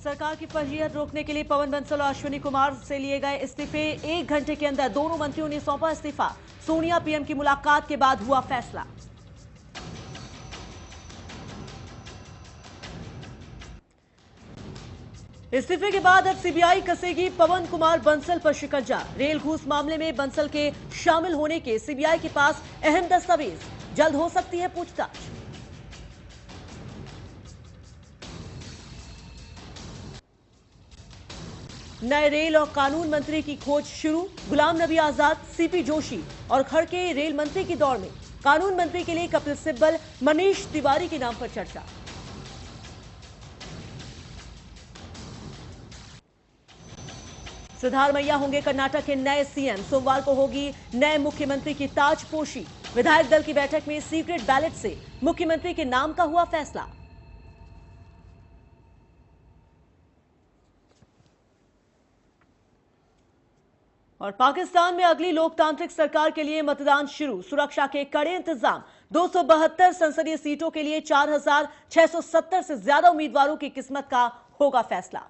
सरकार की फजीहत रोकने के लिए पवन बंसल और अश्विनी कुमार से लिए गए इस्तीफे। 1 घंटे के अंदर दोनों मंत्रियों ने सौंपा इस्तीफा। सोनिया पीएम की मुलाकात के बाद हुआ फैसला। इस्तीफे के बाद अब सीबीआई कसेगी पवन कुमार बंसल पर शिकंजा। रेल घूस मामले में बंसल के शामिल होने के सीबीआई के पास अहम दस्तावेज, जल्द हो सकती है पूछताछ। नए रेल और कानून मंत्री की खोज शुरू। गुलाम नबी आजाद, सीपी जोशी और खड़गे रेल मंत्री की दौड़ में। कानून मंत्री के लिए कपिल सिब्बल, मनीष तिवारी के नाम पर चर्चा। सिद्धारमैया होंगे कर्नाटक के नए सीएम। सोमवार को होगी नए मुख्यमंत्री की ताजपोशी। विधायक दल की बैठक में सीक्रेट बैलेट से मुख्यमंत्री के नाम का हुआ फैसला। और पाकिस्तान में अगली लोकतांत्रिक सरकार के लिए मतदान शुरू। सुरक्षा के कड़े इंतजाम। 272 संसदीय सीटों के लिए 4670 से ज्यादा उम्मीदवारों की किस्मत का होगा फैसला।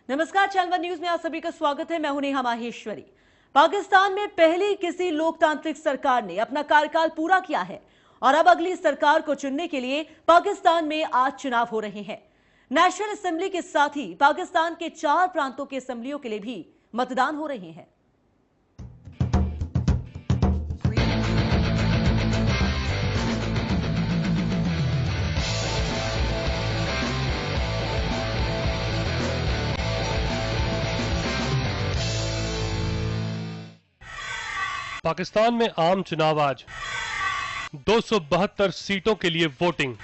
नमस्कार, चैनल वन न्यूज में आप सभी का स्वागत है। मैं हूं नेहा माहेश्वरी। पाकिस्तान में पहली किसी लोकतांत्रिक सरकार ने अपना कार्यकाल पूरा किया है और अब अगली सरकार को चुनने के लिए पाकिस्तान में आज चुनाव हो रहे हैं। नेशनल असेंबली के साथ ही पाकिस्तान के 4 प्रांतों की असेंबलियों के लिए भी मतदान हो रहे हैं। पाकिस्तान में आम चुनाव आज। 272 सीटों के लिए वोटिंग।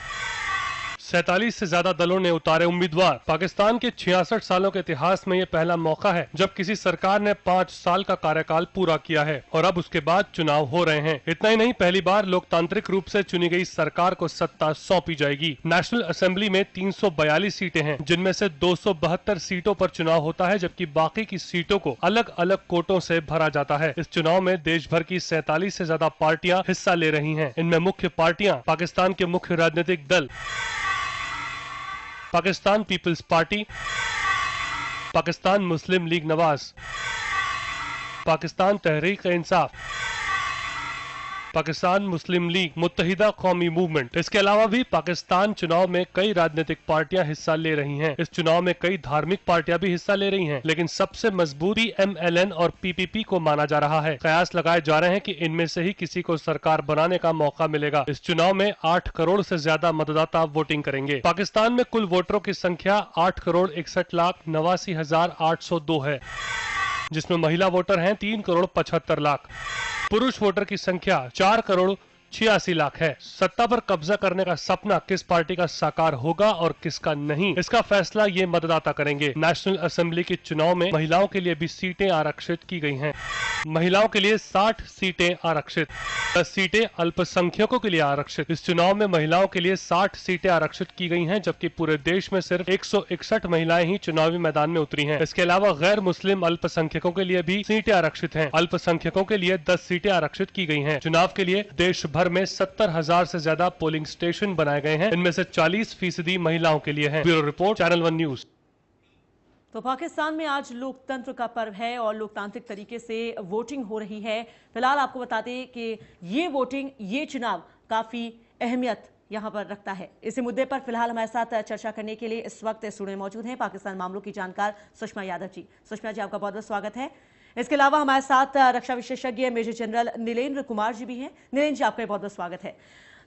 47 से ज्यादा दलों ने उतारे उम्मीदवार। पाकिस्तान के 66 सालों के इतिहास में यह पहला मौका है जब किसी सरकार ने 5 साल का कार्यकाल पूरा किया है और अब उसके बाद चुनाव हो रहे हैं। इतना ही नहीं, पहली बार लोकतांत्रिक रूप से चुनी गई सरकार को सत्ता सौंपी जाएगी। नेशनल असेंबली में 342 सीटें हैं, जिनमें से 272 सीटों पर चुनाव होता है, जबकि बाकी की सीटों को अलग अलग कोटों से भरा जाता है। इस चुनाव में देश भर की 47 से ज्यादा पार्टियां हिस्सा ले रही हैं। इनमें मुख्य पार्टियां पाकिस्तान के मुख्य राजनीतिक दल पाकिस्तान पीपल्स पार्टी, पाकिस्तान मुस्लिम लीग नवाज, पाकिस्तान तहरीक इंसाफ, पाकिस्तान मुस्लिम लीग, मुत्तहिदा कौमी मूवमेंट। इसके अलावा भी पाकिस्तान चुनाव में कई राजनीतिक पार्टियां हिस्सा ले रही हैं। इस चुनाव में कई धार्मिक पार्टियां भी हिस्सा ले रही हैं, लेकिन सबसे मजबूत MLN और PPP को माना जा रहा है। कयास लगाए जा रहे हैं कि इनमें से ही किसी को सरकार बनाने का मौका मिलेगा। इस चुनाव में 8 करोड़ से ज्यादा मतदाता वोटिंग करेंगे। पाकिस्तान में कुल वोटरों की संख्या 8,61,89,802 है, जिसमें महिला वोटर हैं 3,75,00,000। पुरुष वोटर की संख्या 4,86,00,000 है। सत्ता पर कब्जा करने का सपना किस पार्टी का साकार होगा और किसका नहीं, इसका फैसला ये मतदाता करेंगे। नेशनल असेंबली के चुनाव में महिलाओं के लिए भी सीटें आरक्षित की गई हैं। महिलाओं के लिए 60 सीटें आरक्षित, 10 सीटें अल्पसंख्यकों के लिए आरक्षित। इस चुनाव में महिलाओं के लिए 60 सीटें आरक्षित की गई हैं, जबकि पूरे देश में सिर्फ 161 महिलाएं ही चुनावी मैदान में उतरी हैं। इसके अलावा गैर मुस्लिम अल्पसंख्यकों के लिए भी सीटें आरक्षित हैं। अल्पसंख्यकों के लिए 10 सीटें आरक्षित की गई हैं। चुनाव के लिए देश भर में 70,000 से ज्यादा पोलिंग स्टेशन बनाए गए हैं। इनमें से 40% महिलाओं के लिए हैं। Bureau report, channel one news. तो पाकिस्तान में आज लोकतंत्र का पर्व है और लोकतांत्रिक तरीके से वोटिंग हो रही है। फिलहाल आपको बता दें कि ये वोटिंग, ये चुनाव काफी अहमियत यहां पर रखता है। इसी मुद्दे पर फिलहाल हमारे साथ चर्चा करने के लिए इस वक्त स्टूडियो में मौजूद हैं पाकिस्तान मामलों की जानकार सुषमा यादव जी। सुषमा जी, आपका बहुत बहुत स्वागत है। इसके अलावा हमारे साथ रक्षा विशेषज्ञ मेजर जनरल नीलेंद्र कुमार जी भी हैं। नीलेंद्र जी, आपका बहुत बहुत स्वागत है।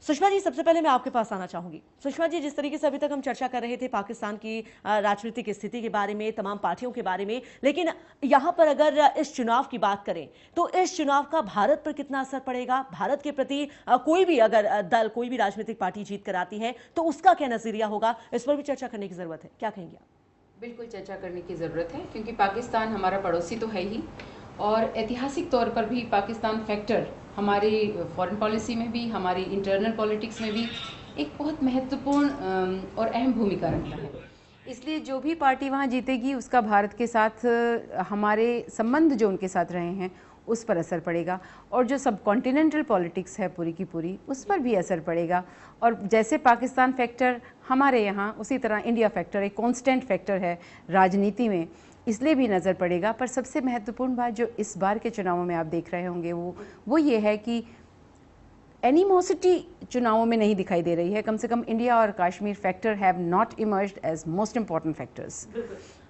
सुषमा जी, सबसे पहले मैं आपके पास आना चाहूंगी। सुषमा जी, जिस तरीके से अभी तक हम चर्चा कर रहे थे पाकिस्तान की राजनीतिक स्थिति के बारे में, तमाम पार्टियों के बारे में, लेकिन यहां पर अगर इस चुनाव की बात करें तो इस चुनाव का भारत पर कितना असर पड़ेगा? भारत के प्रति कोई भी अगर दल, कोई भी राजनीतिक पार्टी जीत कर आती है तो उसका क्या नजरिया होगा, इस पर भी चर्चा करने की जरूरत है। क्या कहेंगे आप? बिल्कुल चर्चा करने की ज़रूरत है, क्योंकि पाकिस्तान हमारा पड़ोसी तो है ही और ऐतिहासिक तौर पर भी पाकिस्तान फैक्टर हमारी फॉरेन पॉलिसी में भी, हमारी इंटरनल पॉलिटिक्स में भी एक बहुत महत्वपूर्ण और अहम भूमिका रखता है। इसलिए जो भी पार्टी वहाँ जीतेगी उसका भारत के साथ हमारे संबंध जो उनके साथ रहे हैं उस पर असर पड़ेगा, और जो सब कॉन्टिनेंटल पॉलिटिक्स है पूरी की पूरी उस पर भी असर पड़ेगा। और जैसे पाकिस्तान फैक्टर हमारे यहाँ, उसी तरह इंडिया फैक्टर एक कांस्टेंट फैक्टर है राजनीति में, इसलिए भी नज़र पड़ेगा। पर सबसे महत्वपूर्ण बात जो इस बार के चुनावों में आप देख रहे होंगे वो ये है कि एनिमोसिटी चुनावों में नहीं दिखाई दे रही है। कम से कम इंडिया और Kashmir factor have not emerged as most important factors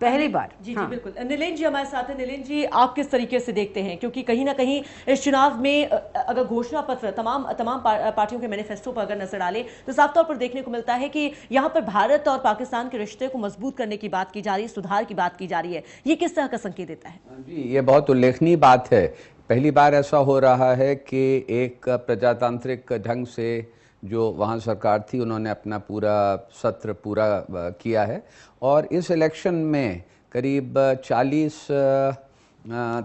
पहली बार। जी जी बिल्कुल। नीलेन जी हमारे साथ हैं। नीलेन जी, आप किस तरीके से देखते हैं, क्योंकि कहीं ना कहीं इस चुनाव में अगर घोषणा पत्र तमाम पार्टियों के मैनिफेस्टो पर अगर नजर डालें तो साफ तौर पर देखने को मिलता है कि यहाँ पर भारत और पाकिस्तान के रिश्ते को मजबूत करने की बात की जा रही है, सुधार की बात की जा रही है। ये किस तरह का संकेत देता है? जी, ये बहुत उल्लेखनीय बात है। पहली बार ऐसा हो रहा है कि एक प्रजातांत्रिक ढंग से जो वहाँ सरकार थी उन्होंने अपना पूरा सत्र पूरा किया है, और इस इलेक्शन में करीब 40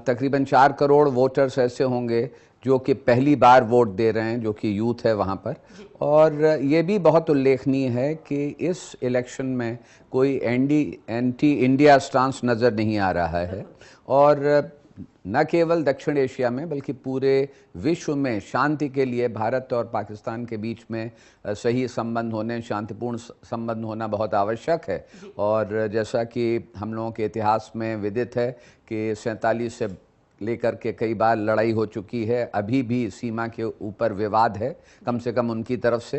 तकरीबन 4 करोड़ वोटर्स ऐसे होंगे जो कि पहली बार वोट दे रहे हैं, जो कि यूथ है वहाँ पर। और ये भी बहुत उल्लेखनीय है कि इस इलेक्शन में कोई एंटी इंडिया स्टांस नज़र नहीं आ रहा है, और न केवल दक्षिण एशिया में बल्कि पूरे विश्व में शांति के लिए भारत और पाकिस्तान के बीच में सही संबंध होने, शांतिपूर्ण संबंध होना बहुत आवश्यक है। और जैसा कि हम लोगों के इतिहास में विदित है कि 47 से लेकर के कई बार लड़ाई हो चुकी है, अभी भी सीमा के ऊपर विवाद है कम से कम उनकी तरफ से।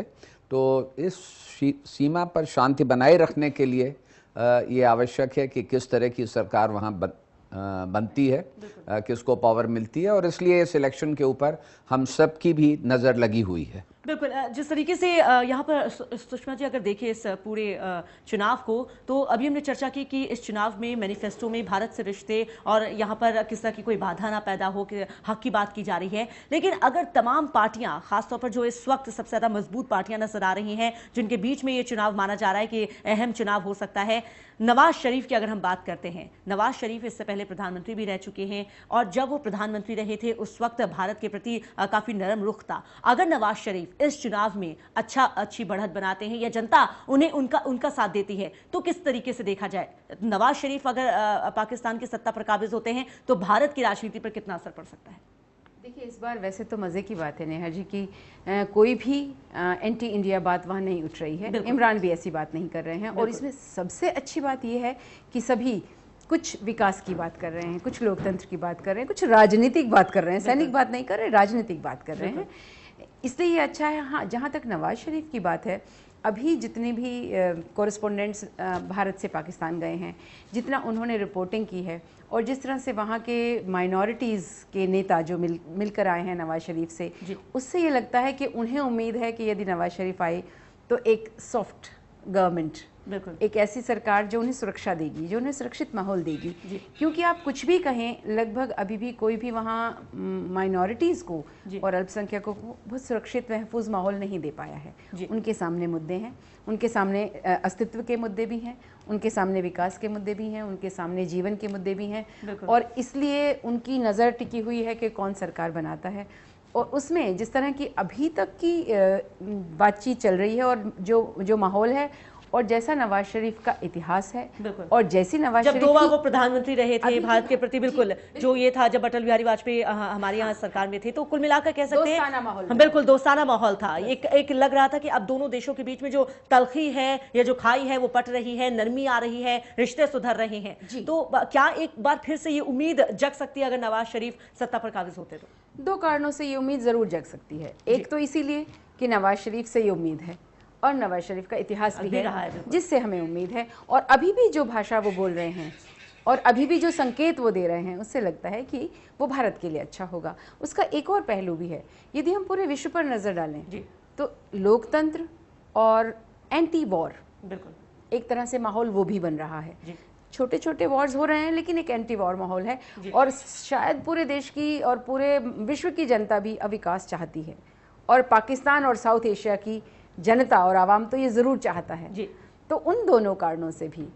तो इस सीमा पर शांति बनाए रखने के लिए ये आवश्यक है कि किस तरह की सरकार वहाँ बनती है, किसको पावर मिलती है, और इसलिए इस इलेक्शन के ऊपर हम सब की भी नज़र लगी हुई है। बिल्कुल। जिस तरीके से यहाँ पर सुषमा जी अगर देखें इस पूरे चुनाव को, तो अभी हमने चर्चा की कि इस चुनाव में मैनिफेस्टो में भारत से रिश्ते और यहाँ पर किस तरह की कोई बाधा ना पैदा हो, कि हक की बात की जा रही है। लेकिन अगर तमाम पार्टियां, खासतौर पर जो इस वक्त सबसे ज़्यादा मजबूत पार्टियां नजर आ रही हैं, जिनके बीच में ये चुनाव माना जा रहा है कि अहम चुनाव हो सकता है, नवाज शरीफ की अगर हम बात करते हैं, नवाज शरीफ इससे पहले प्रधानमंत्री भी रह चुके हैं, और जब वो प्रधानमंत्री रहे थे उस वक्त भारत के प्रति काफ़ी नरम रुख था। अगर नवाज शरीफ इस चुनाव में अच्छी बढ़त बनाते हैं या जनता उन्हें उनका साथ देती है, तो किस तरीके से देखा जाए, नवाज शरीफ अगर पाकिस्तान की सत्ता पर काबिज होते हैं तो भारत की राजनीति पर कितना असर पड़ सकता है? देखिए, इस बार वैसे तो मज़े की बात है नेहा जी की कोई भी एंटी इंडिया बात वहाँ नहीं उठ रही है, इमरान भी ऐसी बात नहीं कर रहे हैं। और इसमें सबसे अच्छी बात यह है कि सभी कुछ विकास की बात कर रहे हैं, कुछ लोकतंत्र की बात कर रहे हैं, कुछ राजनीतिक बात कर रहे हैं, सैनिक बात नहीं कर रहे, राजनीतिक बात कर रहे हैं। इसलिए ये अच्छा है। हाँ, जहाँ तक नवाज शरीफ की बात है, अभी जितने भी कॉरेस्पोंडेंट्स भारत से पाकिस्तान गए हैं, जितना उन्होंने रिपोर्टिंग की है, और जिस तरह से वहाँ के माइनॉरिटीज़ के नेता जो मिलकर आए हैं नवाज शरीफ से, उससे ये लगता है कि उन्हें उम्मीद है कि यदि नवाज शरीफ आए तो एक सॉफ्ट गवर्नमेंट, एक ऐसी सरकार जो उन्हें सुरक्षा देगी, जो उन्हें सुरक्षित माहौल देगी। क्योंकि आप कुछ भी कहें, लगभग अभी भी कोई भी वहाँ माइनॉरिटीज़ को और अल्पसंख्यकों को बहुत सुरक्षित महफूज माहौल नहीं दे पाया है। उनके सामने मुद्दे हैं, उनके सामने अस्तित्व के मुद्दे भी हैं, उनके सामने विकास के मुद्दे भी हैं, उनके सामने जीवन के मुद्दे भी हैं, और इसलिए उनकी नज़र टिकी हुई है कि कौन सरकार बनाता है। और उसमें जिस तरह की अभी तक की बातचीत चल रही है, और जो माहौल है, और जैसा नवाज शरीफ का इतिहास है, और जैसी नवाज शरीफ जब 2 बार वो प्रधानमंत्री रहे थे भारत के प्रति, बिल्कुल जो ये था जब अटल बिहारी वाजपेयी हमारे यहाँ सरकार में थे, तो कुल मिलाकर कह सकते हैं बिल्कुल दोस्ताना माहौल था। एक लग रहा था कि अब दोनों देशों के बीच में जो तलखी है या जो खाई है वो पट रही है, नरमी आ रही है, रिश्ते सुधर रहे हैं। तो क्या एक बार फिर से ये उम्मीद जग सकती है अगर नवाज शरीफ सत्ता पर काबिज होते तो? 2 कारणों से ये उम्मीद ज़रूर जग सकती है। एक तो इसीलिए कि नवाज शरीफ से ये उम्मीद है, और नवाज शरीफ का इतिहास भी है जिससे हमें उम्मीद है, और अभी भी जो भाषा वो बोल रहे हैं और अभी भी जो संकेत वो दे रहे हैं, उससे लगता है कि वो भारत के लिए अच्छा होगा। उसका एक और पहलू भी है, यदि हम पूरे विश्व पर नज़र डालें तो लोकतंत्र और एंटी वॉर एक तरह से माहौल वो भी बन रहा है। छोटे छोटे वॉर्स हो रहे हैं, लेकिन एक एंटी वॉर माहौल है, और शायद पूरे देश की और पूरे विश्व की जनता भी अविकास चाहती है, और पाकिस्तान और साउथ एशिया की जनता और आवाम तो ये ज़रूर चाहता है। तो उन दोनों कारणों से भी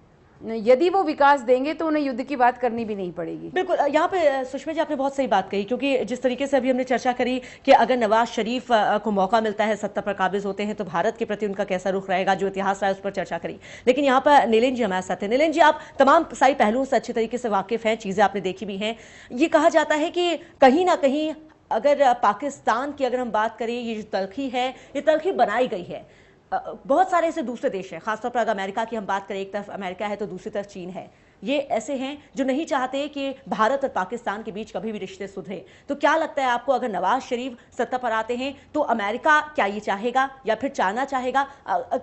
यदि वो विकास देंगे तो उन्हें युद्ध की बात करनी भी नहीं पड़ेगी। बिल्कुल, यहाँ पे सुषमा जी आपने बहुत सही बात कही, क्योंकि जिस तरीके से अभी हमने चर्चा करी कि अगर नवाज शरीफ को मौका मिलता है, सत्ता पर काबिज होते हैं, तो भारत के प्रति उनका कैसा रुख रहेगा, जो इतिहास रहा है उस पर चर्चा करी। लेकिन यहाँ पर नीलेन जी हमारे साथ हैं। नीलेन जी, आप तमाम सारी पहलुओं से अच्छे तरीके से वाकिफ हैं, चीजें आपने देखी भी हैं। ये कहा जाता है कि कहीं ना कहीं अगर पाकिस्तान की अगर हम बात करें, ये जो तलखी है, ये तलखी बनाई गई है। बहुत सारे ऐसे दूसरे देश हैं, खासतौर पर अगर अमेरिका की हम बात करें, एक तरफ अमेरिका है तो दूसरी तरफ चीन है। ये ऐसे हैं जो नहीं चाहते कि भारत और पाकिस्तान के बीच कभी भी रिश्ते सुधरे। तो क्या लगता है आपको, अगर नवाज शरीफ सत्ता पर आते हैं तो अमेरिका क्या ये चाहेगा या फिर चाहना चाहेगा?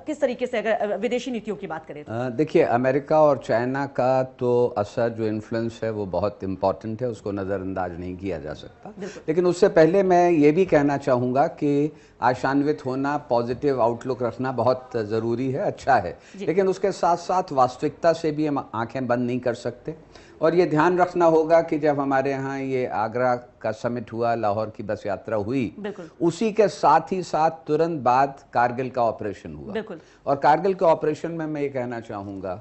किस तरीके से अगर विदेशी नीतियों की बात करें तो? देखिए, अमेरिका और चाइना का तो असर, जो इन्फ्लुएंस है, वो बहुत इम्पॉर्टेंट है, उसको नज़रअंदाज नहीं किया जा सकता। लेकिन उससे पहले मैं ये भी कहना चाहूँगा कि आशान्वित होना, पॉजिटिव आउटलुक रखना बहुत ज़रूरी है, अच्छा है। लेकिन उसके साथ साथ वास्तविकता से भी हम आंखें बंद नहीं कर सकते। और ये ध्यान रखना होगा कि जब हमारे यहाँ ये आगरा का समिट हुआ, लाहौर की बस यात्रा हुई, उसी के साथ ही साथ तुरंत बाद कारगिल का ऑपरेशन हुआ। और कारगिल के ऑपरेशन में मैं ये कहना चाहूँगा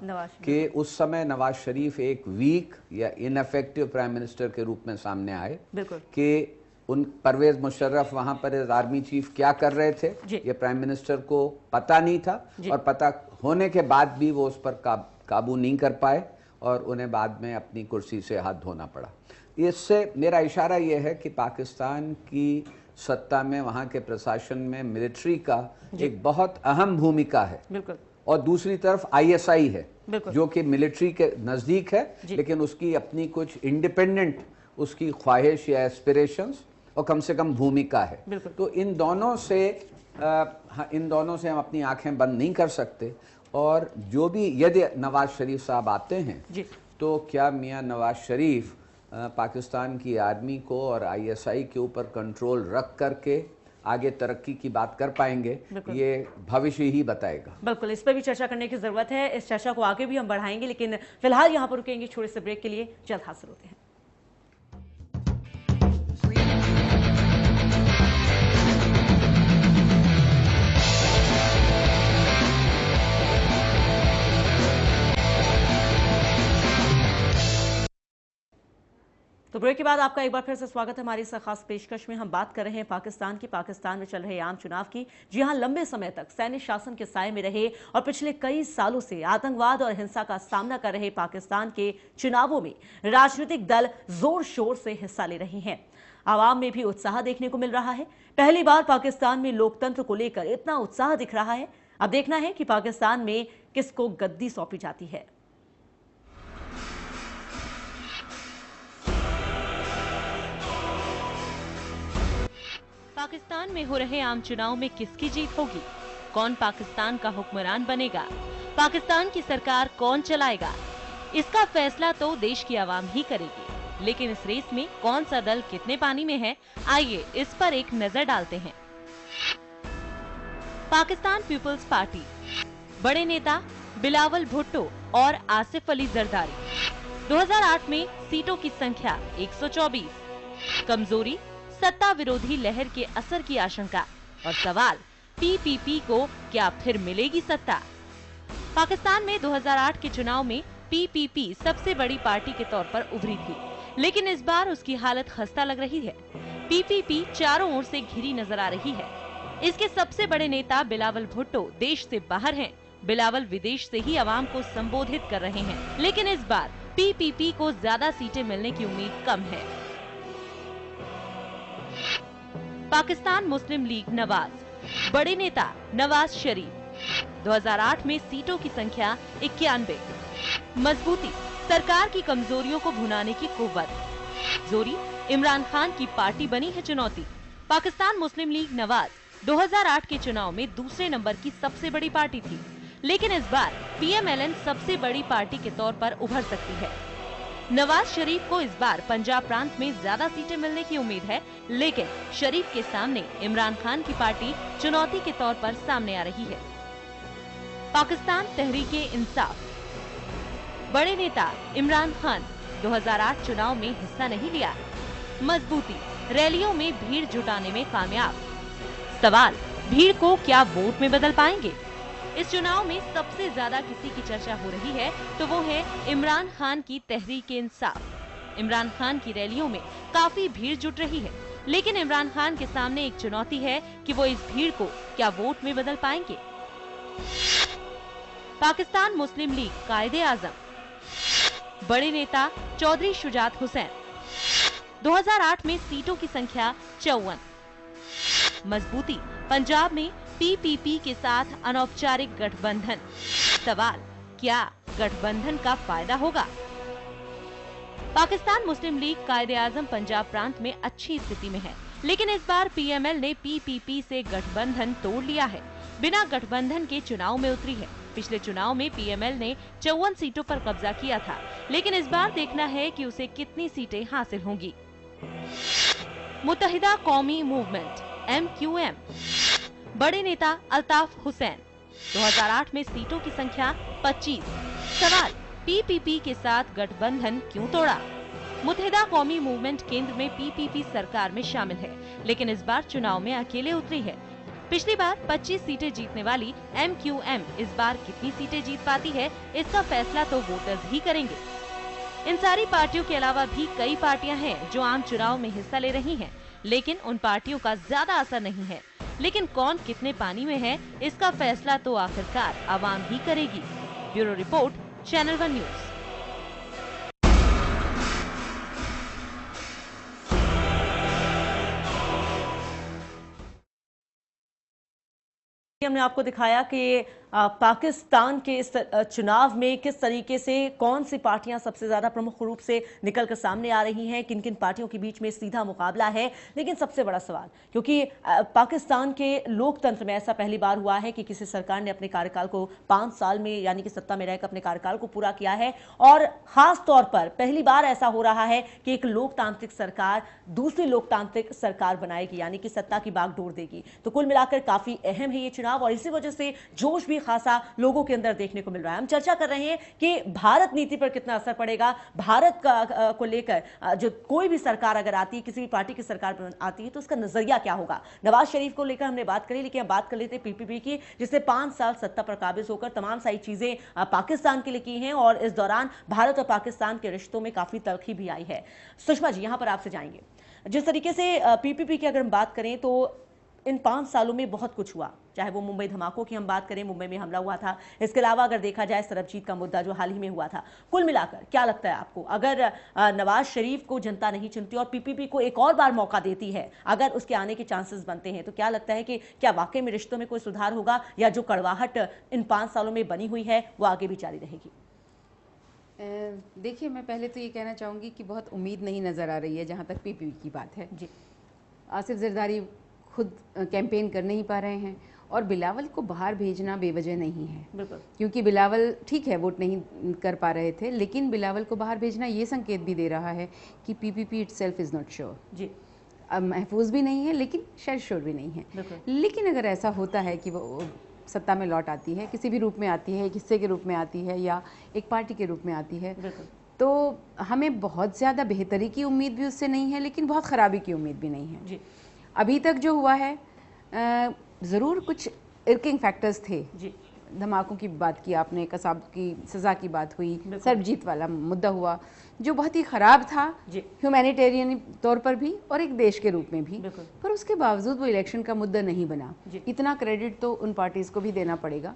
कि उस समय नवाज शरीफ एक वीक या इनफेक्टिव प्राइम मिनिस्टर के रूप में सामने आए कि उन परवेज मुशर्रफ वहाँ पर आर्मी चीफ क्या कर रहे थे, ये प्राइम मिनिस्टर को पता नहीं था, और पता होने के बाद भी वो उस पर काबू नहीं कर पाए और उन्हें बाद में अपनी कुर्सी से हाथ धोना पड़ा। इससे मेरा इशारा ये है कि पाकिस्तान की सत्ता में, वहाँ के प्रशासन में मिलिट्री का एक बहुत अहम भूमिका है। और दूसरी तरफ ISI है, जो कि मिलिट्री के नज़दीक है, लेकिन उसकी अपनी कुछ इंडिपेंडेंट उसकी ख्वाहिश या एस्पिरेशंस और कम से कम भूमिका है। तो इन दोनों से हम अपनी आंखें बंद नहीं कर सकते। और जो भी, यदि नवाज शरीफ साहब आते हैं तो क्या मियां नवाज शरीफ पाकिस्तान की आर्मी को और ISI के ऊपर कंट्रोल रख करके आगे तरक्की की बात कर पाएंगे, ये भविष्य ही बताएगा। बिल्कुल, इस पर भी चर्चा करने की जरूरत है। इस चर्चा को आगे भी हम बढ़ाएंगे, लेकिन फिलहाल यहाँ पर रुकेंगे छोटे से ब्रेक के लिए। जल्द हाजिर होते हैं। तो ब्रेक के बाद आपका एक बार फिर से स्वागत है हमारी इस खास पेशकश में। हम बात कर रहे हैं पाकिस्तान की, पाकिस्तान में चल रहे आम चुनाव की। जी हां, लंबे समय तक सैन्य शासन के साए में रहे और पिछले कई सालों से आतंकवाद और हिंसा का सामना कर रहे पाकिस्तान के चुनावों में राजनीतिक दल जोर शोर से हिस्सा ले रहे हैं। आवाम में भी उत्साह देखने को मिल रहा है। पहली बार पाकिस्तान में लोकतंत्र को लेकर इतना उत्साह दिख रहा है। अब देखना है कि पाकिस्तान में किसको गद्दी सौंपी जाती है। पाकिस्तान में हो रहे आम चुनाव में किसकी जीत होगी? कौन पाकिस्तान का हुक्मरान बनेगा? पाकिस्तान की सरकार कौन चलाएगा? इसका फैसला तो देश की आवाम ही करेगी। लेकिन इस रेस में कौन सा दल कितने पानी में है, आइए इस पर एक नजर डालते हैं। पाकिस्तान पीपल्स पार्टी, बड़े नेता बिलावल भुट्टो और आसिफ अली जरदारी। 2008 में सीटों की संख्या 124, कमजोरी सत्ता विरोधी लहर के असर की आशंका और सवाल, PPP को क्या फिर मिलेगी सत्ता? पाकिस्तान में 2008 के चुनाव में PPP सबसे बड़ी पार्टी के तौर पर उभरी थी, लेकिन इस बार उसकी हालत खस्ता लग रही है। PPP चारों ओर से घिरी नजर आ रही है। इसके सबसे बड़े नेता बिलावल भुट्टो देश से बाहर हैं। बिलावल विदेश से ही आवाम को संबोधित कर रहे हैं, लेकिन इस बार PPP को ज्यादा सीटें मिलने की उम्मीद कम है। पाकिस्तान मुस्लिम लीग नवाज, बड़े नेता नवाज शरीफ। 2008 में सीटों की संख्या 91, मजबूती सरकार की कमजोरियों को भुनाने की कुव्वत। जोरी इमरान खान की पार्टी बनी है चुनौती। पाकिस्तान मुस्लिम लीग नवाज 2008 के चुनाव में दूसरे नंबर की सबसे बड़ी पार्टी थी, लेकिन इस बार PMLN सबसे बड़ी पार्टी के तौर पर उभर सकती है। नवाज शरीफ को इस बार पंजाब प्रांत में ज्यादा सीटें मिलने की उम्मीद है, लेकिन शरीफ के सामने इमरान खान की पार्टी चुनौती के तौर पर सामने आ रही है। पाकिस्तान तहरीके इंसाफ, बड़े नेता इमरान खान 2008 चुनाव में हिस्सा नहीं लिया, मजबूती रैलियों में भीड़ जुटाने में कामयाब। सवाल, भीड़ को क्या वोट में बदल पाएंगे? इस चुनाव में सबसे ज्यादा किसी की चर्चा हो रही है तो वो है इमरान खान की तहरीक-ए-इंसाफ। इमरान खान की रैलियों में काफी भीड़ जुट रही है, लेकिन इमरान खान के सामने एक चुनौती है कि वो इस भीड़ को क्या वोट में बदल पाएंगे। पाकिस्तान मुस्लिम लीग कायदे-आजम, बड़े नेता चौधरी शुजात हुसैन, 2008 में सीटों की संख्या 54, मजबूती पंजाब में पीपीपी के साथ अनौपचारिक गठबंधन। सवाल, क्या गठबंधन का फायदा होगा? पाकिस्तान मुस्लिम लीग कायदे-आजम पंजाब प्रांत में अच्छी स्थिति में है, लेकिन इस बार पीएमएल ने पीपीपी से गठबंधन तोड़ लिया है, बिना गठबंधन के चुनाव में उतरी है। पिछले चुनाव में पीएमएल ने 54 सीटों पर कब्जा किया था, लेकिन इस बार देखना है कि उसे कितनी सीटें हासिल होंगी। मुत्तहिदा कौमी मूवमेंट MQM, बड़े नेता अल्ताफ हुसैन, 2008 में सीटों की संख्या 25। सवाल, पीपीपी के साथ गठबंधन क्यों तोड़ा? मुत्तहिदा कौमी मूवमेंट केंद्र में पीपीपी सरकार में शामिल है, लेकिन इस बार चुनाव में अकेले उतरी है। पिछली बार 25 सीटें जीतने वाली MQM इस बार कितनी सीटें जीत पाती है, इसका फैसला तो वोटर्स ही करेंगे। इन सारी पार्टियों के अलावा भी कई पार्टियां हैं जो आम चुनाव में हिस्सा ले रही हैं, लेकिन उन पार्टियों का ज्यादा असर नहीं है। लेकिन कौन कितने पानी में है, इसका फैसला तो आखिरकार आवाम ही करेगी। Bureau report, channel 1 news. हमने आपको दिखाया कि पाकिस्तान के इस चुनाव में किस तरीके से कौन सी पार्टियां सबसे ज्यादा प्रमुख रूप से निकलकर सामने आ रही हैं, किन किन पार्टियों के बीच में सीधा मुकाबला है। लेकिन सबसे बड़ा सवाल, क्योंकि पाकिस्तान के लोकतंत्र में ऐसा पहली बार हुआ है कि किसी सरकार ने अपने कार्यकाल को 5 साल में यानी कि सत्ता में रहकर अपने कार्यकाल को पूरा किया है, और खास तौर पर पहली बार ऐसा हो रहा है कि एक लोकतांत्रिक सरकार दूसरी लोकतांत्रिक सरकार बनाएगी, यानी कि सत्ता की बागडोर देगी। तो कुल मिलाकर काफी अहम है ये चुनाव, और इसी वजह से जोश भी खासा लोगों के अंदर देखने को मिल रहा है। हम चर्चा कर रहे हैं कि भारत नीति पर कितना असर पड़ेगा, भारत को लेकर जो कोई भी सरकार अगर आती है, किसी भी पार्टी की सरकार आती है, तो उसका नजरिया क्या होगा। नवाज शरीफ को लेकर हमने बात करी, लेकिन हम बात कर लेते हैं पीपीपी की, जिससे 5 साल सत्ता पर काबिज होकर तमाम सारी चीजें पाकिस्तान के लिए की हैं, और इस दौरान भारत और पाकिस्तान के रिश्तों में काफी तलखी भी आई है। सुषमा जी, यहां पर आपसे जाएंगे, जिस तरीके से पीपीपी की अगर हम बात करें तो इन 5 सालों में बहुत कुछ हुआ, चाहे वो मुंबई धमाकों की हम बात करें, मुंबई में हमला हुआ था, इसके अलावा अगर देखा जाए सरबजीत का मुद्दा जो हाल ही में हुआ था। कुल मिलाकर क्या लगता है आपको, अगर नवाज शरीफ को जनता नहीं चुनती और पीपीपी को एक और बार मौका देती है, अगर उसके आने के चांसेस बनते हैं, तो क्या लगता है कि क्या वाकई में रिश्तों में कोई सुधार होगा, या जो कड़वाहट इन 5 सालों में बनी हुई है वो आगे भी जारी रहेगी? देखिए, मैं पहले तो ये कहना चाहूँगी कि बहुत उम्मीद नहीं नज़र आ रही है जहाँ तक पीपीपी की बात है जी। आसिफ जरदारी खुद कैंपेन कर नहीं पा रहे हैं, और बिलावल को बाहर भेजना बेवजह नहीं है, बिल्कुल, क्योंकि बिलावल ठीक है वोट नहीं कर पा रहे थे, लेकिन बिलावल को बाहर भेजना ये संकेत भी दे रहा है कि PPP itself is not sure जी। अब महफूज भी नहीं है, लेकिन शायद श्योर भी नहीं है। लेकिन अगर ऐसा होता है कि वो सत्ता में लौट आती है, किसी भी रूप में आती है, एक हिस्से के रूप में आती है या एक पार्टी के रूप में आती है, तो हमें बहुत ज़्यादा बेहतरी की उम्मीद भी उससे नहीं है, लेकिन बहुत ख़राबी की उम्मीद भी नहीं है जी। अभी तक जो हुआ है, ज़रूर कुछ इर्किंग फैक्टर्स थे जी। धमाकों की बात की आपने, कसाब की सज़ा की बात हुई, सरबजीत वाला मुद्दा हुआ जो बहुत ही ख़राब था ह्यूमैनिटेरियन तौर पर भी और एक देश के रूप में भी, पर उसके बावजूद वो इलेक्शन का मुद्दा नहीं बना। इतना क्रेडिट तो उन पार्टीज़ को भी देना पड़ेगा।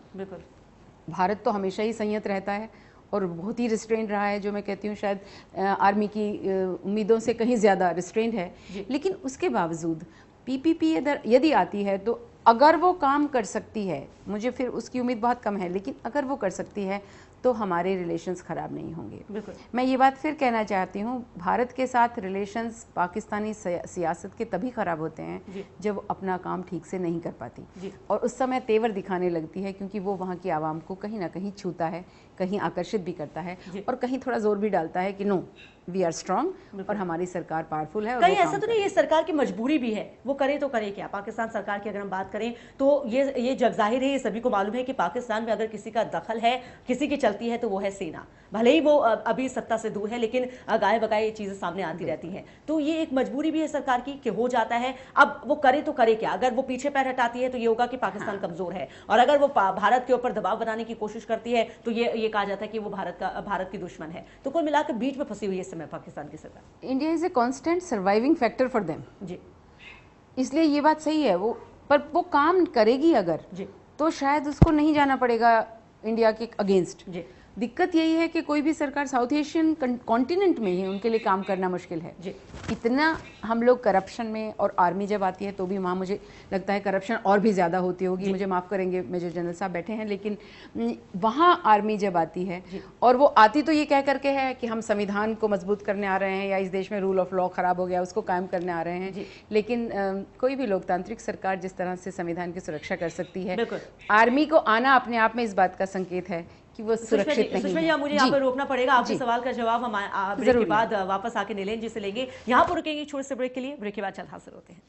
भारत तो हमेशा ही संयत रहता है और बहुत ही रिस्ट्रेंड रहा है, जो मैं कहती हूँ शायद आर्मी की उम्मीदों से कहीं ज़्यादा रिस्ट्रेंड है। लेकिन उसके बावजूद पीपीपी यदि आती है तो अगर वो काम कर सकती है, मुझे फिर उसकी उम्मीद बहुत कम है, लेकिन अगर वो कर सकती है तो हमारे रिलेशंस ख़राब नहीं होंगे। मैं ये बात फिर कहना चाहती हूँ, भारत के साथ रिलेशंस पाकिस्तानी सियासत के तभी ख़राब होते हैं जब वो अपना काम ठीक से नहीं कर पाती, और उस समय तेवर दिखाने लगती है, क्योंकि वो वहाँ की आवाम को कहीं ना कहीं छूता है, कहीं आकर्षित भी करता है और कहीं थोड़ा जोर भी डालता है कि नो वी आर स्ट्रांग और हमारी सरकार पावरफुल है। और कहीं वो ऐसा काम तो नहीं ये सरकार की मजबूरी भी है, वो करे तो करे क्या? पाकिस्तान सरकार की अगर हम बात करें तो ये जग जाहिर है, ये सभी को मालूम है कि पाकिस्तान में अगर किसी का दखल है, किसी की चलती है तो वो है सेना। भले ही वो अभी सत्ता से दूर है, लेकिन गाय बगाए ये चीजें सामने आती रहती हैं। तो ये एक मजबूरी भी है सरकार की कि हो जाता है। अब वो करे तो करे क्या? अगर वो पीछे पैर हटाती है तो ये होगा कि पाकिस्तान कमजोर है, और अगर वो भारत के ऊपर दबाव बनाने की कोशिश करती है तो ये कहा जाता है कि वो भारत की दुश्मन है। तो कुल मिलाकर बीच में फंसी हुई है इस समय पाकिस्तान की सरकार। India is a constant surviving factor for them जी, इसलिए ये बात सही है। वो काम करेगी अगर जी, तो शायद उसको नहीं जाना पड़ेगा इंडिया के अगेंस्ट। जी, दिक्कत यही है कि कोई भी सरकार साउथ एशियन कॉन्टिनेंट में ही उनके लिए काम करना मुश्किल है। जी। इतना हम लोग करप्शन में, और आर्मी जब आती है तो भी वहाँ मुझे लगता है करप्शन और भी ज़्यादा होती होगी। मुझे माफ़ करेंगे मेजर जनरल साहब बैठे हैं, लेकिन वहाँ आर्मी जब आती है और वो आती तो ये कह करके है कि हम संविधान को मजबूत करने आ रहे हैं या इस देश में रूल ऑफ लॉ ख़राब हो गया उसको कायम करने आ रहे हैं, लेकिन कोई भी लोकतांत्रिक सरकार जिस तरह से संविधान की सुरक्षा कर सकती है, आर्मी को आना अपने आप में इस बात का संकेत है कि वो सुरक्षित नहीं है। मुझे यहाँ पर रोकना पड़ेगा। आपके सवाल का जवाब हम ब्रेक के बाद वापस आके नीलेन जी से लेंगे। यहाँ पर रुकेंगे छोटे से ब्रेक के लिए। ब्रेक के बाद जल्द हाजिर होते हैं।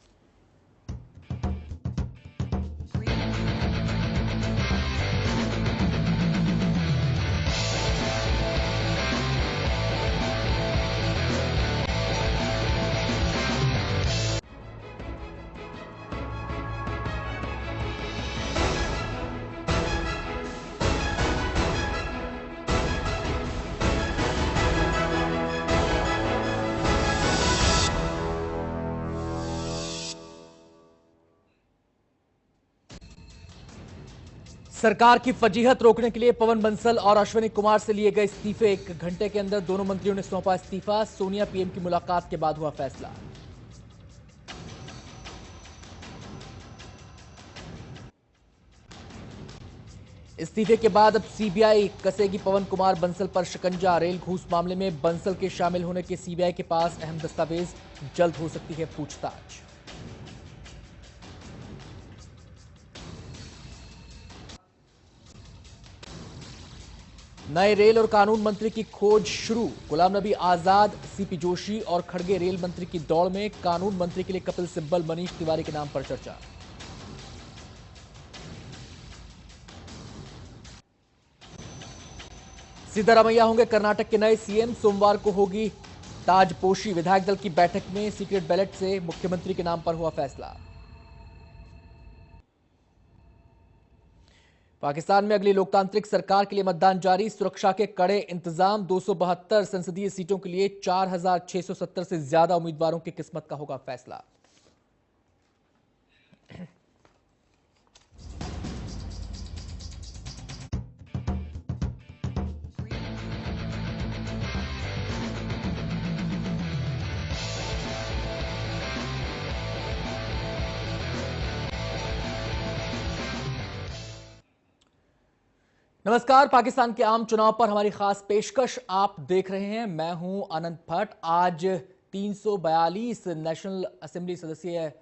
सरकार की फजीहत रोकने के लिए पवन बंसल और अश्विनी कुमार से लिए गए इस्तीफे। 1 घंटे के अंदर दोनों मंत्रियों ने सौंपा इस्तीफा। सोनिया पीएम की मुलाकात के बाद हुआ फैसला। इस्तीफे के बाद अब सीबीआई कसेगी पवन कुमार बंसल पर शिकंजा। रेल घूस मामले में बंसल के शामिल होने के सीबीआई के पास अहम दस्तावेज, जल्द हो सकती है पूछताछ। नए रेल और कानून मंत्री की खोज शुरू। गुलाम नबी आजाद, सीपी जोशी और खड़गे रेल मंत्री की दौड़ में। कानून मंत्री के लिए कपिल सिब्बल, मनीष तिवारी के नाम पर चर्चा। सिद्धारमैया होंगे कर्नाटक के नए सीएम। सोमवार को होगी ताजपोशी। विधायक दल की बैठक में सीक्रेट बैलेट से मुख्यमंत्री के नाम पर हुआ फैसला। पाकिस्तान में अगली लोकतांत्रिक सरकार के लिए मतदान जारी। सुरक्षा के कड़े इंतजाम। 272 संसदीय सीटों के लिए 4670 से ज्यादा उम्मीदवारों की किस्मत का होगा फैसला। नमस्कार, पाकिस्तान के आम चुनाव पर हमारी खास पेशकश आप देख रहे हैं। मैं हूं आनंद भट्ट। आज 342 नेशनल असेंबली सदस्यीय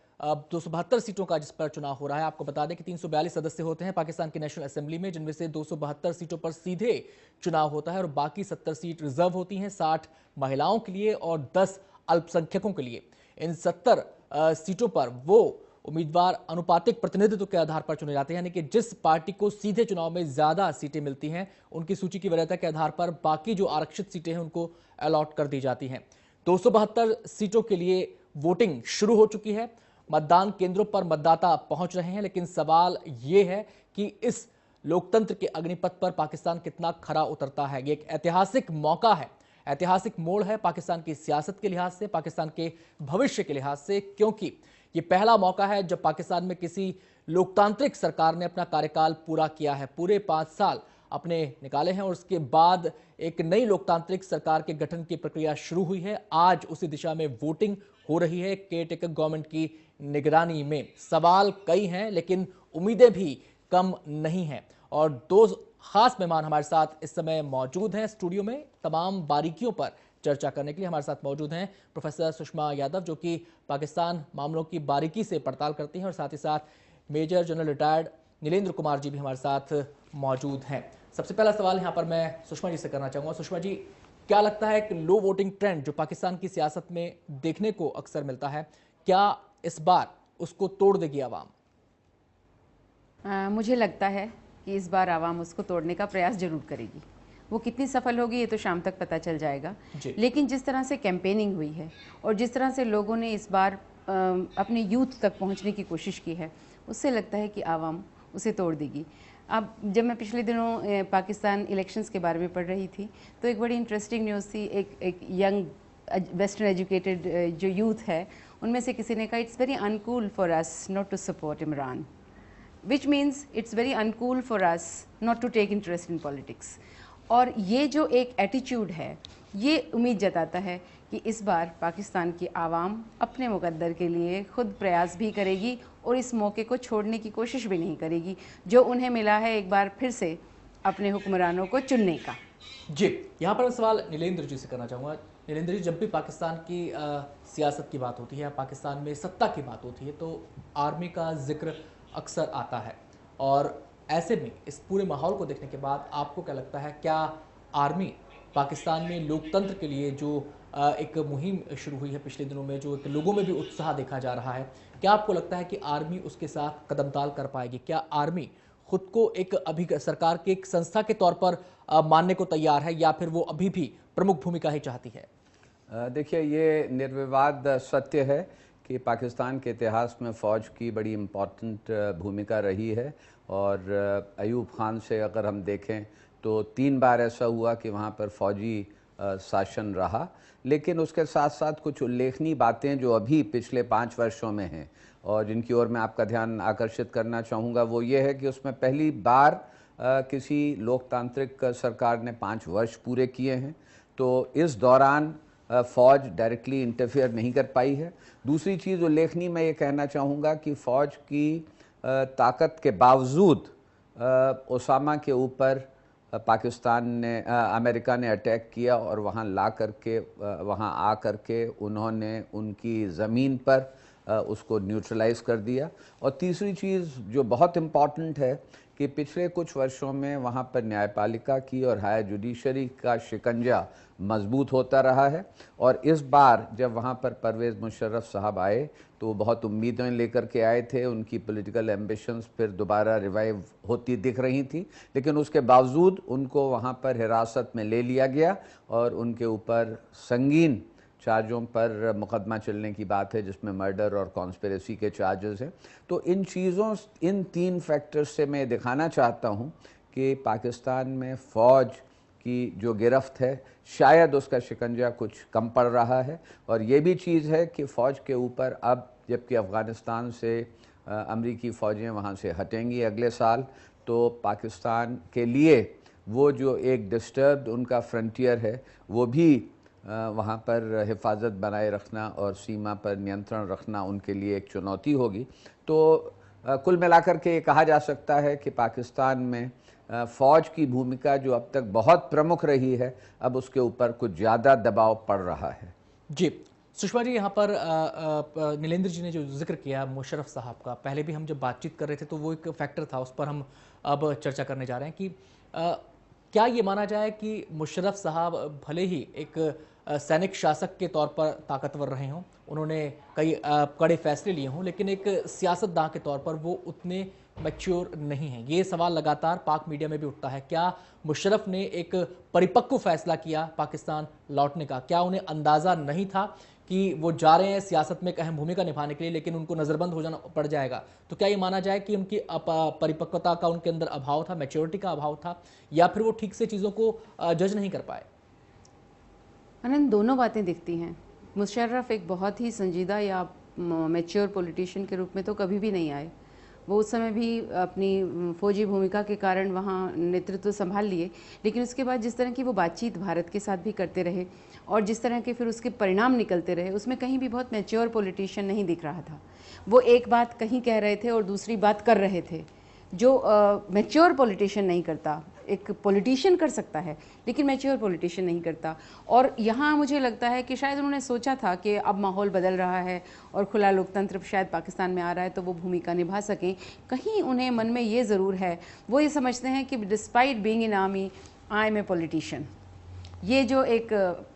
272 सीटों का जिस पर चुनाव हो रहा है। आपको बता दें कि 342 सदस्य होते हैं पाकिस्तान की नेशनल असेंबली में, जिनमें से 272 सीटों पर सीधे चुनाव होता है और बाकी 70 सीट रिजर्व होती हैं, 60 महिलाओं के लिए और 10 अल्पसंख्यकों के लिए। इन 70 सीटों पर वो उम्मीदवार अनुपातिक प्रतिनिधित्व के आधार पर चुने जाते हैं, यानी कि जिस पार्टी को सीधे चुनाव में ज्यादा सीटें मिलती हैं उनकी सूची की वरीयता के आधार पर बाकी जो आरक्षित सीटें हैं उनको अलॉट कर दी जाती हैं। 272 सीटों के लिए वोटिंग शुरू हो चुकी है। मतदान केंद्रों पर मतदाता पहुंच रहे हैं, लेकिन सवाल यह है कि इस लोकतंत्र के अग्निपथ पर पाकिस्तान कितना खरा उतरता है। ये एक ऐतिहासिक मौका है, ऐतिहासिक मोड़ है पाकिस्तान की सियासत के लिहाज से, पाकिस्तान के भविष्य के लिहाज से, क्योंकि ये पहला मौका है जब पाकिस्तान में किसी लोकतांत्रिक सरकार ने अपना कार्यकाल पूरा किया है। पूरे 5 साल अपने निकाले हैं और उसके बाद एक नई लोकतांत्रिक सरकार के गठन की प्रक्रिया शुरू हुई है। आज उसी दिशा में वोटिंग हो रही है केयरटेकर गवर्नमेंट की निगरानी में। सवाल कई हैं लेकिन उम्मीदें भी कम नहीं हैं और 2 खास मेहमान हमारे साथ इस समय मौजूद हैं स्टूडियो में। तमाम बारीकियों पर चर्चा करने के लिए हमारे साथ मौजूद हैं प्रोफेसर सुषमा यादव, जो कि पाकिस्तान मामलों की बारीकी से पड़ताल करती हैं, और साथ ही साथ major general retired Nilendra Kumar ji भी हमारे साथ मौजूद हैं। सबसे पहला सवाल यहाँ पर मैं सुषमा जी से करना चाहूँगा। सुषमा जी, क्या लगता है कि लो वोटिंग ट्रेंड जो पाकिस्तान की सियासत में देखने को अक्सर मिलता है, क्या इस बार उसको तोड़ देगी आवाम? मुझे लगता है कि इस बार आवाम उसको तोड़ने का प्रयास जरूर करेगी। वो कितनी सफल होगी ये तो शाम तक पता चल जाएगा। लेकिन जिस तरह से कैंपेनिंग हुई है और जिस तरह से लोगों ने इस बार अपने यूथ तक पहुंचने की कोशिश की है, उससे लगता है कि आवाम उसे तोड़ देगी। अब जब मैं पिछले दिनों पाकिस्तान इलेक्शंस के बारे में पढ़ रही थी तो एक बड़ी इंटरेस्टिंग न्यूज़ थी। एक यंग वेस्टर्न एजुकेटेड जो यूथ है उनमें से किसी ने कहा, it's very uncool for us not to support Imran, which means it's very uncool for us not to take interest in politics. और ये जो एक एटीट्यूड है ये उम्मीद जताता है कि इस बार पाकिस्तान की आवाम अपने मुकद्दर के लिए खुद प्रयास भी करेगी और इस मौके को छोड़ने की कोशिश भी नहीं करेगी जो उन्हें मिला है एक बार फिर से अपने हुक्मरानों को चुनने का। जी, यहाँ पर मैं सवाल नीलेंद्र जी से करना चाहूँगा। नीलेंद्र जी, जब भी पाकिस्तान की सियासत की बात होती है, पाकिस्तान में सत्ता की बात होती है, तो आर्मी का जिक्र अक्सर आता है, और ऐसे में इस पूरे माहौल को देखने के बाद आपको क्या लगता है, क्या आर्मी पाकिस्तान में लोकतंत्र के लिए जो एक मुहिम शुरू हुई है पिछले दिनों में, जो एक लोगों में भी उत्साह देखा जा रहा है, क्या आपको लगता है कि आर्मी उसके साथ कदमताल कर पाएगी? क्या आर्मी खुद को एक अभी सरकार के एक संस्था के तौर पर मानने को तैयार है, या फिर वो अभी भी प्रमुख भूमिका ही चाहती है? देखिए, ये निर्विवाद सत्य है कि पाकिस्तान के इतिहास में फ़ौज की बड़ी इम्पॉर्टेंट भूमिका रही है। और अयूब खान से अगर हम देखें तो 3 बार ऐसा हुआ कि वहाँ पर फ़ौजी शासन रहा। लेकिन उसके साथ साथ कुछ उल्लेखनीय बातें जो अभी पिछले 5 वर्षों में हैं और जिनकी ओर मैं आपका ध्यान आकर्षित करना चाहूँगा, वो ये है कि उसमें पहली बार किसी लोकतांत्रिक सरकार ने 5 वर्ष पूरे किए हैं। तो इस दौरान फ़ौज डायरेक्टली इंटरफेयर नहीं कर पाई है। दूसरी चीज़ उल्लेखनीय मैं ये कहना चाहूँगा कि फ़ौज की ताकत के बावजूद ओसामा के ऊपर पाकिस्तान ने अमेरिका ने अटैक किया और वहाँ वहाँ आ करके उन्होंने उनकी ज़मीन पर उसको न्यूट्रलाइज़ कर दिया। और तीसरी चीज़ जो बहुत इम्पॉर्टेंट है कि पिछले कुछ वर्षों में वहाँ पर न्यायपालिका की और हायर जुडिशरी का शिकंजा मजबूत होता रहा है। और इस बार जब वहाँ पर परवेज़ मुशर्रफ साहब आए तो बहुत उम्मीदें लेकर के आए थे, उनकी पॉलिटिकल एम्बिशंस फिर दोबारा रिवाइव होती दिख रही थी, लेकिन उसके बावजूद उनको वहाँ पर हिरासत में ले लिया गया और उनके ऊपर संगीन चार्जों पर मुकदमा चलने की बात है, जिसमें मर्डर और कॉन्स्पिरेसी के चार्जेस हैं। तो इन 3 फैक्टर्स से मैं दिखाना चाहता हूँ कि पाकिस्तान में फ़ौज की जो गिरफ्त है शायद उसका शिकंजा कुछ कम पड़ रहा है। और ये भी चीज़ है कि फ़ौज के ऊपर अब जबकि अफ़गानिस्तान से अमरीकी फ़ौजें वहाँ से हटेंगी अगले साल, तो पाकिस्तान के लिए वो जो एक डिस्टर्ब्ड उनका फ्रंटियर है वो भी वहाँ पर हिफाजत बनाए रखना और सीमा पर नियंत्रण रखना उनके लिए एक चुनौती होगी। तो कुल मिलाकर के ये कहा जा सकता है कि पाकिस्तान में फ़ौज की भूमिका जो अब तक बहुत प्रमुख रही है, अब उसके ऊपर कुछ ज़्यादा दबाव पड़ रहा है। जी सुषमा जी, यहाँ पर नीलेंद्र जी ने जो जिक्र किया मुशर्रफ साहब का, पहले भी हम जब बातचीत कर रहे थे तो वो एक फैक्टर था, उस पर हम अब चर्चा करने जा रहे हैं कि क्या ये माना जाए कि मुशर्रफ साहब भले ही एक सैनिक शासक के तौर पर ताकतवर रहे हों, उन्होंने कई कड़े फैसले लिए हों, लेकिन एक सियासतदान के तौर पर वो उतने मैच्योर नहीं हैं। ये सवाल लगातार पाक मीडिया में भी उठता है। क्या मुशर्रफ ने एक परिपक्व फैसला किया पाकिस्तान लौटने का? क्या उन्हें अंदाज़ा नहीं था कि वो जा रहे हैं सियासत में एक अहम भूमिका निभाने के लिए, लेकिन उनको नज़रबंद हो जाना पड़ जाएगा? तो क्या ये माना जाए कि उनकी परिपक्वता का उनके अंदर अभाव था, मैच्योरिटी का अभाव था, या फिर वो ठीक से चीज़ों को जज नहीं कर पाए? आनंद, दोनों बातें दिखती हैं। मुशर्रफ एक बहुत ही संजीदा या मैच्योर पॉलिटिशियन के रूप में तो कभी भी नहीं आए। वो उस समय भी अपनी फौजी भूमिका के कारण वहाँ नेतृत्व संभाल लिए, लेकिन उसके बाद जिस तरह की वो बातचीत भारत के साथ भी करते रहे और जिस तरह के फिर उसके परिणाम निकलते रहे, उसमें कहीं भी बहुत मैच्योर पॉलिटिशियन नहीं दिख रहा था। वो एक बात कहीं कह रहे थे और दूसरी बात कर रहे थे, जो मैच्योर पॉलिटिशियन नहीं करता। एक पॉलिटिशियन कर सकता है लेकिन मैच्योर पॉलिटिशियन नहीं करता। और यहाँ मुझे लगता है कि शायद उन्होंने सोचा था कि अब माहौल बदल रहा है और खुला लोकतंत्र शायद पाकिस्तान में आ रहा है तो वो भूमिका निभा सकें। कहीं उन्हें मन में ये ज़रूर है, वो ये समझते हैं कि despite being in army I am a politician. ये जो एक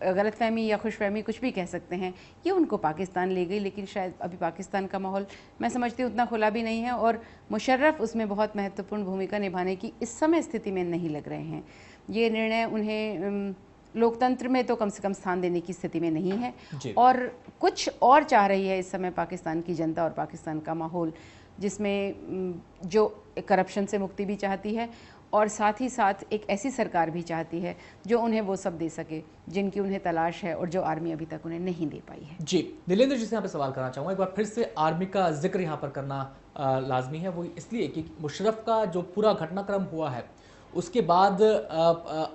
गलतफहमी या खुशफहमी कुछ भी कह सकते हैं, ये उनको पाकिस्तान ले गई, लेकिन शायद अभी पाकिस्तान का माहौल मैं समझती हूँ उतना खुला भी नहीं है और मुशर्रफ उसमें बहुत महत्वपूर्ण भूमिका निभाने की इस समय स्थिति में नहीं लग रहे हैं। ये निर्णय उन्हें लोकतंत्र में तो कम से कम स्थान देने की स्थिति में नहीं है और कुछ और चाह रही है इस समय पाकिस्तान की जनता और पाकिस्तान का माहौल, जिसमें जो करप्शन से मुक्ति भी चाहती है और साथ ही साथ एक ऐसी सरकार भी चाहती है जो उन्हें वो सब दे सके जिनकी उन्हें तलाश है और जो आर्मी अभी तक उन्हें नहीं दे पाई है। जी नीलेंद्र जी से यहाँ पे सवाल करना चाहूँगा, एक बार फिर से आर्मी का जिक्र यहाँ पर करना लाजमी है, वो इसलिए कि मुशर्रफ का जो पूरा घटनाक्रम हुआ है उसके बाद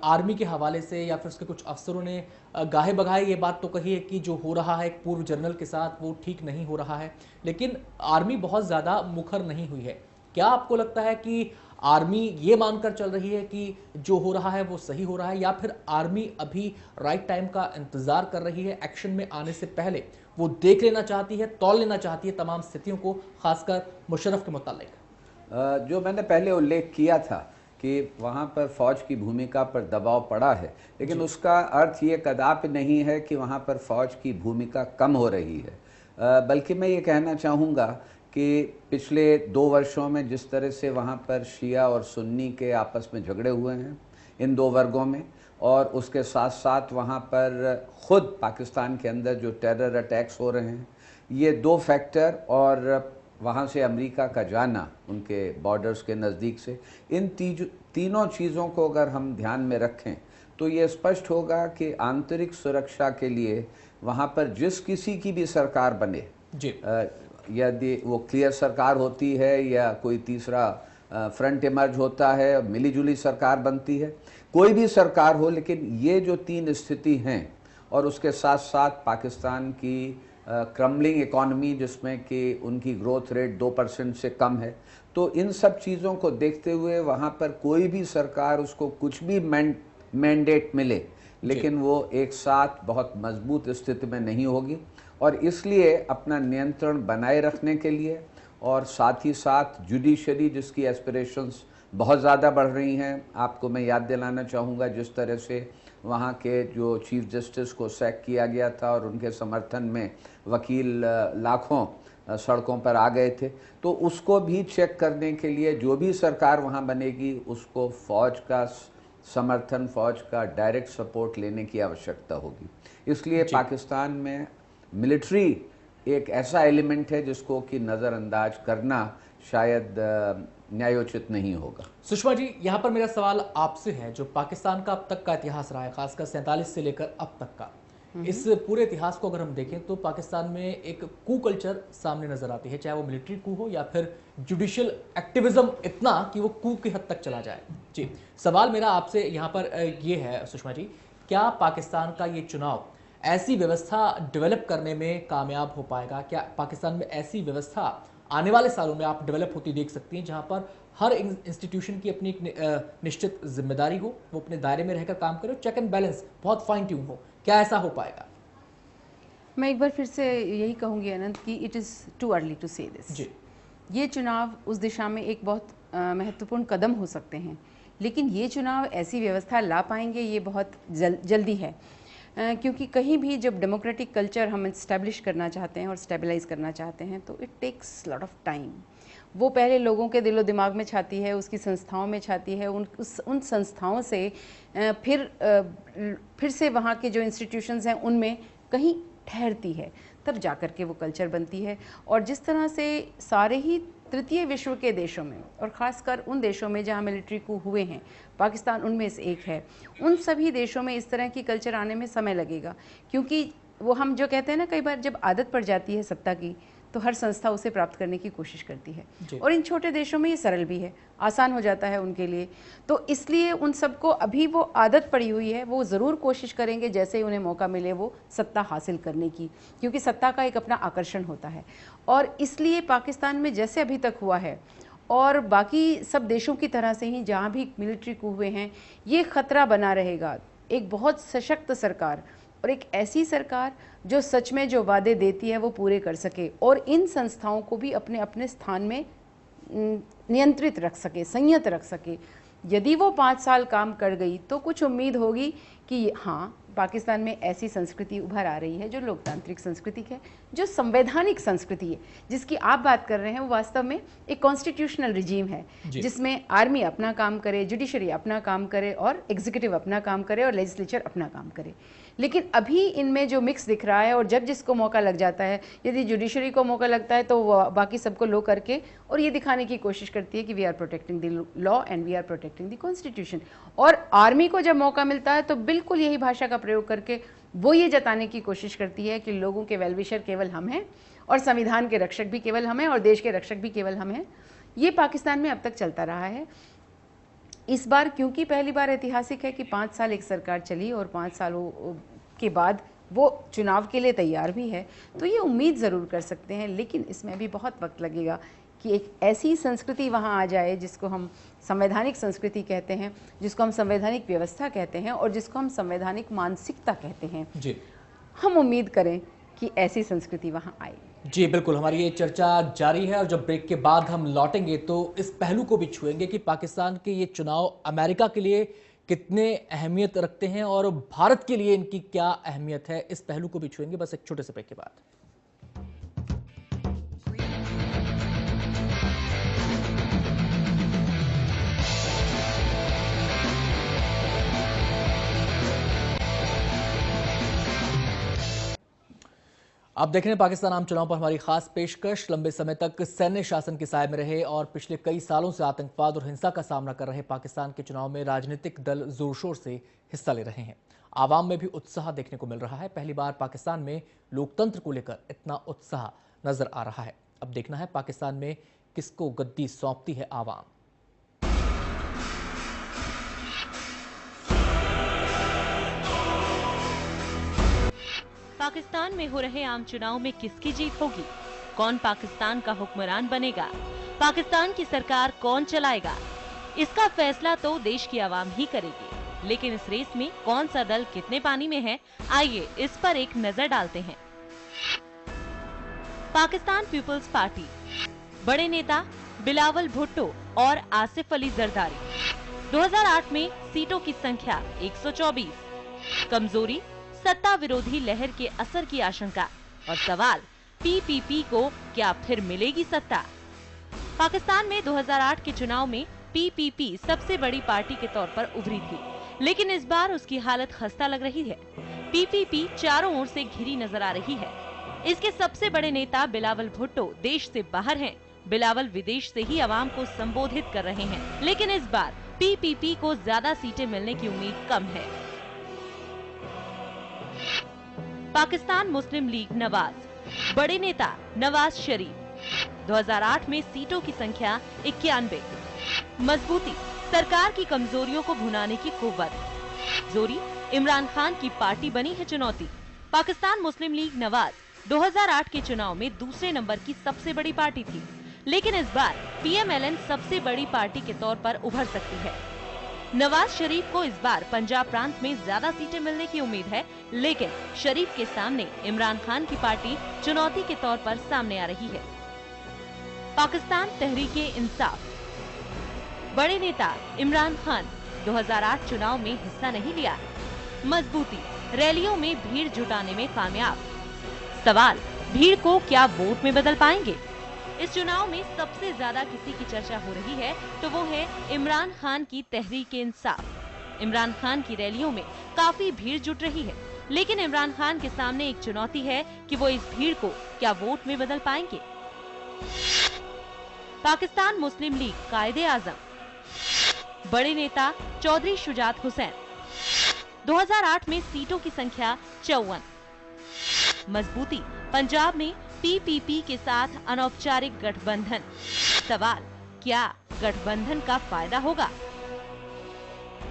आर्मी के हवाले से या फिर उसके कुछ अफसरों ने गाहे बगाहे ये बात तो कही है कि जो हो रहा है एक पूर्व जनरल के साथ वो ठीक नहीं हो रहा है, लेकिन आर्मी बहुत ज़्यादा मुखर नहीं हुई है। क्या आपको लगता है कि आर्मी ये मानकर चल रही है कि जो हो रहा है वो सही हो रहा है, या फिर आर्मी अभी राइट टाइम का इंतजार कर रही है, एक्शन में आने से पहले वो देख लेना चाहती है, तौल लेना चाहती है तमाम स्थितियों को, खासकर मुशर्रफ के मुतालिक? जो मैंने पहले उल्लेख किया था कि वहाँ पर फौज की भूमिका पर दबाव पड़ा है, लेकिन उसका अर्थ ये कदापि नहीं है कि वहाँ पर फौज की भूमिका कम हो रही है। बल्कि मैं ये कहना चाहूँगा कि पिछले 2 वर्षों में जिस तरह से वहाँ पर शिया और सुन्नी के आपस में झगड़े हुए हैं इन 2 वर्गों में, और उसके साथ साथ वहाँ पर ख़ुद पाकिस्तान के अंदर जो टेरर अटैक्स हो रहे हैं, ये 2 फैक्टर और वहाँ से अमेरिका का जाना उनके बॉर्डर्स के नज़दीक से, इन तीनों चीज़ों को अगर हम ध्यान में रखें तो ये स्पष्ट होगा कि आंतरिक सुरक्षा के लिए वहाँ पर जिस किसी की भी सरकार बने, यदि वो क्लियर सरकार होती है या कोई तीसरा फ्रंट इमर्ज होता है, मिलीजुली सरकार बनती है, कोई भी सरकार हो, लेकिन ये जो 3 स्थिति हैं और उसके साथ साथ पाकिस्तान की क्रम्बलिंग इकॉनमी जिसमें कि उनकी ग्रोथ रेट 2% से कम है, तो इन सब चीज़ों को देखते हुए वहाँ पर कोई भी सरकार उसको कुछ भी मैंडेट मिले, लेकिन वो एक साथ बहुत मजबूत स्थिति में नहीं होगी। और इसलिए अपना नियंत्रण बनाए रखने के लिए और साथ ही साथ जुडिशरी जिसकी एस्पिरेशंस बहुत ज़्यादा बढ़ रही हैं, आपको मैं याद दिलाना चाहूँगा जिस तरह से वहाँ के जो चीफ जस्टिस को सैक किया गया था और उनके समर्थन में वकील लाखों सड़कों पर आ गए थे, तो उसको भी चेक करने के लिए जो भी सरकार वहाँ बनेगी उसको फ़ौज का समर्थन, फ़ौज का डायरेक्ट सपोर्ट लेने की आवश्यकता होगी। इसलिए पाकिस्तान में मिलिट्री एक ऐसा एलिमेंट है जिसको कि नज़रअंदाज करना शायद न्यायोचित नहीं होगा। सुषमा जी, यहाँ पर मेरा सवाल आपसे है, जो पाकिस्तान का अब तक का इतिहास रहा है, खासकर 47 से लेकर अब तक का, इस पूरे इतिहास को अगर हम देखें तो पाकिस्तान में एक कू कल्चर सामने नजर आती है, चाहे वो मिलिट्री कू हो या फिर जुडिशियल एक्टिविज्म इतना कि वो कू की हद तक चला जाए। जी, सवाल मेरा आपसे यहाँ पर ये है सुषमा जी, क्या पाकिस्तान का ये चुनाव ऐसी व्यवस्था डेवलप करने में कामयाब हो पाएगा? क्या पाकिस्तान में ऐसी व्यवस्था आने वाले सालों में आप डेवलप होती देख सकती हैं जहां पर हर इंस्टीट्यूशन की अपनी एक निश्चित जिम्मेदारी हो, वो अपने दायरे में रहकर काम करे, चेक एंड बैलेंस बहुत फाइन ट्यून हो? क्या ऐसा हो पाएगा? मैं एक बार फिर से यही कहूँगी अनंत कि it is too early to say this. ये चुनाव उस दिशा में एक बहुत महत्वपूर्ण कदम हो सकते हैं, लेकिन ये चुनाव ऐसी व्यवस्था ला पाएंगे ये बहुत जल्दी है, क्योंकि कहीं भी जब डेमोक्रेटिक कल्चर हम इस्टेब्लिश करना चाहते हैं और स्टेबलाइज करना चाहते हैं तो it takes lot of time. वो पहले लोगों के दिलो दिमाग में छाती है, उसकी संस्थाओं में छाती है, उन संस्थाओं से फिर से वहाँ के जो इंस्टीट्यूशंस हैं उनमें कहीं ठहरती है, तब जाकर के वो कल्चर बनती है। और जिस तरह से सारे ही तृतीय विश्व के देशों में और ख़ासकर उन देशों में जहाँ मिलिट्री कू हुए हैं, पाकिस्तान उनमें से एक है, उन सभी देशों में इस तरह की कल्चर आने में समय लगेगा, क्योंकि वो हम जो कहते हैं ना, कई बार जब आदत पड़ जाती है सत्ता की तो हर संस्था उसे प्राप्त करने की कोशिश करती है, और इन छोटे देशों में ये सरल भी है, आसान हो जाता है उनके लिए। तो इसलिए उन सबको अभी वो आदत पड़ी हुई है, वो ज़रूर कोशिश करेंगे जैसे ही उन्हें मौका मिले वो सत्ता हासिल करने की, क्योंकि सत्ता का एक अपना आकर्षण होता है। और इसलिए पाकिस्तान में जैसे अभी तक हुआ है और बाकी सब देशों की तरह से ही जहाँ भी मिलिट्री कू हुए हैं, ये ख़तरा बना रहेगा एक बहुत सशक्त सरकार और एक ऐसी सरकार जो सच में जो वादे देती है वो पूरे कर सके और इन संस्थाओं को भी अपने अपने स्थान में नियंत्रित रख सके, संयत रख सके। यदि वो 5 साल काम कर गई तो कुछ उम्मीद होगी कि हाँ, पाकिस्तान में ऐसी संस्कृति उभर आ रही है जो लोकतांत्रिक संस्कृति है, जो संवैधानिक संस्कृति है। जिसकी आप बात कर रहे हैं वो वास्तव में एक कॉन्स्टिट्यूशनल रिजीम है, जिसमें आर्मी अपना काम करे, जुडिशरी अपना काम करे और एग्जीक्यूटिव अपना काम करे और लेजिस्लेचर अपना काम करे। लेकिन अभी इनमें जो मिक्स दिख रहा है, और जब जिसको मौका लग जाता है, यदि जुडिशरी को मौका लगता है तो वो बाकी सबको लो करके और ये दिखाने की कोशिश करती है कि we are protecting the law and we are protecting the constitution. और आर्मी को जब मौका मिलता है तो बिल्कुल यही भाषा का प्रयोग करके वो ये जताने की कोशिश करती है कि लोगों के वेलविशर केवल हम हैं और संविधान के रक्षक भी केवल हम हैं और देश के रक्षक भी केवल हम हैं। ये पाकिस्तान में अब तक चलता रहा है। इस बार क्योंकि पहली बार ऐतिहासिक है कि 5 साल एक सरकार चली और 5 सालों के बाद वो चुनाव के लिए तैयार भी है, तो ये उम्मीद ज़रूर कर सकते हैं। लेकिन इसमें भी बहुत वक्त लगेगा कि एक ऐसी संस्कृति वहाँ आ जाए जिसको हम संवैधानिक संस्कृति कहते हैं, जिसको हम संवैधानिक व्यवस्था कहते हैं और जिसको हम संवैधानिक मानसिकता कहते हैं जी। हम उम्मीद करें कि ऐसी संस्कृति वहाँ आए। जी बिल्कुल, हमारी ये चर्चा जारी है और जब ब्रेक के बाद हम लौटेंगे तो इस पहलू को भी छुएंगे कि पाकिस्तान के ये चुनाव अमेरिका के लिए कितने अहमियत रखते हैं और भारत के लिए इनकी क्या अहमियत है। इस पहलू को भी छुएंगे बस एक छोटे से ब्रेक के बाद। आप देख रहे हैं पाकिस्तान आम चुनाव पर हमारी खास पेशकश। लंबे समय तक सैन्य शासन के साए में रहे और पिछले कई सालों से आतंकवाद और हिंसा का सामना कर रहे पाकिस्तान के चुनाव में राजनीतिक दल जोर शोर से हिस्सा ले रहे हैं। आवाम में भी उत्साह देखने को मिल रहा है। पहली बार पाकिस्तान में लोकतंत्र को लेकर इतना उत्साह नजर आ रहा है। अब देखना है पाकिस्तान में किसको गद्दी सौंपती है आवाम। पाकिस्तान में हो रहे आम चुनाव में किसकी जीत होगी? कौन पाकिस्तान का हुक्मरान बनेगा? पाकिस्तान की सरकार कौन चलाएगा? इसका फैसला तो देश की आवाम ही करेगी। लेकिन इस रेस में कौन सा दल कितने पानी में है, आइए इस पर एक नजर डालते हैं। पाकिस्तान पीपल्स पार्टी, बड़े नेता बिलावल भुट्टो और आसिफ अली जरदारी। 2008 में सीटों की संख्या 124। कमजोरी, सत्ता विरोधी लहर के असर की आशंका और सवाल, पीपीपी को क्या फिर मिलेगी सत्ता? पाकिस्तान में 2008 के चुनाव में पीपीपी सबसे बड़ी पार्टी के तौर पर उभरी थी, लेकिन इस बार उसकी हालत खस्ता लग रही है। पीपीपी चारों ओर से घिरी नजर आ रही है। इसके सबसे बड़े नेता बिलावल भुट्टो देश से बाहर हैं। बिलावल विदेश से ही आवाम को संबोधित कर रहे हैं, लेकिन इस बार पीपीपी को ज्यादा सीटें मिलने की उम्मीद कम है। पाकिस्तान मुस्लिम लीग नवाज, बड़े नेता नवाज शरीफ। 2008 में सीटों की संख्या 91। मजबूती, सरकार की कमजोरियों को भुनाने की कुव्वत। जोरी, इमरान खान की पार्टी बनी है चुनौती। पाकिस्तान मुस्लिम लीग नवाज 2008 के चुनाव में दूसरे नंबर की सबसे बड़ी पार्टी थी, लेकिन इस बार पीएमएलएन सबसे बड़ी पार्टी के तौर पर उभर सकती है। नवाज शरीफ को इस बार पंजाब प्रांत में ज्यादा सीटें मिलने की उम्मीद है, लेकिन शरीफ के सामने इमरान खान की पार्टी चुनौती के तौर पर सामने आ रही है। पाकिस्तान तहरीके इंसाफ, बड़े नेता इमरान खान 2008 चुनाव में हिस्सा नहीं लिया। मजबूती, रैलियों में भीड़ जुटाने में कामयाब। सवाल, भीड़ को क्या वोट में बदल पाएंगे? इस चुनाव में सबसे ज्यादा किसी की चर्चा हो रही है तो वो है इमरान खान की तहरीके इंसाफ। इमरान खान की रैलियों में काफी भीड़ जुट रही है, लेकिन इमरान खान के सामने एक चुनौती है कि वो इस भीड़ को क्या वोट में बदल पाएंगे। पाकिस्तान मुस्लिम लीग कायदे आजम, बड़े नेता चौधरी शुजात हुसैन। 2008 में सीटों की संख्या 54। मजबूती, पंजाब में पीपीपी के साथ अनौपचारिक गठबंधन। सवाल, क्या गठबंधन का फायदा होगा?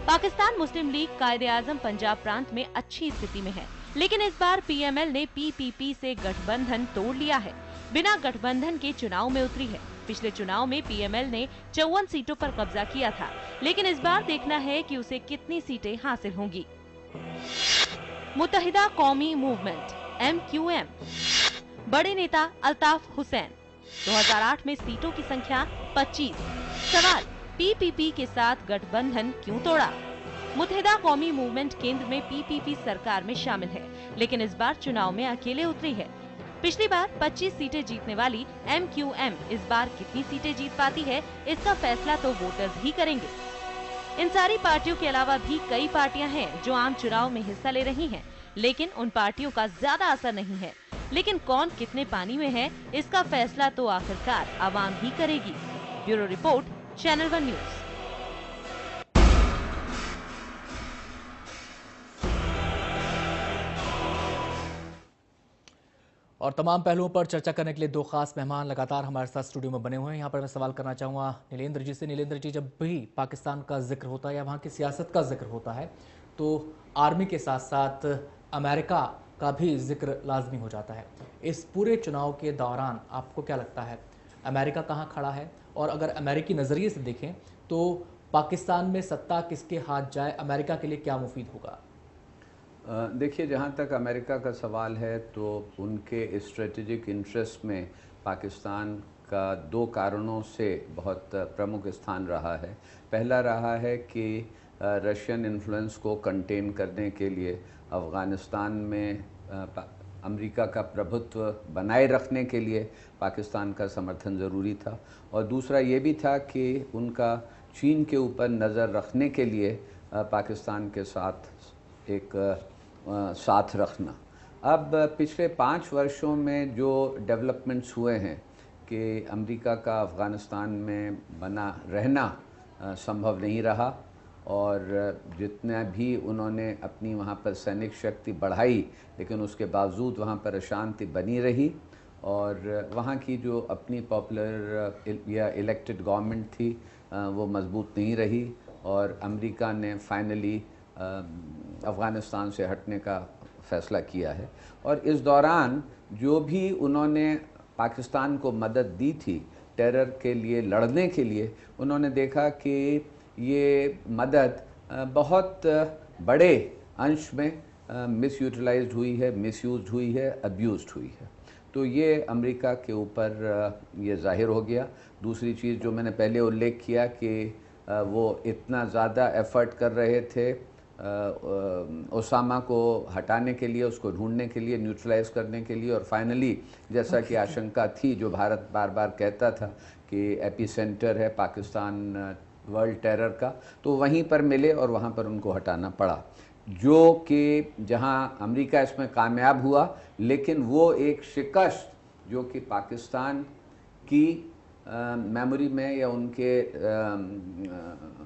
पाकिस्तान मुस्लिम लीग कायदे आजम पंजाब प्रांत में अच्छी स्थिति में है, लेकिन इस बार पीएमएल ने पीपीपी से गठबंधन तोड़ लिया है, बिना गठबंधन के चुनाव में उतरी है। पिछले चुनाव में पीएमएल ने 54 सीटों पर कब्जा किया था, लेकिन इस बार देखना है कि उसे कितनी सीटें हासिल होंगी। मुत्तहिदा कौमी मूवमेंट MQM, बड़े नेता अल्ताफ हुसैन। 2008 में सीटों की संख्या 25। सवाल, पीपीपी के साथ गठबंधन क्यों तोड़ा? मुत्तहिदा कौमी मूवमेंट केंद्र में पीपीपी सरकार में शामिल है, लेकिन इस बार चुनाव में अकेले उतरी है। पिछली बार 25 सीटें जीतने वाली MQM इस बार कितनी सीटें जीत पाती है, इसका फैसला तो वोटर्स ही करेंगे। इन सारी पार्टियों के अलावा भी कई पार्टियां हैं जो आम चुनाव में हिस्सा ले रही हैं, लेकिन उन पार्टियों का ज्यादा असर नहीं है। लेकिन कौन कितने पानी में है, इसका फैसला तो आखिरकार आवाम ही करेगी। Bureau report, channel 1 news. और तमाम पहलुओं पर चर्चा करने के लिए दो खास मेहमान लगातार हमारे साथ स्टूडियो में बने हुए हैं। यहाँ पर मैं सवाल करना चाहूँगा नीलेंद्र जी से। नीलेंद्र जी, जब भी पाकिस्तान का जिक्र होता है या वहाँ की सियासत का जिक्र होता है तो आर्मी के साथ साथ अमेरिका का भी जिक्र लाजमी हो जाता है। इस पूरे चुनाव के दौरान आपको क्या लगता है, अमेरिका कहाँ खड़ा है? और अगर अमेरिकी नज़रिए से देखें तो पाकिस्तान में सत्ता किसके हाथ जाए, अमेरिका के लिए क्या मुफीद होगा? देखिए, जहाँ तक अमेरिका का सवाल है तो उनके स्ट्रेटेजिक इंटरेस्ट में पाकिस्तान का दो कारणों से बहुत प्रमुख स्थान रहा है। पहला रहा है कि रशियन इन्फ्लुएंस को कंटेन करने के लिए अफ़गानिस्तान में अमेरिका का प्रभुत्व बनाए रखने के लिए पाकिस्तान का समर्थन ज़रूरी था, और दूसरा ये भी था कि उनका चीन के ऊपर नज़र रखने के लिए पाकिस्तान के साथ एक साथ रखना। अब पिछले 5 वर्षों में जो डेवलपमेंट्स हुए हैं कि अमेरिका का अफ़गानिस्तान में बना रहना संभव नहीं रहा, और जितना भी उन्होंने अपनी वहाँ पर सैनिक शक्ति बढ़ाई लेकिन उसके बावजूद वहाँ पर अशांति बनी रही, और वहाँ की जो अपनी पॉपुलर या इलेक्टेड गवर्नमेंट थी वो मजबूत नहीं रही, और अमेरिका ने फाइनली अफ़गानिस्तान से हटने का फ़ैसला किया है। और इस दौरान जो भी उन्होंने पाकिस्तान को मदद दी थी टेरर के लिए लड़ने के लिए, उन्होंने देखा कि ये मदद बहुत बड़े अंश में मिसयूटिलाइज्ड हुई है, मिसयूज्ड हुई है, अब्यूज़्ड हुई है। तो ये अमेरिका के ऊपर ये ज़ाहिर हो गया। दूसरी चीज़ जो मैंने पहले उल्लेख किया कि वो इतना ज़्यादा एफ़र्ट कर रहे थे ओसामा को हटाने के लिए, उसको ढूंढने के लिए, न्यूट्रलाइज़ करने के लिए, और फाइनली जैसा कि आशंका थी, जो भारत बार बार कहता था कि एपिसेंटर है पाकिस्तान वर्ल्ड टेरर का, तो वहीं पर मिले और वहाँ पर उनको हटाना पड़ा, जो कि जहाँ अमेरिका इसमें कामयाब हुआ, लेकिन वो एक शिकस्त जो कि पाकिस्तान की मेमोरी में या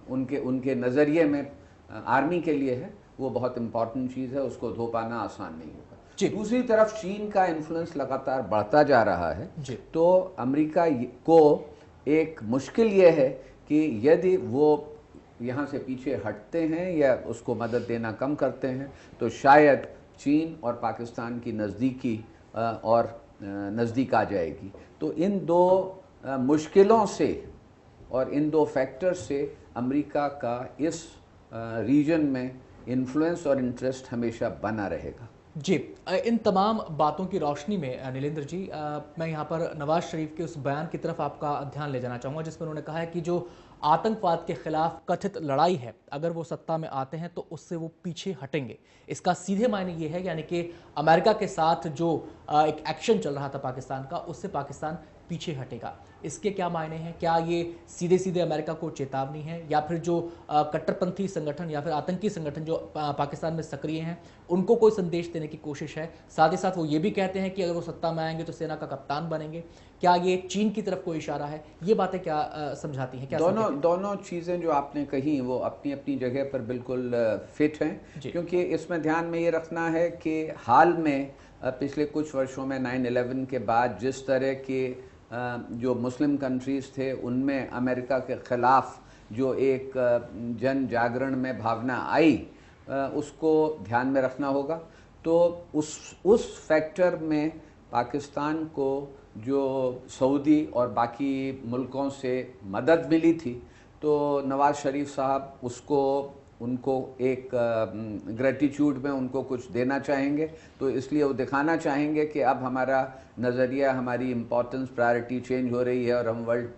उनके नज़रिए में आर्मी के लिए है, वो बहुत इम्पॉर्टेंट चीज़ है, उसको धो पाना आसान नहीं होगा। दूसरी तरफ चीन का इन्फ्लुएंस लगातार बढ़ता जा रहा है, तो अमेरिका को एक मुश्किल ये है कि यदि वो यहाँ से पीछे हटते हैं या उसको मदद देना कम करते हैं तो शायद चीन और पाकिस्तान की नज़दीकी और नज़दीक आ जाएगी। तो इन दो मुश्किलों से और इन दो फैक्टर्स से अमेरिका का इस रीजन में इन्फ्लुएंस और इंटरेस्ट हमेशा बना रहेगा। जी, इन तमाम बातों की रोशनी में नीलेंद्र जी, मैं यहाँ पर नवाज शरीफ के उस बयान की तरफ आपका ध्यान ले जाना चाहूँगा जिसमें उन्होंने कहा है कि जो आतंकवाद के खिलाफ कथित लड़ाई है, अगर वो सत्ता में आते हैं तो उससे वो पीछे हटेंगे। इसका सीधे मायने ये है यानी कि अमेरिका के साथ जो एक एक्शन चल रहा था पाकिस्तान का, उससे पाकिस्तान पीछे हटेगा। इसके क्या मायने हैं? क्या ये सीधे सीधे अमेरिका को चेतावनी है, या फिर जो कट्टरपंथी संगठन या फिर आतंकी संगठन जो पाकिस्तान में सक्रिय हैं उनको कोई संदेश देने की कोशिश है? साथ ही साथ वो ये भी कहते हैं कि अगर वो सत्ता में आएंगे तो सेना का कप्तान बनेंगे। क्या ये चीन की तरफ कोई इशारा है? ये बातें क्या समझाती हैं? क्या दोनों चीज़ें जो आपने कही वो अपनी अपनी जगह पर बिल्कुल फिट हैं, क्योंकि इसमें ध्यान में ये रखना है कि हाल में पिछले कुछ वर्षों में 9/11 के बाद जिस तरह के जो मुस्लिम कंट्रीज़ थे उनमें अमेरिका के ख़िलाफ़ जो एक जन जागरण में भावना आई, उसको ध्यान में रखना होगा। तो उस फैक्टर में पाकिस्तान को जो सऊदी और बाकी मुल्कों से मदद मिली थी, तो नवाज़ शरीफ साहब उनको एक ग्रेटिट्यूड में उनको कुछ देना चाहेंगे, तो इसलिए वो दिखाना चाहेंगे कि अब हमारा नज़रिया, हमारी इम्पोर्टेंस, प्रायोरिटी चेंज हो रही है और हम वर्ल्ड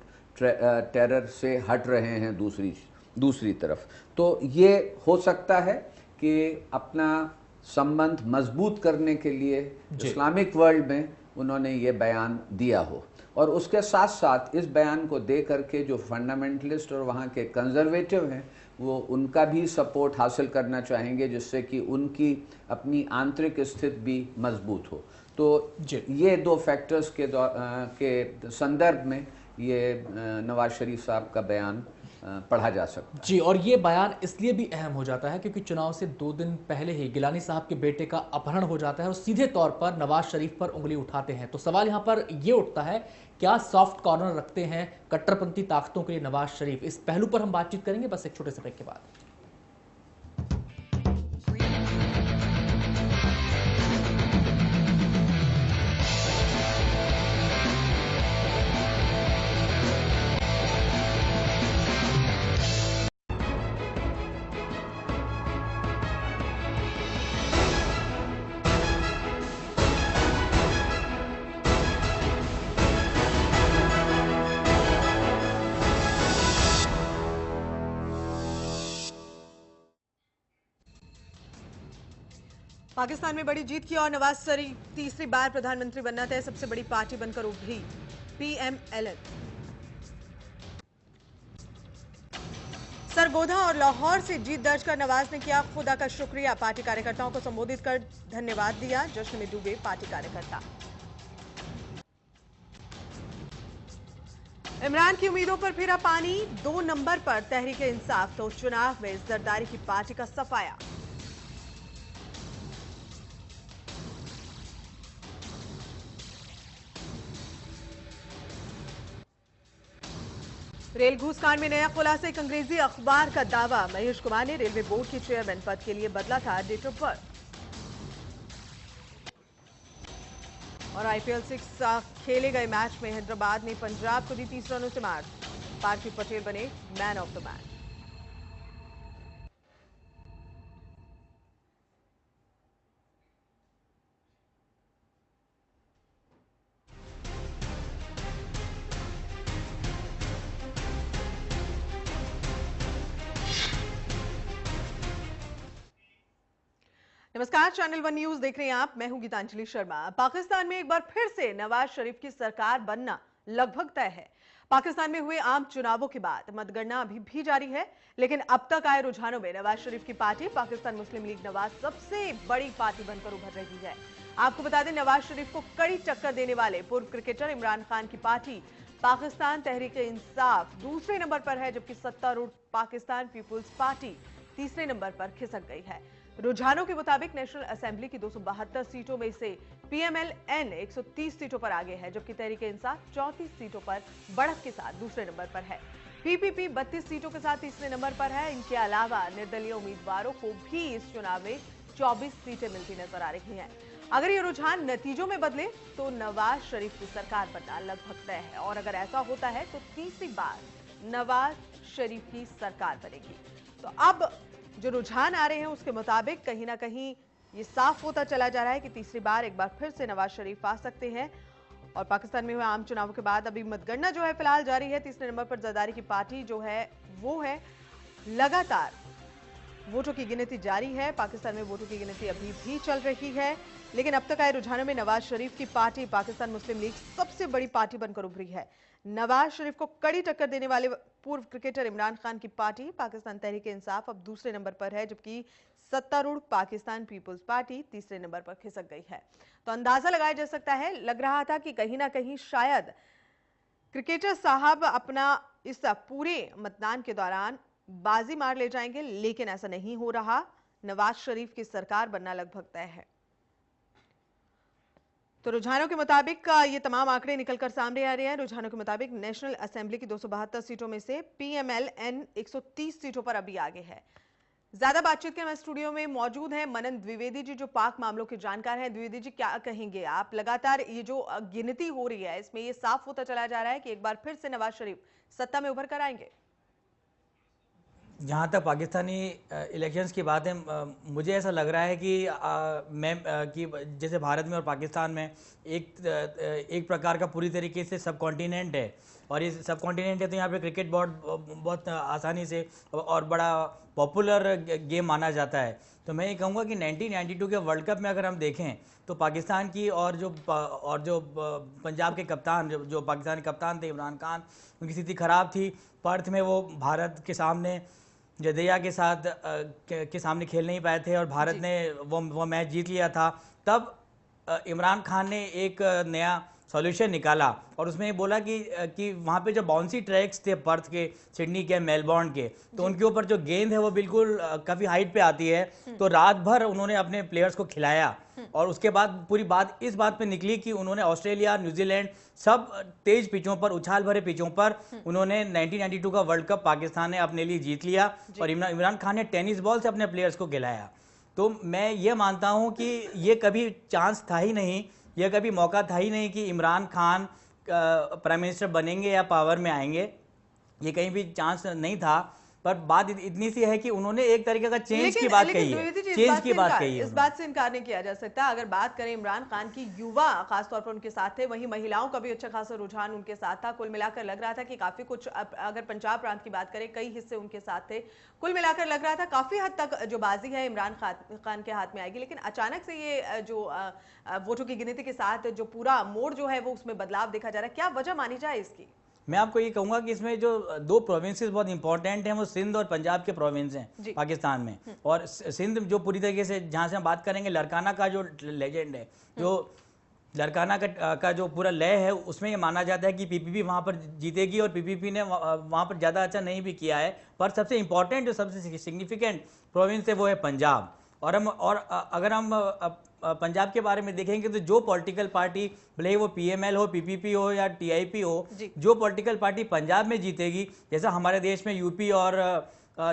टेरर से हट रहे हैं दूसरी दूसरी तरफ। तो ये हो सकता है कि अपना संबंध मजबूत करने के लिए इस्लामिक वर्ल्ड में उन्होंने ये बयान दिया हो, और उसके साथ साथ इस बयान को दे करके जो फंडामेंटलिस्ट और वहाँ के कंजर्वेटिव हैं वो उनका भी सपोर्ट हासिल करना चाहेंगे, जिससे कि उनकी अपनी आंतरिक स्थिति भी मजबूत हो। तो ये दो फैक्टर्स के संदर्भ में ये नवाज शरीफ साहब का बयान पढ़ा जा सकता है। जी, और ये बयान इसलिए भी अहम हो जाता है क्योंकि चुनाव से 2 दिन पहले ही गिलानी साहब के बेटे का अपहरण हो जाता है और सीधे तौर पर नवाज शरीफ पर उंगली उठाते हैं। तो सवाल यहाँ पर ये उठता है, क्या सॉफ्ट कॉर्नर रखते हैं कट्टरपंथी ताकतों के लिए नवाज शरीफ? इस पहलू पर हम बातचीत करेंगे बस एक छोटे से ब्रेक के बाद। पाकिस्तान में बड़ी जीत की और नवाज शरीफ तीसरी बार प्रधानमंत्री बनना तय, सबसे बड़ी पार्टी बनकर उभरी पीएमएल। सरगोधा और लाहौर से जीत दर्ज कर नवाज ने किया खुदा का शुक्रिया, पार्टी कार्यकर्ताओं को संबोधित कर धन्यवाद दिया। जश्न में डूबे पार्टी कार्यकर्ता। इमरान की उम्मीदों पर फिरा पानी, 2 नंबर पर तहरीक इंसाफ, तो चुनाव में जरदारी की पार्टी का सफाया। रेल घूसकांड में नया खुलासा, एक अंग्रेजी अखबार का दावा, महेश कुमार ने रेलवे बोर्ड के चेयरमैन पद के लिए बदला था डेट ऑफ बर्थ। और आईपीएल 6 खेले गए मैच में हैदराबाद ने पंजाब को दी 30 रनों से मात, पार्थिव पटेल बने मैन ऑफ द मैच। नमस्कार, चैनल 1 न्यूज देख रहे हैं आप, मैं हूं गीतांजलि शर्मा। पाकिस्तान में एक बार फिर से नवाज शरीफ की सरकार बनना लगभग तय है। पाकिस्तान में हुए आम चुनावों के बाद मतगणना अभी भी जारी है, लेकिन अब तक आए रुझानों में नवाज शरीफ की पार्टी पाकिस्तान मुस्लिम लीग नवाज सबसे बड़ी पार्टी बनकर उभर रही है। आपको बता दें, नवाज शरीफ को कड़ी टक्कर देने वाले पूर्व क्रिकेटर इमरान खान की पार्टी पाकिस्तान तहरीक इंसाफ दूसरे नंबर पर है, जबकि सत्तारूढ़ पाकिस्तान पीपुल्स पार्टी तीसरे नंबर पर खिसक गई है। रुझानों के मुताबिक नेशनल असेंबली की 272 सीटों में से पीएमएल-एन 130 सीटों पर आगे है, जबकि तहरीक इंसाफ 34 सीटों पर बढ़त के साथ दूसरे नंबर पर है। पीपीपी 32 सीटों के साथ तीसरे नंबर पर है। इनके अलावा निर्दलीय उम्मीदवारों को भी इस चुनाव में 24 सीटें मिलती नजर आ रही हैं। अगर ये रुझान नतीजों में बदले तो नवाज शरीफ की सरकार बनना लगभग तय है, और अगर ऐसा होता है तो तीसरी बार नवाज शरीफ की सरकार बनेगी। तो अब जो रुझान आ रहे हैं उसके मुताबिक कहीं ना कहीं ये साफ होता चला जा रहा है कि तीसरी बार एक बार फिर से नवाज शरीफ आ सकते हैं। और पाकिस्तान में हुए आम चुनावों के बाद अभी मतगणना जो है फिलहाल जारी है। तीसरे नंबर पर जरदारी की पार्टी जो है वो है। लगातार वोटों की गिनती जारी है। पाकिस्तान में वोटों की गिनती अभी भी चल रही है, लेकिन अब तक आए रुझानों में नवाज शरीफ की पार्टी पाकिस्तान मुस्लिम लीग सबसे बड़ी पार्टी बनकर उभरी है। नवाज शरीफ को कड़ी टक्कर देने वाले पूर्व क्रिकेटर इमरान खान की पार्टी पाकिस्तान तहरीक इंसाफ अब दूसरे नंबर पर है, जबकि सत्तारूढ़ पाकिस्तान पीपुल्स पार्टी तीसरे नंबर पर खिसक गई है। तो अंदाजा लगाया जा सकता है, लग रहा था कि कहीं ना कहीं शायद क्रिकेटर साहब अपना इस पूरे मतदान के दौरान बाजी मार ले जाएंगे, लेकिन ऐसा नहीं हो रहा। नवाज शरीफ की सरकार बनना लगभग तय है। तो रुझानों के मुताबिक ये तमाम आंकड़े निकलकर सामने आ रहे हैं। रुझानों के मुताबिक नेशनल असेंबली की 272 सीटों में से पीएमएल-एन 130 सीटों पर अभी आगे है। ज्यादा बातचीत के हमारे स्टूडियो में मौजूद हैं मनन द्विवेदी जी, जो पाक मामलों के जानकार हैं। द्विवेदी जी, क्या कहेंगे आप? लगातार ये जो गिनती हो रही है इसमें ये साफ होता चला जा रहा है कि एक बार फिर से नवाज शरीफ सत्ता में उभर कर आएंगे। जहाँ तक पाकिस्तानी इलेक्शंस की बात है, मुझे ऐसा लग रहा है कि कि जैसे भारत में और पाकिस्तान में एक प्रकार का पूरी तरीके से सब कॉन्टिनेंट है, और ये सब कॉन्टिनेंट है तो यहाँ पे क्रिकेट बहुत आसानी से और बड़ा पॉपुलर गेम माना जाता है। तो मैं ये कहूँगा कि 1992 के वर्ल्ड कप में अगर हम देखें तो पाकिस्तान की और जो पंजाब के कप्तान जो पाकिस्तानी कप्तान थे इमरान खान, उनकी स्थिति ख़राब थी। पर्थ में वो भारत के सामने जडेजा के सामने खेल नहीं पाए थे और भारत ने वो मैच जीत लिया था। तब इमरान खान ने एक नया सॉल्यूशन निकाला और उसमें बोला कि वहाँ पे जो बाउंसी ट्रैक्स थे पर्थ के, सिडनी के, मेलबोर्न के, तो उनके ऊपर जो गेंद है वो बिल्कुल काफ़ी हाइट पे आती है। तो रात भर उन्होंने अपने प्लेयर्स को खिलाया और उसके बाद पूरी बात इस बात पे निकली कि उन्होंने ऑस्ट्रेलिया, न्यूजीलैंड, सब तेज पिचों पर, उछाल भरे पिचों पर उन्होंने 1992 का वर्ल्ड कप पाकिस्तान ने अपने लिए जीत लिया और इमरान खान ने टेनिस बॉल से अपने प्लेयर्स को खिलाया। तो मैं ये मानता हूँ कि ये कभी चांस था ही नहीं, यह कभी मौका था ही नहीं कि इमरान खान प्राइम मिनिस्टर बनेंगे या पावर में आएंगे, ये कहीं भी चांस नहीं था। पर बात इतनी सी है कि उन्होंने एक तरीके का चेंज की बात कही है, चेंज की बात कही है। इस बात से इनकार नहीं किया जा सकता। अगर बात करें इमरान खान की, युवा खासतौर पर उनके साथ थे, वहीं महिलाओं का भी अच्छा खासा रुझान उनके साथ था। कुल मिलाकर लग रहा था कि काफी कुछ, अगर पंजाब प्रांत की बात करें, कई हिस्से उनके साथ थे। कुल मिलाकर लग रहा था काफी हद तक जो बाजी है इमरान खान के हाथ में आएगी। लेकिन अचानक से ये जो वोटों की गिनती के साथ जो पूरा मोड़ जो है वो उसमें बदलाव देखा जा रहा है, क्या वजह मानी जाए इसकी? मैं आपको ये कहूंगा कि इसमें जो दो प्रोविंसेस बहुत इंपॉर्टेंट हैं वो सिंध और पंजाब के प्रोविंस हैं पाकिस्तान में। और सिंध जो पूरी तरीके से, जहां से हम बात करेंगे, लड़काना का जो लेजेंड है, जो लड़काना का जो पूरा लय है, उसमें ये माना जाता है कि पीपीपी वहां पर जीतेगी और पीपीपी ने वहां पर ज़्यादा अच्छा नहीं भी किया है। पर सबसे इंपॉर्टेंट, जो सबसे सिग्निफिकेंट प्रोविंस है वो है पंजाब। और अगर हम पंजाब के बारे में देखेंगे तो जो पॉलिटिकल पार्टी, भले वो पीएमएल हो, पीपीपी हो या टीआईपी हो, जो पॉलिटिकल पार्टी पंजाब में जीतेगी, जैसा हमारे देश में यूपी और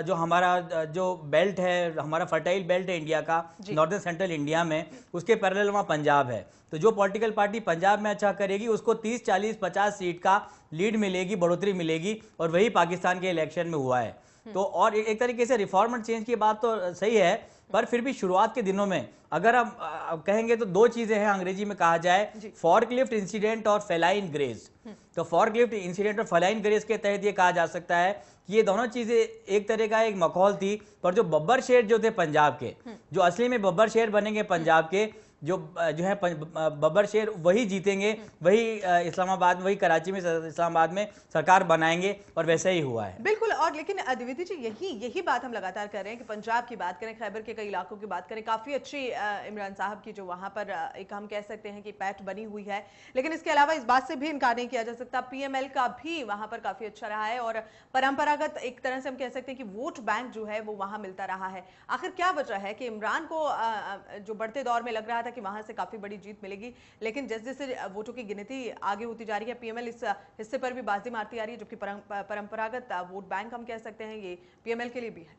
जो हमारा जो बेल्ट है, हमारा फर्टाइल बेल्ट है इंडिया का, नॉर्दर्न सेंट्रल इंडिया में, उसके पैरेलल वहाँ पंजाब है। तो जो पॉलिटिकल पार्टी पंजाब में अच्छा करेगी उसको 30, 40, 50 सीट का लीड मिलेगी, बढ़ोतरी मिलेगी, और वही पाकिस्तान के इलेक्शन में हुआ है। तो और एक तरीके से रिफॉर्म एंड चेंज की बात तो सही है, पर फिर भी शुरुआत के दिनों में अगर हम कहेंगे तो दो चीजें हैं, अंग्रेजी में कहा जाए, फॉर्कलिफ्ट इंसिडेंट और फेलाइन ग्रेज। तो फॉर्कलिफ्ट इंसिडेंट और फेलाइन ग्रेज के तहत ये कहा जा सकता है कि ये दोनों चीजें एक तरह का एक मखौल थी। पर जो बब्बर शेर जो थे पंजाब के, जो असली में बब्बर शेर बनेंगे पंजाब के, जो है बब्बर शेर, वही जीतेंगे, वही इस्लामाबाद, वही कराची में, इस्लामाबाद में सरकार बनाएंगे, और वैसा ही हुआ है। बिल्कुल। और लेकिन द्विवेदी जी, यही बात हम लगातार कर रहे हैं कि पंजाब की बात करें, खैबर के कई इलाकों की बात करें, काफी अच्छी इमरान साहब की जो वहां पर एक हम कह सकते हैं कि पैठ बनी हुई है। लेकिन इसके अलावा इस बात से भी इनकार नहीं किया जा सकता, पीएमएल का भी वहां पर काफी अच्छा रहा है, और परंपरागत एक तरह से हम कह सकते हैं कि वोट बैंक जो है वो वहां मिलता रहा है। आखिर क्या वजह है कि इमरान को जो बढ़ते दौर में लग रहा था कि वहां से काफी बड़ी जीत मिलेगी, लेकिन जैसे जैसे वोटों की गिनती आगे होती जा रही है, पीएमएल इस हिस्से पर भी बाजी मारती आ रही है, जबकि परंपरागत वोट बैंक हम कह सकते हैं ये पीएमएल के लिए भी है।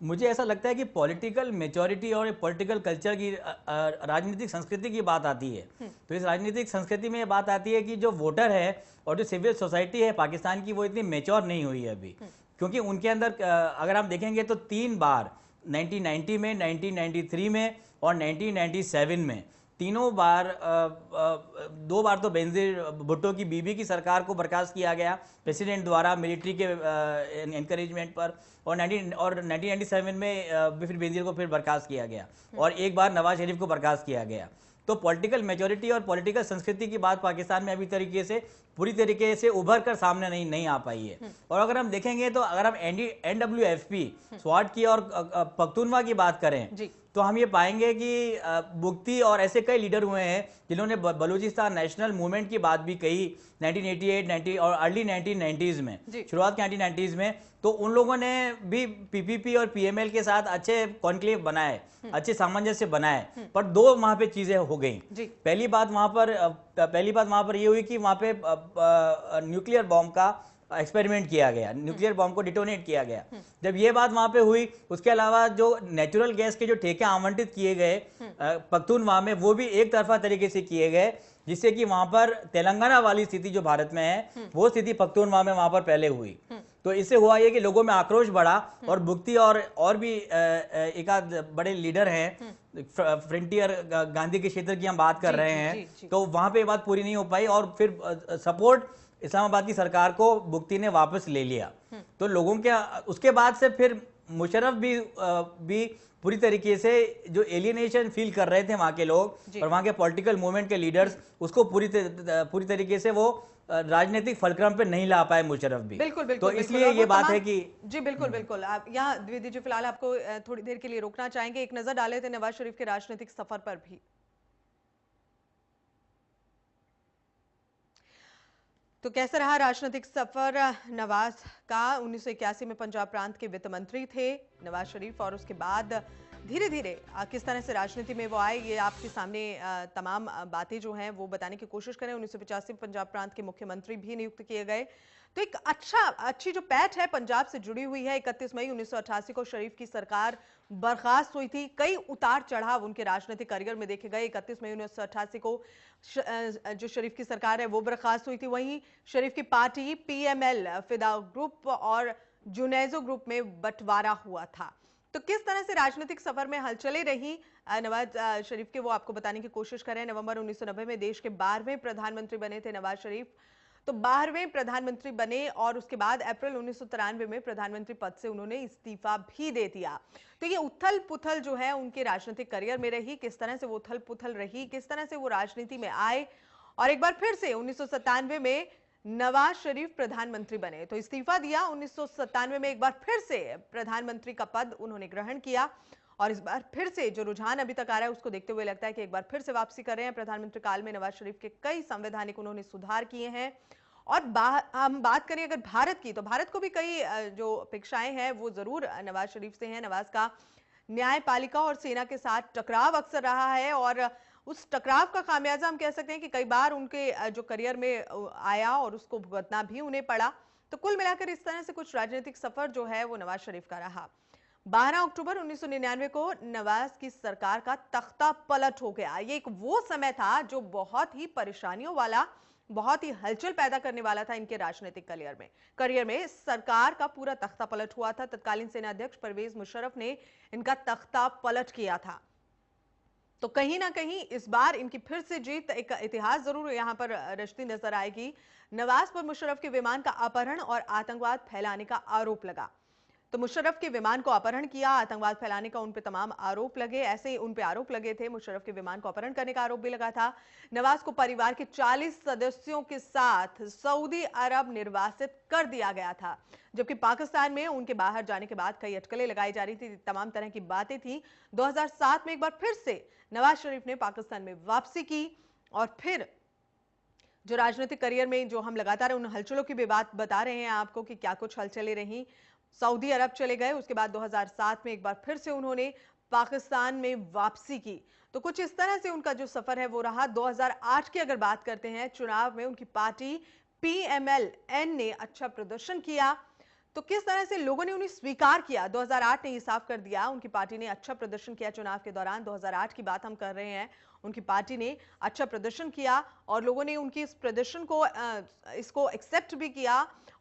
मुझे ऐसा लगता है कि पॉलिटिकल मेच्योरिटी और पॉलिटिकल कल्चर की, राजनीतिक संस्कृति की बात आती है। तो इस राजनीतिक संस्कृति में ये बात आती है कि जो वोटर है और जो सिविल सोसाइटी है पाकिस्तान की, वो इतनी मेच्योर नहीं हुई है अभी, क्योंकि उनके अंदर अगर हम देखेंगे तो 3 बार 1990 में, 1993 में और 1997 में, तीनों बार 2 बार तो बेनजीर भुट्टो की बीबी की सरकार को बर्खास्त किया गया प्रेसिडेंट द्वारा मिलिट्री के एनकरेजमेंट पर, और 1997 में फिर बेनजीर को फिर बर्खास्त किया गया, और एक बार नवाज शरीफ को बर्खास्त किया गया। तो पॉलिटिकल मेजोरिटी और पॉलिटिकल संस्कृति की बात पाकिस्तान में अभी पूरी तरीके से उभर कर सामने नहीं आ पाई है। और अगर हम देखेंगे तो अगर हम NWFP, स्वाट की और पख्तूनवा की बात करें, तो हम ये पाएंगे कि बुख्ती और ऐसे कई लीडर हुए हैं जिन्होंने बलूचिस्तान नेशनल मूवमेंट की बात भी कही 1988, 90 और अर्ली 1990s में, शुरुआत के 1990s में। तो उन लोगों ने भी पीपीपी और पीएमएल के साथ अच्छे कॉन्क्लेव बनाए, अच्छे सामंजस्य बनाए, पर 2 वहां पे चीजें हो गई। पहली बात वहां पर ये हुई कि वहां पे न्यूक्लियर बॉम्ब का एक्सपेरिमेंट किया गया, न्यूक्लियर बॉम्ब को डिटोनेट किया गया। जब ये बात वहां पे हुई, उसके अलावा जो नेचुरल गैस के जो ठेके आवंटित किए गए पख्तूनवा में, वो भी एक तरफा तरीके से किए गए, जिससे कि वहां पर तेलंगाना वाली स्थिति जो भारत में है, वो स्थिति पख्तूनवा में वहां पर पहले हुई। तो इससे हुआ ये कि लोगों में आक्रोश बढ़ा और मुक्ति और भी एक आध बड़े लीडर हैं, फ्रंटियर गांधी के क्षेत्र की हम बात कर रहे हैं, तो वहां पे ये बात पूरी नहीं हो पाई और फिर सपोर्ट इस्लामाबाद की सरकार को मुक्ति ने वापस ले लिया। तो लोगों के उसके बाद से फिर मुशर्रफ भी पूरी तरीके से जो एलियनेशन फील कर रहे थे वहां के लोग और वहां के पॉलिटिकल मूवमेंट के लीडर्स, उसको पूरी तरीके से वो राजनीतिक फलक्रम पे नहीं ला पाए मुशर्रफ भी। बिल्कुल तो इसलिए ये बात है कि जी बिल्कुल आप यहाँ द्विवेदी जी फिलहाल आपको थोड़ी देर के लिए रोकना चाहेंगे, एक नजर डाले थे नवाज शरीफ के राजनीतिक सफर पर भी। तो कैसा रहा राजनीतिक सफर नवाज का? 1981 में पंजाब प्रांत के वित्त मंत्री थे नवाज शरीफ और उसके बाद धीरे धीरे किस तरह से राजनीति में वो आए, ये आपके सामने तमाम बातें जो हैं वो बताने की कोशिश करें। 1985 में पंजाब प्रांत के मुख्यमंत्री भी नियुक्त किए गए। तो एक अच्छी जो पैठ है पंजाब से जुड़ी हुई है। 31 मई 1988 को शरीफ की सरकार बर्खास्त हुई थी। कई उतार चढ़ाव उनके राजनीतिक करियर में देखे गए। 31 मई 1988 को जो शरीफ की सरकार है वो बर्खास्त हुई थी। वहीं शरीफ की पार्टी पीएमएल फिदा ग्रुप और जुनेजो ग्रुप में बंटवारा हुआ था। तो किस तरह से राजनीतिक सफर में हलचलें रही नवाज शरीफ के, वो आपको बताने की कोशिश करें। नवंबर 1990 में देश के 12वें प्रधानमंत्री बने थे नवाज शरीफ। तो 12वें प्रधानमंत्री बने और उसके बाद अप्रैल 1993 में प्रधानमंत्री पद से उन्होंने इस्तीफा भी दे दिया। तो ये उथल पुथल जो है उनके राजनीतिक करियर में रही। किस तरह से वो उथल पुथल रही, किस तरह से वो राजनीति में आए और एक बार फिर से 1997 में नवाज शरीफ प्रधानमंत्री बने। तो इस्तीफा दिया। 1997 में एक बार फिर से प्रधानमंत्री का पद उन्होंने ग्रहण किया और इस बार फिर से जो रुझान अभी तक आ रहा है उसको देखते हुए लगता है कि एक बार फिर से वापसी कर रहे हैं। प्रधानमंत्री काल में नवाज शरीफ के कई संवैधानिक उन्होंने सुधार किए हैं। और हम बात करें अगर भारत की, तो भारत को भी कई जो अपेक्षाएं हैं वो जरूर नवाज शरीफ से हैं। नवाज का न्यायपालिका और सेना के साथ टकराव अक्सर रहा है और उस टकराव का खामियाजा हम कह सकते हैं कि कई बार उनके जो करियर में आया और उसको भुगतना भी उन्हें पड़ा। तो कुल मिलाकर इस तरह से कुछ राजनीतिक सफर जो है वो नवाज शरीफ का रहा। 12 अक्टूबर 1999 को नवाज की सरकार का तख्ता पलट हो गया। ये एक वो समय था जो बहुत ही परेशानियों वाला, बहुत ही हलचल पैदा करने वाला था इनके राजनीतिक करियर में सरकार का पूरा तख्ता पलट हुआ था। तत्कालीन सेना अध्यक्ष परवेज मुशर्रफ ने इनका तख्ता पलट किया था। तो कहीं ना कहीं इस बार इनकी फिर से जीत, एक इतिहास जरूर यहां पर रचती नजर आएगी। नवाज पर मुशर्रफ के विमान का अपहरण और आतंकवाद फैलाने का आरोप लगा। तो मुशर्रफ के विमान को अपहरण किया, आतंकवाद फैलाने का उन पे तमाम आरोप लगे। ऐसे ही उन पे आरोप लगे थे। मुशर्रफ के विमान को अपहरण करने का आरोप भी लगा था। नवाज को परिवार के 40 सदस्यों के साथ सऊदी अरब निर्वासित कर दिया गया था, जबकि पाकिस्तान में उनके बाहर जाने के बाद कई अटकलें लगाई जा रही थी। तमाम तरह की बातें थी। 2007 में एक बार फिर से नवाज शरीफ ने पाकिस्तान में वापसी की और फिर जो राजनीतिक करियर में जो हम लगातार उन हलचलों की भी बात बता रहे हैं आपको कि क्या कुछ हलचलें रही। सऊदी अरब चले गए, उसके बाद 2007 में एक बार फिर से उन्होंने पाकिस्तान में वापसी की। तो कुछ इस तरह से उनका जो सफर है वो रहा। 2008 की अगर बात करते हैं, चुनाव में उनकी पार्टी पीएमएल-एन ने अच्छा प्रदर्शन किया। तो किस तरह से लोगों ने उन्हें स्वीकार किया, 2008 ने ये साफ कर दिया। उनकी पार्टी ने अच्छा प्रदर्शन किया चुनाव के दौरान। 2008 की बात हम कर रहे हैं। उनकी पार्टी ने अच्छा प्रदर्शन किया और लोगों ने उनकी इस प्रदर्शन को इसको एक्सेप्ट भी किया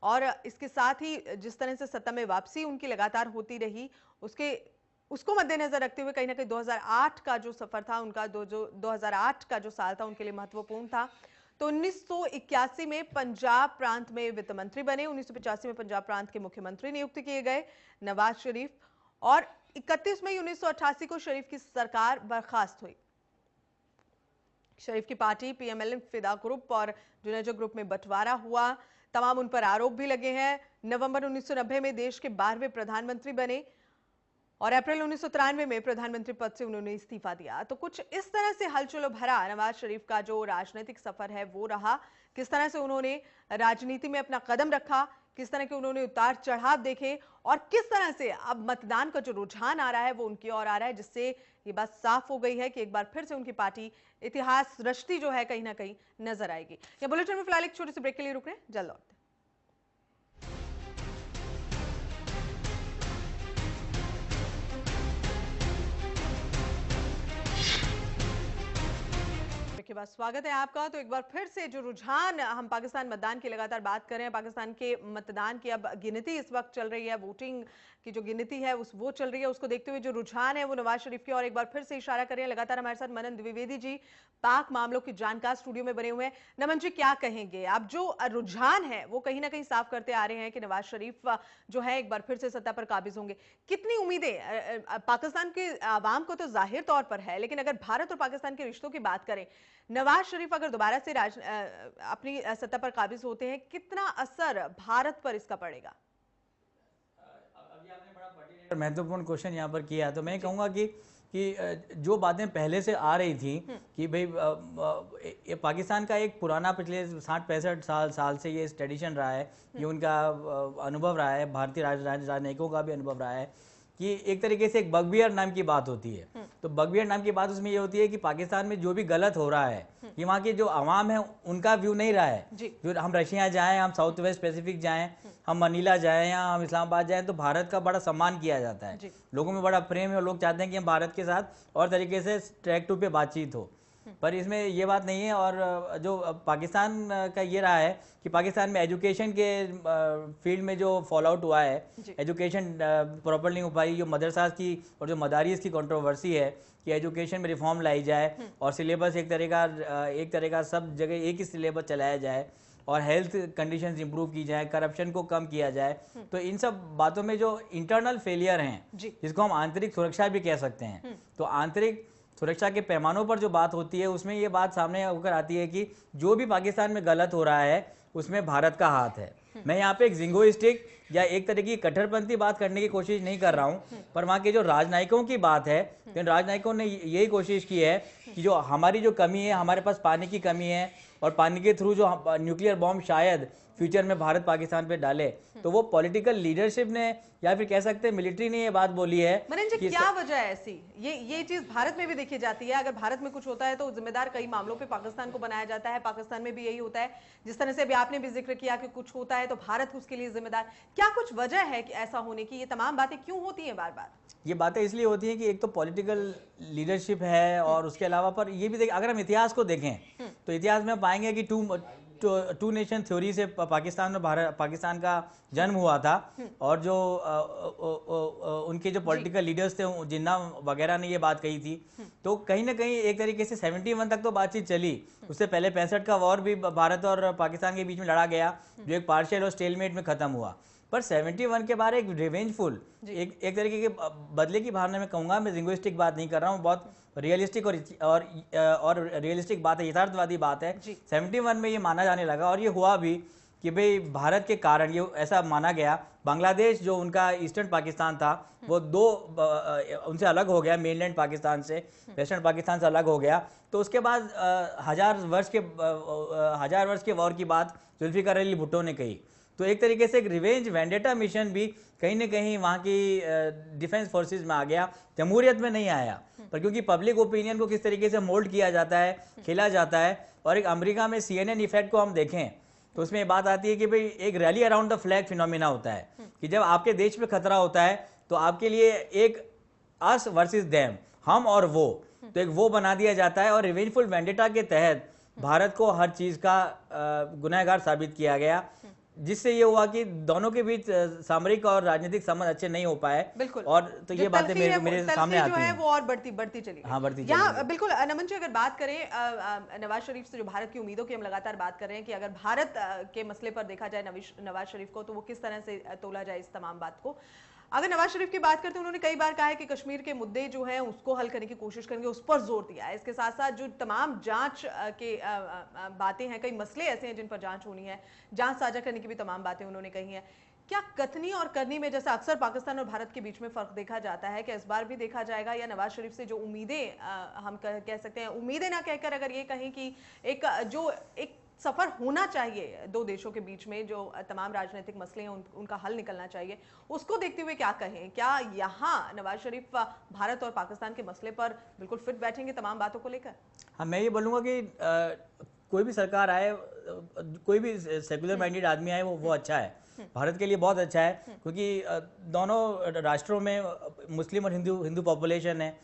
और इसके साथ ही जिस तरह से सत्ता में वापसी उनकी लगातार होती रही, उसको मद्देनजर रखते हुए कहीं ना कहीं 2008 का जो सफर था उनका, 2008 का जो साल था उनके लिए महत्वपूर्ण था। तो 1981 में पंजाब प्रांत में वित्त मंत्री बने। 1985 में पंजाब प्रांत के मुख्यमंत्री नियुक्त किए गए नवाज शरीफ और 31 मई 1988 को शरीफ की सरकार बर्खास्त हुई। शरीफ की पार्टी पीएमएल फिदा ग्रुप और जुनेजो ग्रुप में बंटवारा हुआ। तमाम उन पर आरोप भी लगे हैं। नवंबर 1990 में देश के 12वें प्रधानमंत्री बने और अप्रैल 1993 में प्रधानमंत्री पद से उन्होंने इस्तीफा दिया। तो कुछ इस तरह से हलचलों भरा नवाज शरीफ का जो राजनीतिक सफर है वो रहा। किस तरह से उन्होंने राजनीति में अपना कदम रखा, किस तरह के उन्होंने उतार चढ़ाव देखे और किस तरह से अब मतदान का जो रुझान आ रहा है वो उनकी ओर आ रहा है, जिससे ये बात साफ हो गई है कि एक बार फिर से उनकी पार्टी इतिहास रचती जो है कहीं ना कहीं नजर आएगी। या बुलेटिन में फिलहाल एक छोटे से ब्रेक के लिए रुक रहे हैं, जल्द लौटते हैं। के बाद स्वागत है आपका। तो एक बार फिर से जो रुझान, हम पाकिस्तान मतदान की लगातार बात कर रहे हैं, पाकिस्तान के मतदान की अब गिनती इस वक्त चल रही है, वोटिंग की जो गिनती है वो चल रही है, उसको देखते हुए जो रुझान है वो नवाज शरीफ की ओर एक बार फिर से इशारा कर रहे हैं। लगातार हमारे साथ मनन द्विवेदी जी पाक मामलों की जानकार स्टूडियो में बने हुए हैं। नमन जी, क्या कहेंगे आप? जो रुझान है वो कहीं ना कहीं साफ करते आ रहे हैं कि नवाज शरीफ जो है एक बार फिर से सत्ता पर काबिज होंगे। कितनी उम्मीदें पाकिस्तान के आवाम को तो जाहिर तौर पर है, लेकिन अगर भारत और पाकिस्तान के रिश्तों की बात करें, नवाज शरीफ अगर दोबारा से अपनी सत्ता पर काबिज होते हैं, कितना असर भारत पर इसका पड़ेगा? अभी आपने बड़ा महत्वपूर्ण क्वेश्चन यहाँ पर किया, तो मैं कहूँगा कि जो बातें पहले से आ रही थी कि भाई पाकिस्तान का एक पुराना पिछले 60-65 साल से ये ट्रेडिशन रहा है, ये उनका अनुभव रहा है, भारतीय राजनयिकों का भी अनुभव रहा है कि एक तरीके से एक बगबियर नाम की बात होती है। तो बगबियर नाम की बात उसमें ये होती है कि पाकिस्तान में जो भी गलत हो रहा है कि वहाँ की जो आवाम है उनका व्यू नहीं रहा है। जो हम रशिया जाएं, हम साउथ वेस्ट पैसिफिक जाएं, हम मनीला जाएं या हम इस्लामाबाद जाएं, तो भारत का बड़ा सम्मान किया जाता है, लोगों में बड़ा प्रेम है और लोग चाहते हैं कि हम भारत के साथ और तरीके से ट्रैक टू पे बातचीत हो। पर इसमें ये बात नहीं है। और जो पाकिस्तान का ये रहा है कि पाकिस्तान में एजुकेशन के फील्ड में जो फॉल आउट हुआ है, एजुकेशन प्रॉपर नहीं हो पाई, जो मदरसास की और जो मदारिस की कंट्रोवर्सी है कि एजुकेशन में रिफॉर्म लाई जाए और सिलेबस एक तरह का सब जगह एक ही सिलेबस चलाया जाए और हेल्थ कंडीशंस इंप्रूव की जाए, करप्शन को कम किया जाए। तो इन सब बातों में जो इंटरनल फेलियर हैं, जिसको हम आंतरिक सुरक्षा भी कह सकते हैं, तो आंतरिक सुरक्षा के पैमानों पर जो बात होती है उसमें ये बात सामने होकर आती है कि जो भी पाकिस्तान में गलत हो रहा है उसमें भारत का हाथ है। मैं यहाँ पे एक जिंगोइस्टिक या एक तरह की कट्टरपंथी बात करने की कोशिश नहीं कर रहा हूँ, पर वहाँ के जो राजनयिकों की बात है, तो इन राजनयिकों ने यही कोशिश की है कि जो हमारी जो कमी है, हमारे पास पानी की कमी है और पानी के थ्रू जो न्यूक्लियर बॉम्ब शायद फ्यूचर में भारत पाकिस्तान पे डाले, तो वो पॉलिटिकल लीडरशिप ने या फिर कह सकते हैं मिलिट्री ने ये बात बोली है। मनन जी, क्या वजह है ऐसी? ये चीज भारत में भी देखी जाती है। अगर भारत में कुछ होता है तो जिम्मेदार कई मामलों पे पाकिस्तान को बनाया जाता है। पाकिस्तान में भी यही होता है। जिस तरह से अभी आपने भी जिक्र किया कि कुछ होता है तो भारत उसके लिए जिम्मेदार। क्या कुछ वजह है कि ऐसा होने की? ये तमाम बातें क्यों होती हैं बार बार? ये बातें इसलिए होती हैं कि एक तो पॉलिटिकल लीडरशिप है और उसके अलावा पर ये भी अगर हम इतिहास को देखें तो इतिहास में पाएंगे कि टू नेशन थ्योरी से पाकिस्तान का जन्म हुआ था। और जो उनके जो पॉलिटिकल लीडर्स थे, जिन्ना वगैरह ने ये बात कही थी, तो कहीं ना कहीं एक तरीके से 71 तक तो बातचीत चली। उससे पहले 65 का वॉर भी भारत और पाकिस्तान के बीच में लड़ा गया, जो एक पार्शियल और स्टेलमेट में खत्म हुआ। पर 71 के बाद एक रिवेंजफुल एक तरीके के बदले की भावना में कहूँगा, मैं जिंगोइस्टिक बात नहीं कर रहा हूँ, बहुत रियलिस्टिक और रियलिस्टिक बात है, यथार्थवादी बात है। 71 में ये माना जाने लगा और ये हुआ भी कि भाई भारत के कारण ये ऐसा माना गया। बांग्लादेश जो उनका ईस्टर्न पाकिस्तान था वो उनसे अलग हो गया, मेनलैंड पाकिस्तान से, वेस्टर्न पाकिस्तान से अलग हो गया। तो उसके बाद 1000 वर्ष के वॉर की बात जुल्फिकार अली भुट्टो ने कही। तो एक तरीके से एक रिवेंज वेंडेटा मिशन भी कहीं ना कहीं वहाँ की डिफेंस फोर्सेस में आ गया, जमहूरियत में नहीं आया। पर क्योंकि पब्लिक ओपिनियन को किस तरीके से मोल्ड किया जाता है, खेला जाता है। और एक अमेरिका में CNN इफेक्ट को हम देखें तो उसमें बात आती है कि भाई एक rally around the flag phenomena होता है कि जब आपके देश पे खतरा होता है तो आपके लिए एक अस वर्सेस देम, हम और वो, तो एक वो बना दिया जाता है। और रिवेंजफुल वेंडेटा के तहत भारत को हर चीज का गुनहगार साबित किया गया, जिससे ये हुआ कि दोनों के बीच सामरिक और राजनीतिक संबंध अच्छे नहीं हो पाए। बिल्कुल। और तो ये बातें मेरे सामने आती हैं, वो और बढ़ती चली। हाँ, बढ़ती चली। यहाँ बिल्कुल नमन जी, अगर बात करें नवाज शरीफ से, जो भारत की उम्मीदों की हम लगातार बात कर रहे हैं कि अगर भारत के मसले पर देखा जाए नवाज शरीफ को, तो वो किस तरह से तोला जाए इस तमाम बात को। अगर नवाज शरीफ की बात करते हैं, उन्होंने कई बार कहा है कि कश्मीर के मुद्दे जो हैं उसको हल करने की कोशिश करेंगे, उस पर जोर दिया है। इसके साथ साथ जो तमाम जांच के बातें हैं, कई मसले ऐसे हैं जिन पर जांच होनी है, जांच साझा करने की भी तमाम बातें उन्होंने कही हैं। क्या कथनी और करनी में, जैसे अक्सर पाकिस्तान और भारत के बीच में फर्क देखा जाता है, क्या इस बार भी देखा जाएगा? या नवाज शरीफ से जो उम्मीदें हम कह सकते हैं, उम्मीदें ना कहकर अगर ये कहें कि एक सफर होना चाहिए दो देशों के बीच में, जो तमाम राजनीतिक मसले हैं उनका हल निकलना चाहिए, उसको देखते हुए क्या कहें? क्या यहाँ नवाज शरीफ भारत और पाकिस्तान के मसले पर बिल्कुल फिट बैठेंगे तमाम बातों को लेकर? हाँ, मैं ये बोलूँगा कि कोई भी सरकार आए, कोई भी सेकुलर माइंडेड आदमी आए, वो अच्छा है, भारत के लिए बहुत अच्छा है, क्योंकि दोनों राष्ट्रों में मुस्लिम और हिंदू पॉपुलेशन है,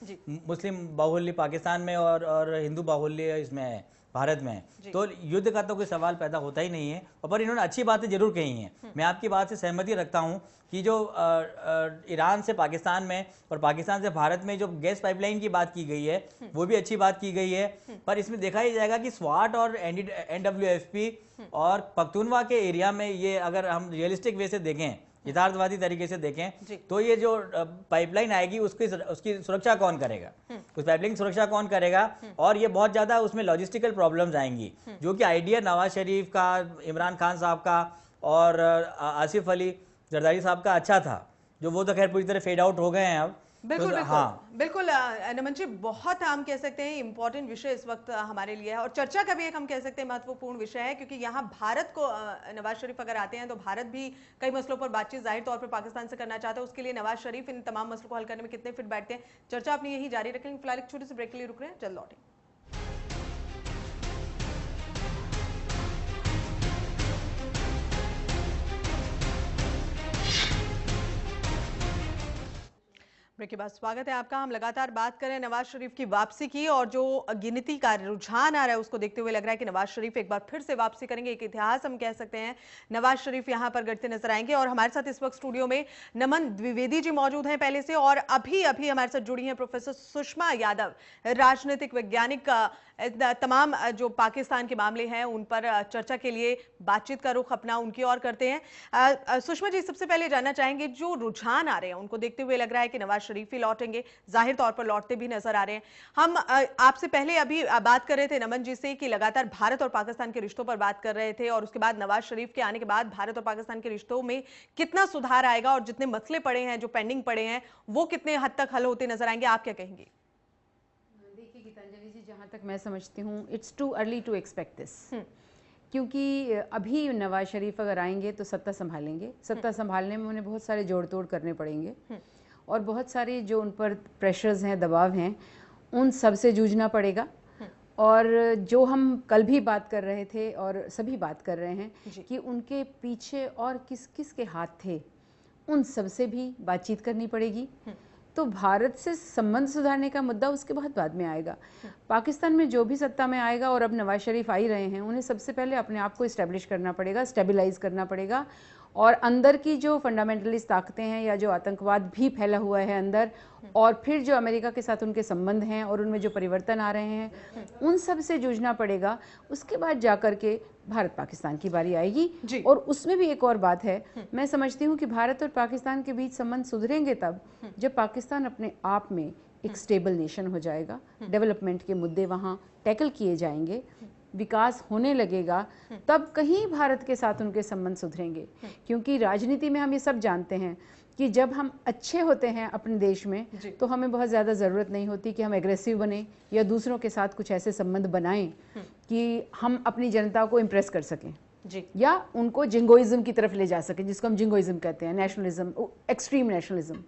मुस्लिम बाहुल्य पाकिस्तान में और हिंदू बाहुल्य इसमें है, भारत में है, तो युद्ध का तो कोई सवाल पैदा होता ही नहीं है। और पर इन्होंने अच्छी बातें जरूर कही हैं। मैं आपकी बात से सहमति रखता हूं कि जो ईरान से पाकिस्तान में और पाकिस्तान से भारत में जो गैस पाइपलाइन की बात की गई है, वो भी अच्छी बात की गई है। पर इसमें देखा ही जाएगा कि स्वाट और NWFP और पख्तूनवा के एरिया में ये अगर हम रियलिस्टिक वे से देखें, यथार्थवादी तरीके से देखें, तो ये जो पाइपलाइन आएगी उसकी सुरक्षा कौन करेगा, उस पाइपलाइन की सुरक्षा कौन करेगा, और ये बहुत ज़्यादा उसमें लॉजिस्टिकल प्रॉब्लम्स आएंगी, जो कि आइडिया नवाज शरीफ का, इमरान खान साहब का और आसिफ अली जरदारी साहब का अच्छा था, जो वो तो खैर पूरी तरह फेड आउट हो गए हैं अब। बिल्कुल तो, बिल्कुल हाँ बिल्कुल नमन जी, बहुत हम कह सकते हैं इंपॉर्टेंट विषय इस वक्त हमारे लिए है, और चर्चा का भी एक हम कह सकते हैं महत्वपूर्ण विषय है, क्योंकि यहाँ भारत को नवाज शरीफ अगर आते हैं तो भारत भी कई मसलों पर बातचीत जाहिर तौर पर पाकिस्तान से करना चाहता है। उसके लिए नवाज शरीफ इन तमाम मसलों को हल करने में कितने फिट बैठते हैं, चर्चा अपनी यही जारी रखेंगे। फिलहाल एक छोटे से ब्रेक के लिए रुक रहे हैं, जल्द लौटेंगे। ब्रेक के बाद स्वागत है आपका। हम लगातार बात करें नवाज शरीफ की वापसी की, और जो गिनती का रुझान आ रहा है उसको देखते हुए लग रहा है कि नवाज शरीफ एक बार फिर से वापसी करेंगे। एक इतिहास हम कह सकते हैं, नवाज शरीफ यहां पर गढ़ते नजर आएंगे। और हमारे साथ इस वक्त स्टूडियो में नमन द्विवेदी जी मौजूद हैं पहले से, और अभी अभी हमारे साथ जुड़ी हैं प्रोफेसर सुषमा यादव, राजनीतिक वैज्ञानिक। तमाम जो पाकिस्तान के मामले हैं उन पर चर्चा के लिए बातचीत का रुख अपना उनकी ओर करते हैं। सुषमा जी, सबसे पहले जानना चाहेंगे, जो रुझान आ रहे हैं उनको देखते हुए लग रहा है कि नवाज शरीफ ही लौटेंगे, जाहिर तौर पर लौटते भी नजर आ रहे हैं। हम आपसे पहले अभी बात कर रहे थे नमन जी से कि लगातार भारत और पाकिस्तान के रिश्तों पर बात कर रहे थे, और उसके बाद नवाज शरीफ के आने के बाद भारत और पाकिस्तान के रिश्तों में कितना सुधार आएगा, और जितने मसले पड़े हैं, जो पेंडिंग पड़े हैं, वो कितने हद तक हल होते नजर आएंगे, आप क्या कहेंगे? देखिए गीतांजलि जी, जहाँ तक मैं समझती हूँ, it's too early to expect this, क्योंकि अभी नवाज शरीफ अगर आएंगे तो सत्ता संभालेंगे, सत्ता संभालने में उन्हें बहुत सारे जोड़ तोड़ करने पड़ेंगे, और बहुत सारे जो उन पर प्रेशर्स हैं, दबाव हैं, उन सब से जूझना पड़ेगा। और जो हम कल भी बात कर रहे थे और सभी बात कर रहे हैं कि उनके पीछे और किस किस के हाथ थे, उन सब से भी बातचीत करनी पड़ेगी। तो भारत से संबंध सुधारने का मुद्दा उसके बहुत बाद में आएगा। पाकिस्तान में जो भी सत्ता में आएगा, और अब नवाज शरीफ आ ही रहे हैं, उन्हें सबसे पहले अपने आप को इस्टेब्लिश करना पड़ेगा, स्टेबलाइज करना पड़ेगा, और अंदर की जो फंडामेंटलिस्ट ताकतें हैं या जो आतंकवाद भी फैला हुआ है अंदर, और फिर जो अमेरिका के साथ उनके संबंध हैं और उनमें जो परिवर्तन आ रहे हैं, उन सब से जूझना पड़ेगा। उसके बाद जाकर के भारत पाकिस्तान की बारी आएगी। और उसमें भी एक और बात है, मैं समझती हूँ कि भारत और पाकिस्तान के बीच संबंध सुधरेंगे तब जब पाकिस्तान अपने आप में एक स्टेबल नेशन हो जाएगा, डेवलपमेंट के मुद्दे वहाँ टैकल किए जाएंगे, विकास होने लगेगा, तब कहीं भारत के साथ उनके संबंध सुधरेंगे। क्योंकि राजनीति में हम ये सब जानते हैं कि जब हम अच्छे होते हैं अपने देश में, तो हमें बहुत ज़्यादा ज़रूरत नहीं होती कि हम एग्रेसिव बने या दूसरों के साथ कुछ ऐसे संबंध बनाएं कि हम अपनी जनता को इम्प्रेस कर सकें या उनको जिंगोइज्म की तरफ ले जा सकें, जिसको हम जिंगोइज्म कहते हैं, नेशनलिज्म, एक्सट्रीम नेशनलिज्म।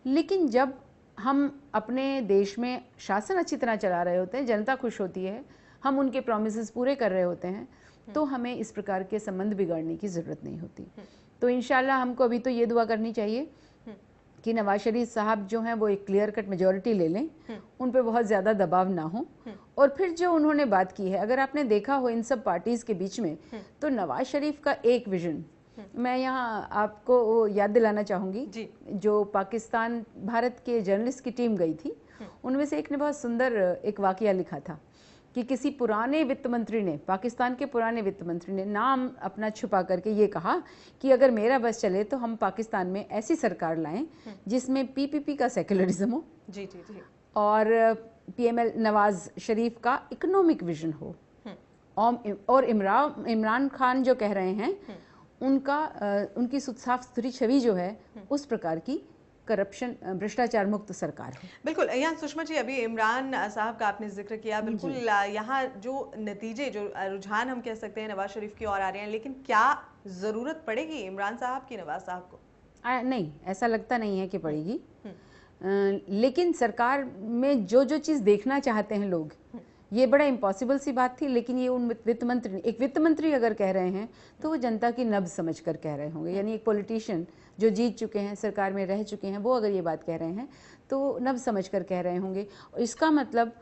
लेकिन जब हम अपने देश में शासन अच्छी तरह चला रहे होते हैं, जनता खुश होती है, हम उनके प्रॉमिसेस पूरे कर रहे होते हैं, तो हमें इस प्रकार के संबंध बिगाड़ने की ज़रूरत नहीं होती। तो इंशाल्लाह हमको अभी तो ये दुआ करनी चाहिए कि नवाज शरीफ साहब जो हैं वो एक क्लियर कट मेजॉरिटी ले लें, उन पे बहुत ज़्यादा दबाव ना हो। और फिर जो उन्होंने बात की है, अगर आपने देखा हो इन सब पार्टीज़ के बीच में, तो नवाज शरीफ का एक विजन, मैं यहाँ आपको याद दिलाना चाहूँगी, जो पाकिस्तान भारत के जर्नलिस्ट की टीम गई थी, उनमें से एक ने बहुत सुंदर एक वाकया लिखा था कि किसी पुराने वित्त मंत्री ने, पाकिस्तान के पुराने वित्त मंत्री ने नाम अपना छुपा करके ये कहा कि अगर मेरा बस चले तो हम पाकिस्तान में ऐसी सरकार लाएं जिसमें पीपीपी का सेक्युलरिज्म हो और पीएमएल नवाज शरीफ का इकोनॉमिक विजन हो, और इमरान खान जो कह रहे हैं उनकी साफ सुथरी छवि जो है उस प्रकार की करप्शन, भ्रष्टाचार मुक्त सरकार हो। बिल्कुल। यहाँ सुषमा जी, अभी इमरान साहब का आपने जिक्र किया, बिल्कुल यहाँ जो नतीजे, जो रुझान हम कह सकते हैं नवाज शरीफ की ओर आ रहे हैं, लेकिन क्या ज़रूरत पड़ेगी इमरान साहब की नवाज साहब को? नहीं, ऐसा लगता नहीं है कि पड़ेगी। लेकिन सरकार में जो जो चीज़ देखना चाहते हैं लोग, ये बड़ा इम्पॉसिबल सी बात थी, लेकिन ये उन वित्त मंत्री अगर कह रहे हैं तो वो जनता की नब्ज समझ कर कह रहे होंगे। यानी एक पॉलिटिशियन जो जीत चुके हैं, सरकार में रह चुके हैं, वो अगर ये बात कह रहे हैं तो नब्ज समझ कर कह रहे होंगे। इसका मतलब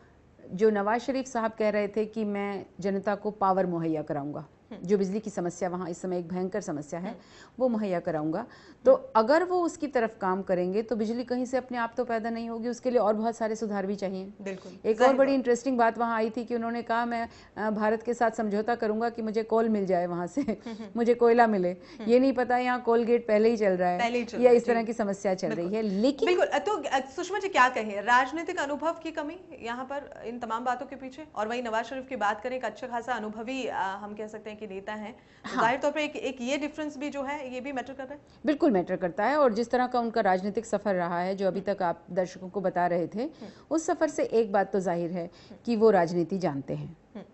जो नवाज शरीफ साहब कह रहे थे कि मैं जनता को पावर मुहैया कराऊंगा, जो बिजली की समस्या वहाँ इस समय एक भयंकर समस्या है, वो मुहैया कराऊंगा, तो अगर वो उसकी तरफ काम करेंगे तो बिजली कहीं से अपने आप तो पैदा नहीं होगी, उसके लिए और बहुत सारे सुधार भी चाहिए। बिल्कुल। एक और बड़ी इंटरेस्टिंग बात वहाँ आई थी कि उन्होंने कहा मैं भारत के साथ समझौता करूंगा कि मुझे कोल मिल जाए, वहाँ से मुझे कोयला मिले। ये नहीं पता यहाँ कोलगेट पहले ही चल रहा है या इस तरह की समस्या चल रही है। लेकिन बिल्कुल, तो सुषमा जी क्या कहें, राजनीतिक अनुभव की कमी यहाँ पर इन तमाम बातों के पीछे, और वही नवाज शरीफ की बात करें, एक अच्छा खासा अनुभवी हम कह सकते हैं कि नेता है, जाहिर तौर पर एक ये डिफरेंस भी जो है ये भी मैटर कर रहा है। बिल्कुल मैटर करता है, और जिस तरह का उनका राजनीतिक सफर रहा है जो अभी तक आप दर्शकों को बता रहे थे, उस सफर से एक बात तो जाहिर है कि वो राजनीति जानते हैं,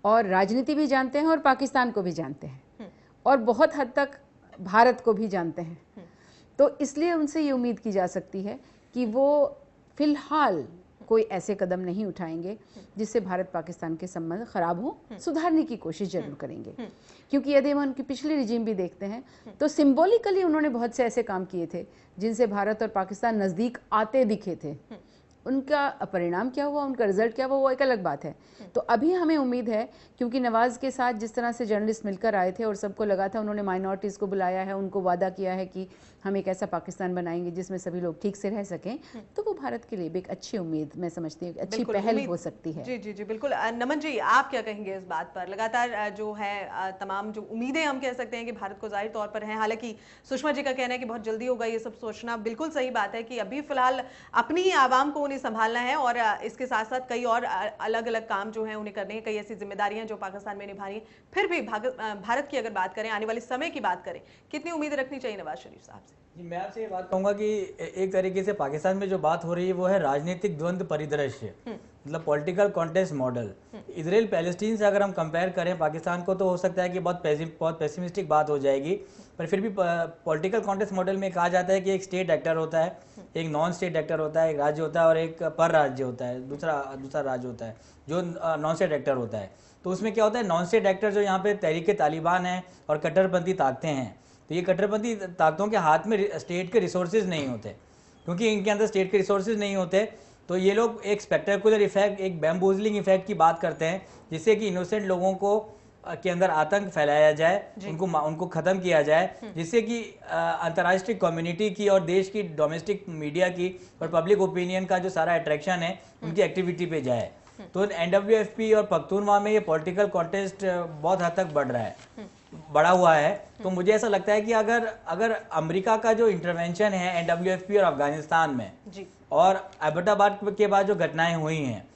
और राजनीति भी जानते हैं और पाकिस्तान को भी जानते हैं, और बहुत हद तक भारत को भी जानते हैं। तो इसलिए उनसे ये उम्मीद की जा सकती है कि वो फिलहाल कोई ऐसे कदम नहीं उठाएंगे जिससे भारत पाकिस्तान के संबंध खराब हो। सुधारने की कोशिश जरूर करेंगे, क्योंकि यदि हम उनकी पिछली रिजीम भी देखते हैं तो सिंबॉलिकली उन्होंने बहुत से ऐसे काम किए थे जिनसे भारत और पाकिस्तान नज़दीक आते दिखे थे। उनका परिणाम क्या हुआ, उनका रिजल्ट क्या हुआ, वो एक अलग बात है। तो अभी हमें उम्मीद है, क्योंकि नवाज के साथ जिस तरह से जर्नलिस्ट मिलकर आए थे और सबको लगा था उन्होंने माइनॉरिटीज़ को बुलाया है, उनको वादा किया है कि हम एक ऐसा पाकिस्तान बनाएंगे जिसमें सभी लोग ठीक से रह सकें, तो वो भारत के लिए भी एक अच्छी उम्मीद, मैं समझती हूँ अच्छी पहल हो सकती है। जी जी जी बिल्कुल। नमन जी, आप क्या कहेंगे इस बात पर? लगातार जो है तमाम जो उम्मीदें हम कह सकते हैं कि भारत को जाहिर तौर पर हैं, हालांकि सुषमा जी का कहना है कि बहुत जल्दी होगा ये सब सोचना, बिल्कुल सही बात है कि अभी फिलहाल अपनी ही आवाम को उन्हें संभालना है, और इसके साथ साथ कई और अलग अलग काम जो हैं उन्हें करने हैं, कई ऐसी जिम्मेदारियां जो पाकिस्तान में निभा रही हैं। फिर भी भारत की अगर बात करें, आने वाले समय की बात करें, कितनी उम्मीद रखनी चाहिए नवाज शरीफ साहब से? जी, मैं आपसे ये बात कहूँगा कि एक तरीके से पाकिस्तान में जो बात हो रही है वो है राजनीतिक द्वंद्व परिदृश्य, मतलब political contest model. Israel Palestine से अगर हम कंपेयर करें पाकिस्तान को तो हो सकता है कि बहुत पेसिमिस्टिक बात हो जाएगी, पर फिर भी पॉलिटिकल कॉन्टेस्ट मॉडल में कहा जाता है कि एक स्टेट एक्टर होता है, एक नॉन स्टेट एक्टर होता है, एक राज्य होता है, और एक पर राज्य होता है, दूसरा राज्य होता है जो नॉन स्टेट एक्टर होता है। तो उसमें क्या होता है, नॉन स्टेट एक्टर जो यहाँ पे तहरीक तालिबान है और कट्टरपंथी ताकतें हैं, तो ये कट्टरपंथी ताकतों के हाथ में स्टेट के रिसोर्सेज नहीं होते, क्योंकि इनके अंदर स्टेट के रिसोर्सेज नहीं होते, तो ये लोग एक स्पेक्टेकुलर इफेक्ट, एक बैम्बूजलिंग इफेक्ट की बात करते हैं, जिससे कि इनोसेंट लोगों को के अंदर आतंक फैलाया जाए, उनको ख़त्म किया जाए, जिससे कि अंतर्राष्ट्रीय कम्युनिटी की और देश की डोमेस्टिक मीडिया की और पब्लिक ओपिनियन का जो सारा अट्रैक्शन है उनकी एक्टिविटी पे जाए। तो NWFP और पख्तूनवा में ये पॉलिटिकल कॉन्टेस्ट बहुत हद तक बढ़ा हुआ है। तो मुझे ऐसा लगता है कि अगर अमेरिका का जो इंटरवेंशन है NWFP और अफगानिस्तान में और एबटाबाद के बाद जो घटनाएं हुई हैं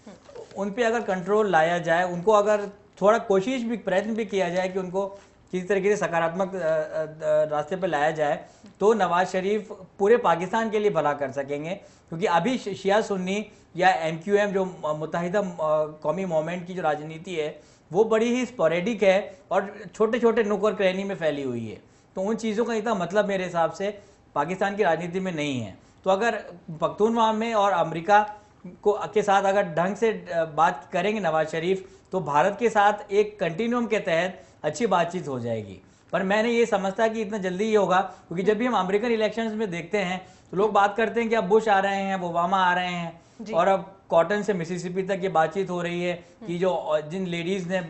उन पे अगर कंट्रोल लाया जाए, उनको अगर थोड़ा प्रयत्न भी किया जाए कि उनको किसी तरीके से सकारात्मक रास्ते पर लाया जाए, तो नवाज शरीफ पूरे पाकिस्तान के लिए भला कर सकेंगे। क्योंकि अभी शिया सुन्नी या MQM जो मुत्तहिदा कौमी मूवमेंट की जो राजनीति है वो बड़ी ही स्पोरेडिक है और छोटे छोटे नुक और क्रैनी में फैली हुई है, तो उन चीज़ों का इतना मतलब मेरे हिसाब से पाकिस्तान की राजनीति में नहीं है। तो अगर पख्तूनवा में और अमेरिका के साथ अगर ढंग से बात करेंगे नवाज शरीफ, तो भारत के साथ एक कंटिन्यूम के तहत अच्छी बातचीत हो जाएगी। पर मैंने ये समझता कि इतना जल्दी ही होगा, क्योंकि जब भी हम अमेरिकन इलेक्शंस में देखते हैं तो लोग बात करते हैं कि अब बुश आ रहे हैं, अब ओबामा आ रहे हैं, और अब कॉटन से मिसिसिपी तक ये बातचीत हो रही है कि जिन लेडीज ने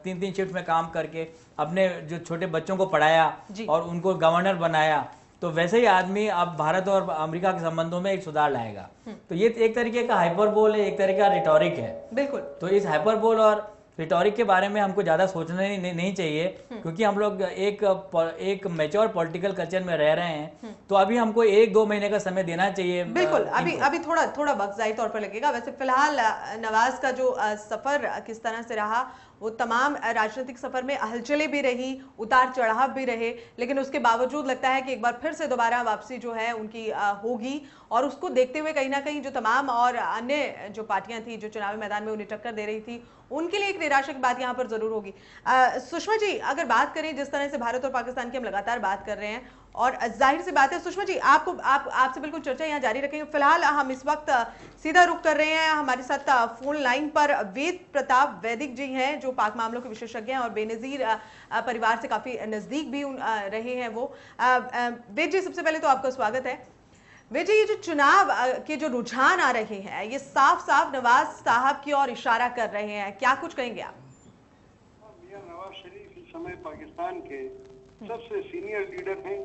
3-3 शिफ्ट में काम करके अपने जो छोटे बच्चों को पढ़ाया और उनको गवर्नर बनाया, तो वैसे ही आदमी अब भारत और अमेरिका के संबंधों में एक सुधार लाएगा। तो ये एक तरीके का हाइपरबोल है, एक तरीके का रिटोरिक है। बिल्कुल। तो इस हाइपरबोल और रिटोरिक के बारे में हमको ज़्यादा सोचना नहीं चाहिए, क्योंकि हम लोग एक मैच्योर पॉलिटिकल कल्चर में रह रहे हैं, तो अभी हमको 1-2 महीने का समय देना चाहिए। बिल्कुल, अभी थोड़ा वक्त ज़ाहिर तौर पर लगेगा। वैसे फिलहाल नवाज का जो सफ़र किस तरह से रहा, वो तमाम राजनीतिक सफर में हलचलें भी रही, उतार चढ़ाव भी रहे, लेकिन उसके बावजूद लगता है कि एक बार फिर से दोबारा वापसी जो है उनकी होगी, और उसको देखते हुए कहीं ना कहीं जो तमाम और अन्य जो पार्टियां थी जो चुनावी मैदान में उन्हें टक्कर दे रही थी, उनके लिए एक निराशा की बात यहाँ पर जरूर होगी। सुषमा जी, अगर बात करें जिस तरह से भारत और पाकिस्तान की हम लगातार बात कर रहे हैं, और जाहिर सी बात है सुषमा जी, आपसे बिल्कुल चर्चा यहाँ जारी रखेंगे। फिलहाल हम इस वक्त सीधा रुख कर रहे हैं, हमारे साथ फोन लाइन पर वेद प्रताप वैदिक जी हैं जो पाक मामलों के विशेषज्ञ हैं और बेनजीर परिवार से काफी नजदीक भी रहे हैं वो। वेद जी, सबसे पहले तो आपका स्वागत है। वेद जी, ये जो चुनाव के जो रुझान आ रहे हैं ये साफ साफ नवाज साहब की ओर इशारा कर रहे हैं, क्या कुछ कहेंगे आप? मियां नवाज शरीफ इस समय पाकिस्तान के सबसे सीनियर लीडर हैं,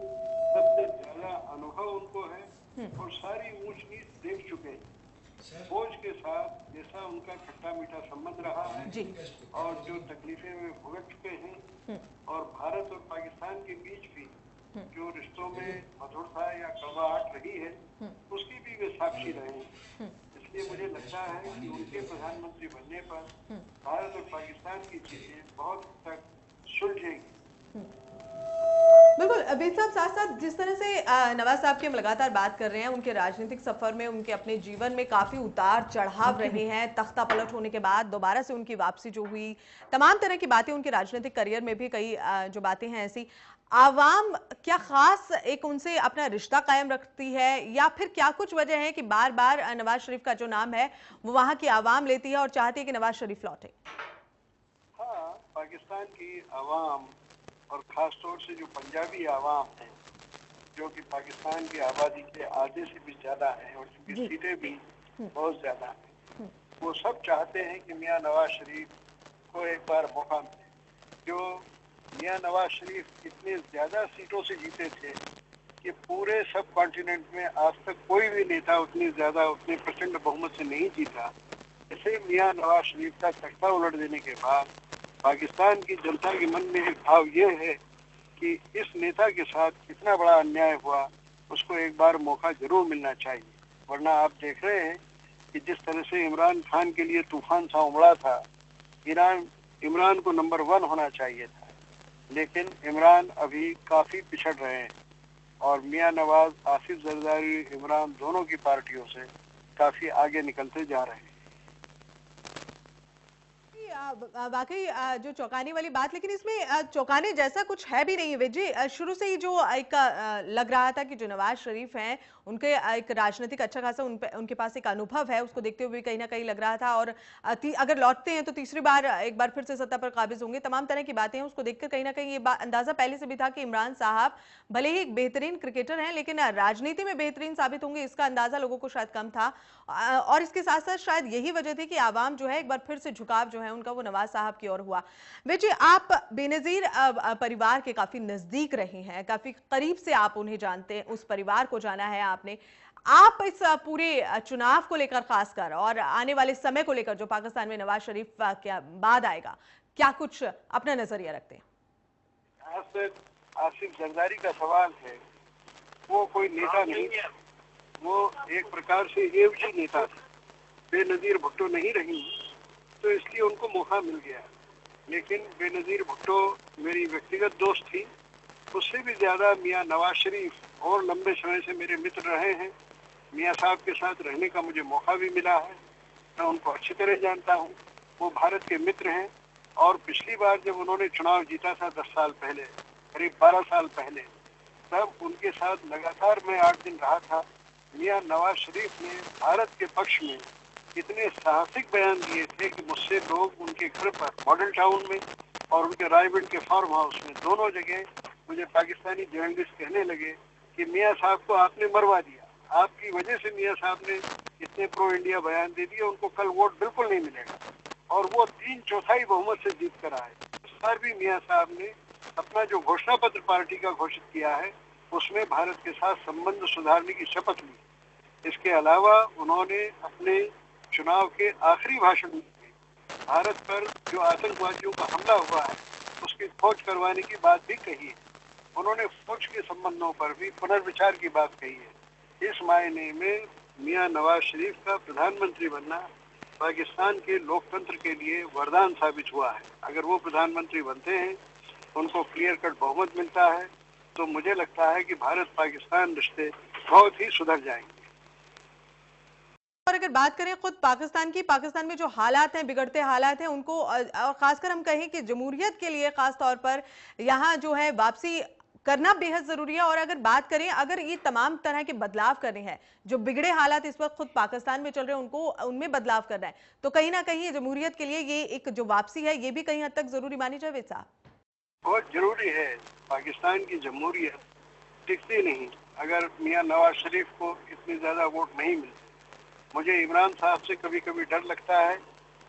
सबसे ज्यादा अनुभव उनको है और सारी ऊंच नीच देख चुके हैं। फौज के साथ जैसा उनका खट्टा मीठा संबंध रहा है जी। और जो तकलीफें वे भुगत चुके हैं और भारत और पाकिस्तान के बीच भी जो रिश्तों में मधुरता या कड़वाहट रही है उसकी भी वे साक्षी रहे हैं। इसलिए मुझे लगता है कि उनके प्रधानमंत्री बनने पर भारत और पाकिस्तान की चीजें बहुत तक सुलझेंगी। बिल्कुल वेद साहब, साथ साथ जिस तरह से नवाज साहब की हम लगातार बात कर रहे हैं, उनके राजनीतिक सफर में उनके अपने जीवन में काफी उतार चढ़ाव रहे हैं। तख्ता पलट होने के बाद दोबारा से उनकी वापसी जो हुई, तमाम तरह की बातें, उनके राजनीतिक करियर में भी कई जो बातें हैं ऐसी, आवाम क्या खास एक उनसे अपना रिश्ता कायम रखती है या फिर क्या कुछ वजह है कि बार बार नवाज शरीफ का जो नाम है वो वहां की आवाम लेती है और चाहती है कि नवाज शरीफ लौटे? हाँ, पाकिस्तान की आवाम और खास तौर से जो पंजाबी आवाम है जो कि पाकिस्तान की आबादी के आधे से भी ज्यादा है और जिनकी सीटें भी बहुत ज्यादा हैं, वो सब चाहते हैं कि मियां नवाज शरीफ को एक बार मौका मिले। जो मियां नवाज शरीफ इतने ज्यादा सीटों से जीते थे कि पूरे सब कॉन्टिनेंट में आज तक कोई भी नेता उतनी ज्यादा उतने प्रचंड बहुमत से नहीं जीता। ऐसे मियां नवाज शरीफ का तख्ता उलट देने के बाद पाकिस्तान की जनता के मन में एक भाव ये है कि इस नेता के साथ कितना बड़ा अन्याय हुआ, उसको एक बार मौका जरूर मिलना चाहिए। वरना आप देख रहे हैं कि जिस तरह से इमरान खान के लिए तूफान सा उमड़ा था, इमरान को नंबर 1 होना चाहिए था, लेकिन इमरान अभी काफी पिछड़ रहे हैं और मियां नवाज, आसिफ जरदारी, इमरान दोनों की पार्टियों से काफी आगे निकलते जा रहे हैं। वाकई जो चौंकाने वाली बात, लेकिन इसमें चौंकाने जैसा कुछ है भी नहीं है जी। शुरू से ही जो एक लग रहा था कि जो नवाज शरीफ हैं उनके एक राजनीतिक अच्छा खासा उनके पास एक अनुभव है, उसको देखते हुए कहीं ना कहीं लग रहा था और अगर लौटते हैं तो तीसरी बार एक बार फिर से सत्ता पर काबिज होंगे। तमाम तरह की बातें हैं, उसको देखकर कहीं ना कहीं ये अंदाजा पहले से भी था कि इमरान साहब भले ही एक बेहतरीन क्रिकेटर हैं लेकिन राजनीति में बेहतरीन साबित होंगे, इसका अंदाजा लोगों को शायद कम था। और इसके साथ साथ शायद यही वजह थी कि आवाम जो है एक बार फिर से झुकाव जो है उनका वो नवाज साहब की ओर हुआ। जी, आप बेनजीर परिवार के काफी नजदीक रहे हैं, काफी करीब से आप उन्हें जानते हैं, उस परिवार को जाना है आपने। आप इस पूरे चुनाव को लेकर खासकर और आने वाले समय को लेकर जो पाकिस्तान में नवाज शरीफ के बाद आएगा, क्या कुछ अपना नजरिया रखते हैं? आसिफ जरदारी का सवाल है, वो कोई नेता नहीं, वो एक प्रकार से एवजी नेता थे, बेनजीर भुट्टो नहीं रही तो इसलिए उनको मौका मिल गया। लेकिन बेनजीर भुट्टो मेरी व्यक्तिगत दोस्त थी, उससे भी ज्यादा मियां नवाज शरीफ और लंबे समय से मेरे मित्र रहे हैं। मियां साहब के साथ रहने का मुझे मौका भी मिला है, मैं उनको अच्छी तरह जानता हूँ। वो भारत के मित्र हैं और पिछली बार जब उन्होंने चुनाव जीता था 10 साल पहले, करीब 12 साल पहले, तब उनके साथ लगातार मैं 8 दिन रहा था। मियां नवाज शरीफ ने भारत के पक्ष में इतने साहसिक बयान दिए थे कि मुझसे लोग उनके घर पर मॉडल टाउन में और उनके रायगढ़ के फार्म हाउस में दोनों जगह मुझे पाकिस्तानी जर्नलिस्ट कहने लगे कि मियां साहब को आपने मरवा दिया, आपकी वजह से मियां साहब ने इतने प्रो इंडिया बयान दे दिए, उनको कल वोट बिल्कुल नहीं मिलेगा। और वो 3/4 बहुमत से जीत कर आए। इस बार भी मियां साहब ने अपना जो घोषणा पत्र पार्टी का घोषित किया है उसमें भारत के साथ संबंध सुधारने की शपथ ली। इसके अलावा उन्होंने अपने चुनाव के आखिरी भाषण में भारत पर जो आतंकवादियों का हमला हुआ है उसकी खोज करवाने की बात भी कही है। उन्होंने फौज के संबंधों पर भी पुनर्विचार की बात कही है। इस मायने में मियां नवाज शरीफ का प्रधानमंत्री बनना पाकिस्तान के लोकतंत्र के लिए वरदान साबित हुआ है। अगर वो प्रधानमंत्री बनते हैं, उनको क्लियर कट बहुमत मिलता है, तो मुझे लगता है कि भारत पाकिस्तान रिश्ते बहुत ही सुधर जाएंगे। और अगर बात करें खुद पाकिस्तान की, पाकिस्तान में जो हालात हैं, बिगड़ते हालात हैं, उनको और खासकर हम कहें कि जमहूरियत के लिए खास तौर पर यहाँ जो है वापसी करना बेहद जरूरी है। और अगर बात करें, अगर ये तमाम तरह के बदलाव करने हैं, जो बिगड़े हालात इस वक्त खुद पाकिस्तान में चल रहे हैं उनको उनमें बदलाव करना है, तो कहीं ना कहीं जमहूरियत के लिए ये एक जो वापसी है ये भी कहीं हद तक जरूरी मानी जाए साहब। बहुत जरूरी है। पाकिस्तान की जमहूरियत टिकती नहीं अगर मियां नवाज शरीफ को इतनी ज्यादा वोट नहीं मिलते। मुझे इमरान साहब से कभी कभी डर लगता है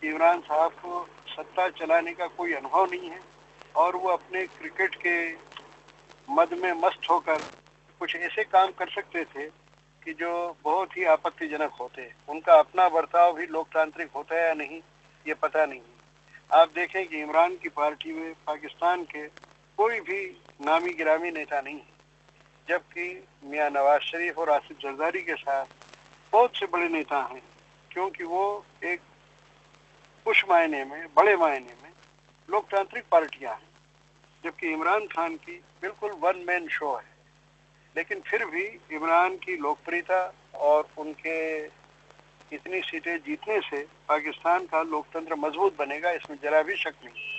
कि इमरान साहब को सत्ता चलाने का कोई अनुभव नहीं है और वो अपने क्रिकेट के मद में मस्त होकर कुछ ऐसे काम कर सकते थे कि जो बहुत ही आपत्तिजनक होते। उनका अपना बर्ताव भी लोकतांत्रिक होता है या नहीं ये पता नहीं। आप देखें कि इमरान की पार्टी में पाकिस्तान के कोई भी नामी गिरामी नेता नहीं है, जबकि मियां नवाज शरीफ और आसिफ जरदारी के साथ बहुत से बड़े नेता हैं, क्योंकि वो एक कुछ मायने में, बड़े मायने में लोकतांत्रिक पार्टियां हैं, जबकि इमरान खान की बिल्कुल वन मैन शो है। लेकिन फिर भी इमरान की लोकप्रियता और उनके इतनी सीटें जीतने से पाकिस्तान का लोकतंत्र मजबूत बनेगा, इसमें जरा भी शक नहीं।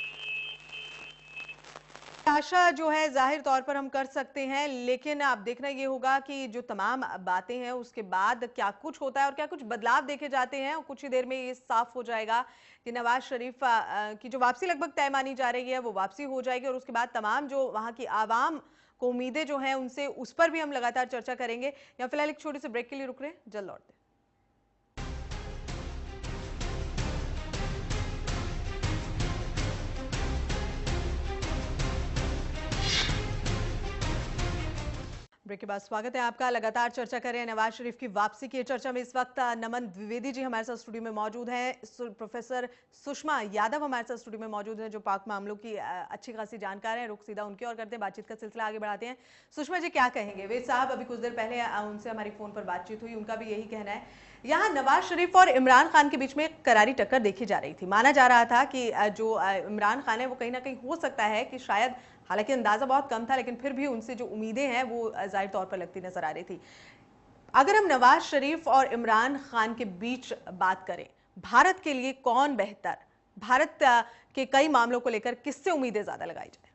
आशा जो है जाहिर तौर पर हम कर सकते हैं, लेकिन अब देखना ये होगा कि जो तमाम बातें हैं उसके बाद क्या कुछ होता है और क्या कुछ बदलाव देखे जाते हैं। और कुछ ही देर में ये साफ हो जाएगा कि नवाज शरीफ की जो वापसी लगभग तय मानी जा रही है वो वापसी हो जाएगी और उसके बाद तमाम जो वहां की आवाम को उम्मीदें जो हैं उनसे उस पर भी हम लगातार चर्चा करेंगे। या फिलहाल एक छोटे से ब्रेक के लिए रुक रहे हैं, जल्द लौटते हैं। ब्रेक के बाद स्वागत है आपका। लगातार चर्चा कर रहे हैं नवाज शरीफ की वापसी की चर्चा में। इस वक्त नमन द्विवेदी जी हमारे साथ स्टूडियो में मौजूद हैं। प्रोफेसर सुषमा यादव हमारे साथ स्टूडियो में मौजूद हैं जो पाक मामलों की अच्छी खासी जानकार हैं। रुख सीधा उनके और करते हैं, बातचीत का सिलसिला आगे बढ़ाते हैं। सुषमा जी क्या कहेंगे? वे साहब अभी कुछ देर पहले उनसे हमारी फोन पर बातचीत हुई, उनका भी यही कहना है। यहाँ नवाज शरीफ और इमरान खान के बीच में करारी टक्कर देखी जा रही थी। माना जा रहा था कि जो इमरान खान है वो कहीं ना कहीं हो सकता है कि शायद, हालांकि अंदाजा बहुत कम था, लेकिन फिर भी उनसे जो उम्मीदें हैं वो जाहिर तौर पर लगती नजर आ रही थी। अगर हम नवाज शरीफ और इमरान खान के बीच बात करें, भारत के लिए कौन बेहतर, भारत के कई मामलों को लेकर किससे उम्मीदें ज्यादा लगाई जाए?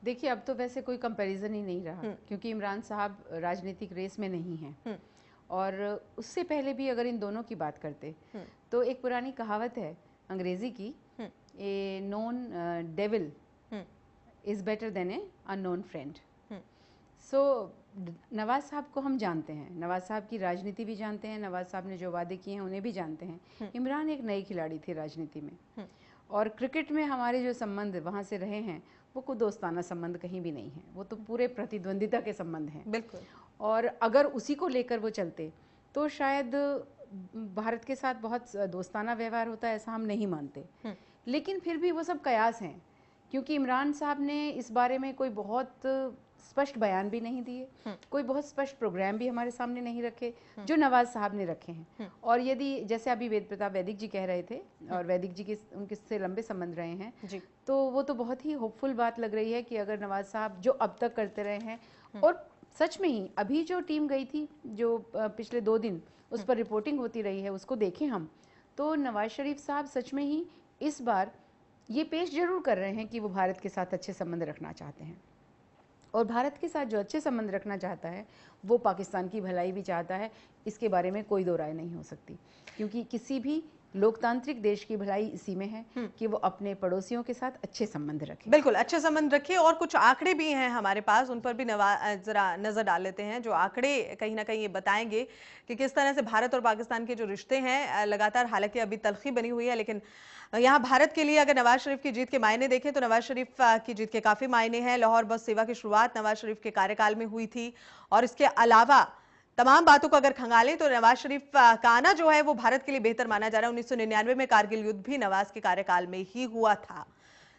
देखिए, अब तो वैसे कोई कंपैरिजन ही नहीं रहा, क्योंकि इमरान साहब राजनीतिक रेस में नहीं हैं। और उससे पहले भी अगर इन दोनों की बात करते तो एक पुरानी कहावत है अंग्रेजी की, a known devil is better than a unknown friend. So Nawaz साहब को हम जानते हैं, नवाज साहब की राजनीति भी जानते हैं, नवाज साहब ने जो वादे किए हैं उन्हें भी जानते हैं। इमरान एक नई खिलाड़ी थे राजनीति में, और क्रिकेट में हमारे जो संबंध वहाँ से रहे हैं वो कोई दोस्ताना संबंध कहीं भी नहीं है, वो तो पूरे प्रतिद्वंदिता के संबंध हैं। बिल्कुल। और अगर उसी को लेकर वो चलते तो शायद भारत के साथ बहुत दोस्ताना व्यवहार होता है, ऐसा हम नहीं मानते। लेकिन फिर भी वो सब कयास हैं, क्योंकि इमरान साहब ने इस बारे में कोई बहुत स्पष्ट बयान भी नहीं दिए, कोई बहुत स्पष्ट प्रोग्राम भी हमारे सामने नहीं रखे जो नवाज साहब ने रखे हैं। और यदि जैसे अभी वेद प्रताप वैदिक जी कह रहे थे, और वैदिक जी के उनके से लंबे संबंध रहे हैं जी, तो वो तो बहुत ही होपफुल बात लग रही है कि अगर नवाज साहब जो अब तक करते रहे हैं, और सच में ही अभी जो टीम गई थी जो पिछले 2 दिन उस पर रिपोर्टिंग होती रही है उसको देखें हम, तो नवाज शरीफ साहब सच में ही इस बार ये पेश जरूर कर रहे हैं कि वो भारत के साथ अच्छे संबंध रखना चाहते हैं। और भारत के साथ जो अच्छे संबंध रखना चाहता है वो पाकिस्तान की भलाई भी चाहता है, इसके बारे में कोई दो राय नहीं हो सकती, क्योंकि किसी भी लोकतांत्रिक देश की भलाई इसी में है कि वो अपने पड़ोसियों के साथ अच्छे संबंध रखे। बिल्कुल, अच्छे संबंध रखे। और कुछ आंकड़े भी हैं हमारे पास, उन पर भी जरा नजर डाल लेते हैं, जो आंकड़े कहीं ना कहीं ये बताएंगे कि किस तरह से भारत और पाकिस्तान के जो रिश्ते हैं लगातार, हालांकि अभी तलखी बनी हुई है, लेकिन यहाँ भारत के लिए अगर नवाज शरीफ की जीत के मायने देखें तो नवाज शरीफ की जीत के काफी मायने हैं। लाहौर बस सेवा की शुरुआत नवाज शरीफ के कार्यकाल में हुई थी, और इसके अलावा तमाम बातों को अगर खंगालें तो नवाज शरीफ का आना जो है वो भारत के लिए बेहतर माना जा रहा है। 1999 में कारगिल युद्ध भी नवाज के कार्यकाल में ही हुआ था,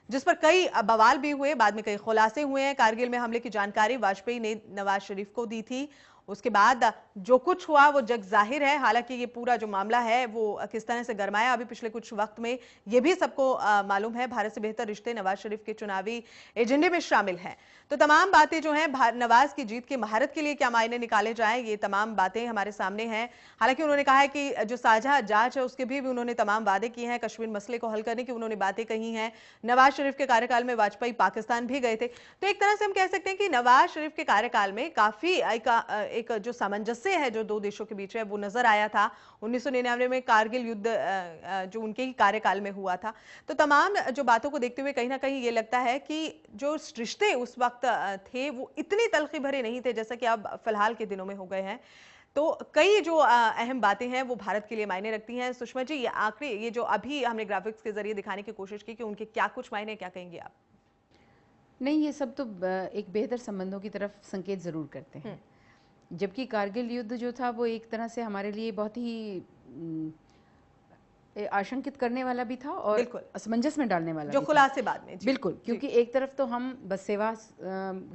जिस पर कई बवाल भी हुए, बाद में कई खुलासे हुए हैं। कारगिल में हमले की जानकारी वाजपेयी ने नवाज शरीफ को दी थी। उसके बाद जो कुछ हुआ वो जग जाहिर है। हालांकि ये पूरा जो मामला है वो किस तरह से गरमाया अभी पिछले कुछ वक्त में, ये भी सबको मालूम है। भारत से बेहतर रिश्ते नवाज शरीफ के चुनावी एजेंडे में शामिल हैं। तो तमाम बातें जो हैं नवाज की जीत के महारत के लिए क्या मायने निकाले जाएं, ये तमाम बातें हमारे सामने हैं। हालांकि उन्होंने कहा है कि जो साझा जांच है उसके भी उन्होंने तमाम वादे किए हैं, कश्मीर मसले को हल करने की उन्होंने बातें कही हैं। नवाज शरीफ के कार्यकाल में वाजपेयी पाकिस्तान भी गए थे, तो एक तरह से हम कह सकते हैं कि नवाज शरीफ के कार्यकाल में काफी एक जो सामंजस्य है जो दो देशों के बीच है वो नजर आया था। 1999 में कारगिल युद्ध जो उनके ही कार्यकाल में हुआ था। तो तमाम जो बातों को देखते हुए कहीं ना कहीं ये लगता है कि जो रिश्ते उस वक्त थे वो इतनी तलखी भरे नहीं थे जैसा कि अब फिलहाल के दिनों में हो गए हैं। तो कई जो अहम बातें हैं वो भारत के लिए मायने रखती हैं। सुषमा जी, ये आखिरी ये जो अभी हमने ग्राफिक्स के जरिए दिखाने की कोशिश की कि उनके क्या कुछ मायने, क्या कहेंगे आप? नहीं, ये सब तो एक बेहतर संबंधों की तरफ संकेत जरूर करते हैं। जबकि कारगिल युद्ध जो था वो एक तरह से हमारे लिए बहुत ही आशंकित करने वाला भी था और असमंजस में डालने वाला जो खुलासे बाद में। बिल्कुल, क्योंकि एक तरफ तो हम बस सेवा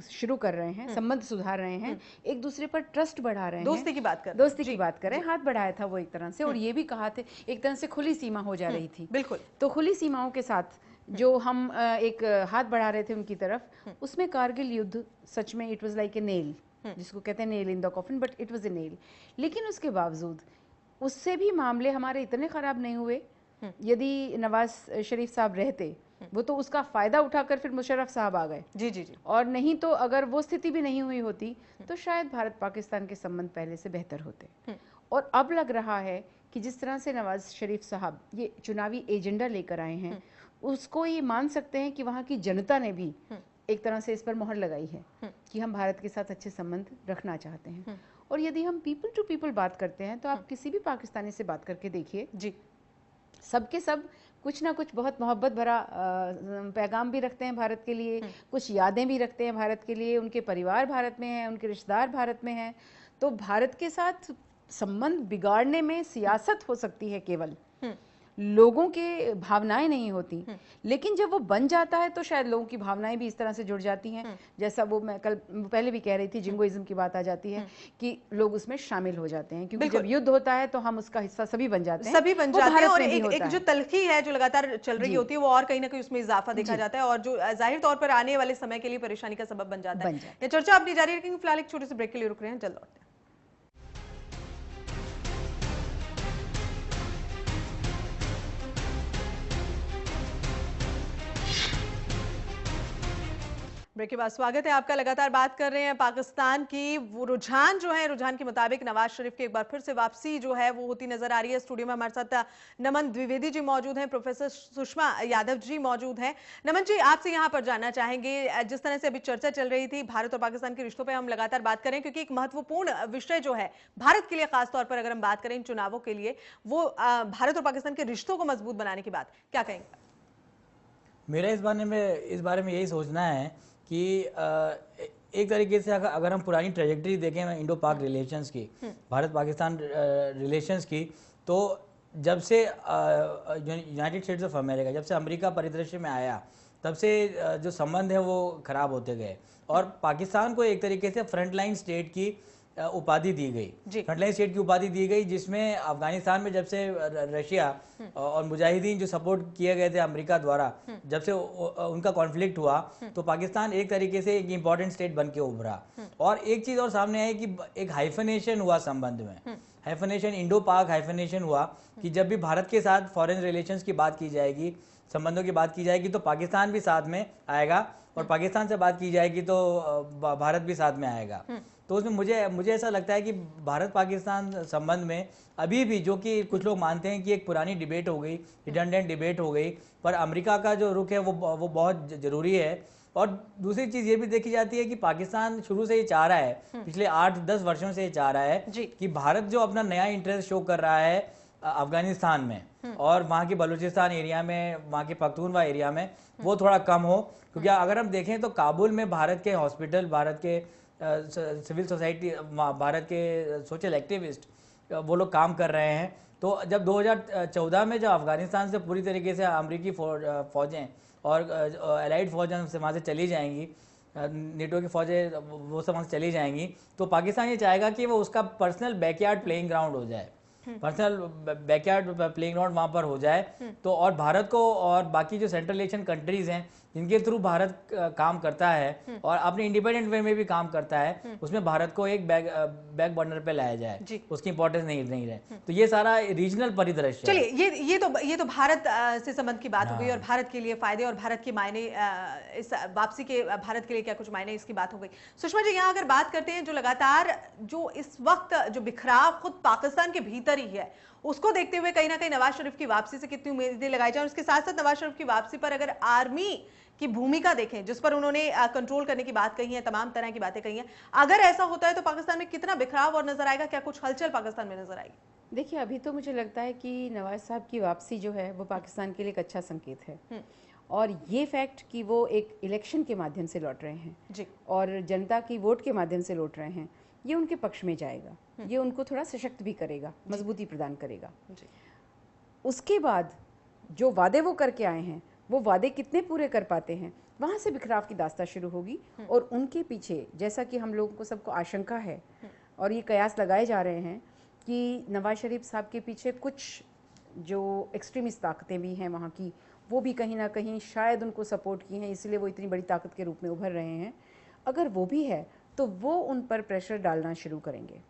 शुरू कर रहे हैं, संबंध सुधार रहे हैं, एक दूसरे पर ट्रस्ट बढ़ा रहे हैं, दोस्ती की बात कर रहे हैं, हाथ बढ़ाया था वो एक तरह से, और ये भी कहा थे एक तरह से खुली सीमा हो जा रही थी। बिल्कुल, तो खुली सीमाओं के साथ जो हम एक हाथ बढ़ा रहे थे उनकी तरफ, उसमें कारगिल युद्ध सच में it was like a nail, जिसको कहते हैं nail in the coffin, but it was a nail. लेकिन उसके बावजूद उससे भी मामले हमारे इतने खराब नहीं हुए। यदि नवाज शरीफ साहब रहते, वो तो उसका फायदा उठाकर फिर मुशर्रफ साहब आ गए। जी। और नहीं तो अगर वो स्थिति भी नहीं हुई होती तो शायद भारत पाकिस्तान के संबंध पहले से बेहतर होते। और अब लग रहा है कि जिस तरह से नवाज शरीफ साहब ये चुनावी एजेंडा लेकर आए हैं, उसको ये मान सकते हैं कि वहाँ की जनता ने भी एक तरह से इस पर मोहर लगाई है कि हम भारत के साथ अच्छे संबंध रखना चाहते हैं। और यदि हम पीपल टू पीपल बात करते हैं तो आप किसी भी पाकिस्तानी से बात करके देखिए जी, सबके सब कुछ ना कुछ बहुत मोहब्बत भरा पैगाम भी रखते हैं भारत के लिए, कुछ यादें भी रखते हैं भारत के लिए, उनके परिवार भारत में हैं, उनके रिश्तेदार भारत में हैं। तो भारत के साथ संबंध बिगाड़ने में सियासत हो सकती है, केवल लोगों के भावनाएं नहीं होती। लेकिन जब वो बन जाता है तो शायद लोगों की भावनाएं भी इस तरह से जुड़ जाती हैं, जैसा वो मैं कल पहले भी कह रही थी, जिंगोइज्म की बात आ जाती है कि लोग उसमें शामिल हो जाते हैं, क्योंकि जब युद्ध होता है तो हम उसका हिस्सा सभी बन जाते हैं, और एक जो तलखी है जो लगातार चल रही होती है वो और कहीं ना कहीं उसमें इजाफा देखा जाता है, और जो जाहिर तौर पर आने वाले समय के लिए परेशानी का सबब बन जाता है। ये चर्चा अपनी जारी रखेंगे, फिलहाल एक छोटे से ब्रेक के लिए रुक रहे हैं, जल्द लौटते हैं। ब्रेक के बाद स्वागत है आपका। लगातार बात कर रहे हैं पाकिस्तान की। वो रुझान जो है, रुझान के मुताबिक नवाज शरीफ की एक बार फिर से वापसी जो है वो होती नजर आ रही है। स्टूडियो में हमारे साथ नमन द्विवेदी जी मौजूद हैं, प्रोफेसर सुषमा यादव जी मौजूद हैं। नमन जी, आपसे यहाँ पर जानना चाहेंगे, जिस तरह से अभी चर्चा चल रही थी भारत और पाकिस्तान के रिश्तों पर हम लगातार बात करें, क्योंकि एक महत्वपूर्ण विषय जो है भारत के लिए, खासतौर पर अगर हम बात करें इन चुनावों के लिए, वो भारत और पाकिस्तान के रिश्तों को मजबूत बनाने की बात, क्या कहेंगे? मेरा इस बारे में यही सोचना है कि एक तरीके से अगर हम पुरानी ट्रेजेक्टरी देखें इंडो पाक रिलेशंस की, भारत पाकिस्तान रिलेशंस की, तो जब से यूनाइटेड स्टेट्स ऑफ अमेरिका, जब से अमेरिका परिदृश्य में आया, तब से जो संबंध है वो खराब होते गए और पाकिस्तान को एक तरीके से फ्रंटलाइन स्टेट की उपाधि दी गई, फ्रंटलाइन स्टेट की उपाधि दी गई, जिसमें अफगानिस्तान में जब से रशिया और मुजाहिदीन जो सपोर्ट किए गए थे अमेरिका द्वारा, जब से उनका कॉन्फ्लिक्ट हुआ, तो पाकिस्तान एक तरीके से एक इम्पॉर्टेंट स्टेट बन के उभरा। और एक चीज़ और सामने आई कि एक हाइफनेशन हुआ संबंध में, हाइफनेशन, इंडो पाक हाइफनेशन हुआ कि जब भी भारत के साथ फॉरेन रिलेशंस की बात की जाएगी, संबंधों की बात की जाएगी, तो पाकिस्तान भी साथ में आएगा, और पाकिस्तान से बात की जाएगी तो भारत भी साथ में आएगा। तो उसमें मुझे ऐसा लगता है कि भारत पाकिस्तान संबंध में अभी भी, जो कि कुछ लोग मानते हैं कि एक पुरानी डिबेट हो गई, रिडंडेंट डिबेट हो गई, पर अमेरिका का जो रुख है वो बहुत ज़रूरी है। और दूसरी चीज़ ये भी देखी जाती है कि पाकिस्तान शुरू से ये चाह रहा है, पिछले 8-10 वर्षों से ये चाह रहा है कि भारत जो अपना नया इंटरेस्ट शो कर रहा है अफगानिस्तान में और वहाँ की बलूचिस्तान एरिया में, वहाँ के पख्तूनवा एरिया में, वो थोड़ा कम हो। क्योंकि अगर हम देखें तो काबुल में भारत के हॉस्पिटल, भारत के सिविल सोसाइटी, भारत के सोशल एक्टिविस्ट, वो लोग काम कर रहे हैं। तो जब 2014 में जब अफगानिस्तान से पूरी तरीके से अमेरिकी फ़ौजें और एलाइड फ़ौजें से वहाँ से चली जाएंगी, नेटो की फ़ौजें वो सब वहाँ से चली जाएंगी, तो पाकिस्तान ये चाहेगा कि वो उसका पर्सनल बैकयार्ड प्लेइंग ग्राउंड हो जाए, पर्सनल बैकयार्ड प्लेइंग ग्राउंड वहाँ पर हो जाए। तो और भारत को और बाकी जो सेंट्रल एशियन कंट्रीज़ हैं जिनके थ्रू भारत काम करता है और अपने इंडिपेंडेंट वे में भी काम करता है, उसमें भारत को एक बैक बर्नर पे लाया जाए, उसकी इंपॉर्टेंस नहीं रहे। तो ये सारा रीजनल परिदृश्य। चलिए, ये तो भारत से संबंध की बात हो गई और भारत के लिए फायदे और भारत के मायने, इस वापसी के भारत के लिए क्या कुछ मायने, इसकी बात हो गई। सुषमा जी, यहाँ अगर बात करते हैं जो लगातार जो इस वक्त जो बिखराव खुद पाकिस्तान के भीतर ही है, उसको देखते हुए कहीं ना कहीं नवाज शरीफ की वापसी से कितनी उम्मीदें लगाई जाए, और उसके साथ साथ नवाज शरीफ की वापसी पर अगर आर्मी की भूमिका देखें, जिस पर उन्होंने कंट्रोल करने की बात कही है, तमाम तरह की बातें कही हैं, अगर ऐसा होता है तो पाकिस्तान में कितना बिखराव और नजर आएगा, क्या कुछ हलचल पाकिस्तान में नजर आएगी? देखिए, अभी तो मुझे लगता है कि नवाज साहब की वापसी जो है वो पाकिस्तान के लिए एक अच्छा संकेत है, और ये फैक्ट कि वो एक इलेक्शन के माध्यम से लौट रहे हैं जी, और जनता की वोट के माध्यम से लौट रहे हैं, ये उनके पक्ष में जाएगा, ये उनको थोड़ा सशक्त भी करेगा, मजबूती प्रदान करेगा। जी। उसके बाद जो वादे वो करके आए हैं, वो वादे कितने पूरे कर पाते हैं, वहाँ से बिखराव की दास्तां शुरू होगी। और उनके पीछे, जैसा कि हम लोगों को सबको आशंका है और ये कयास लगाए जा रहे हैं कि नवाज शरीफ साहब के पीछे कुछ जो एक्सट्रीमिस्ट ताकतें भी हैं वहाँ की, वो भी कहीं ना कहीं शायद उनको सपोर्ट की हैं, इसलिए वो इतनी बड़ी ताकत के रूप में उभर रहे हैं। अगर वो भी है तो वो उन पर प्रेशर डालना शुरू करेंगे।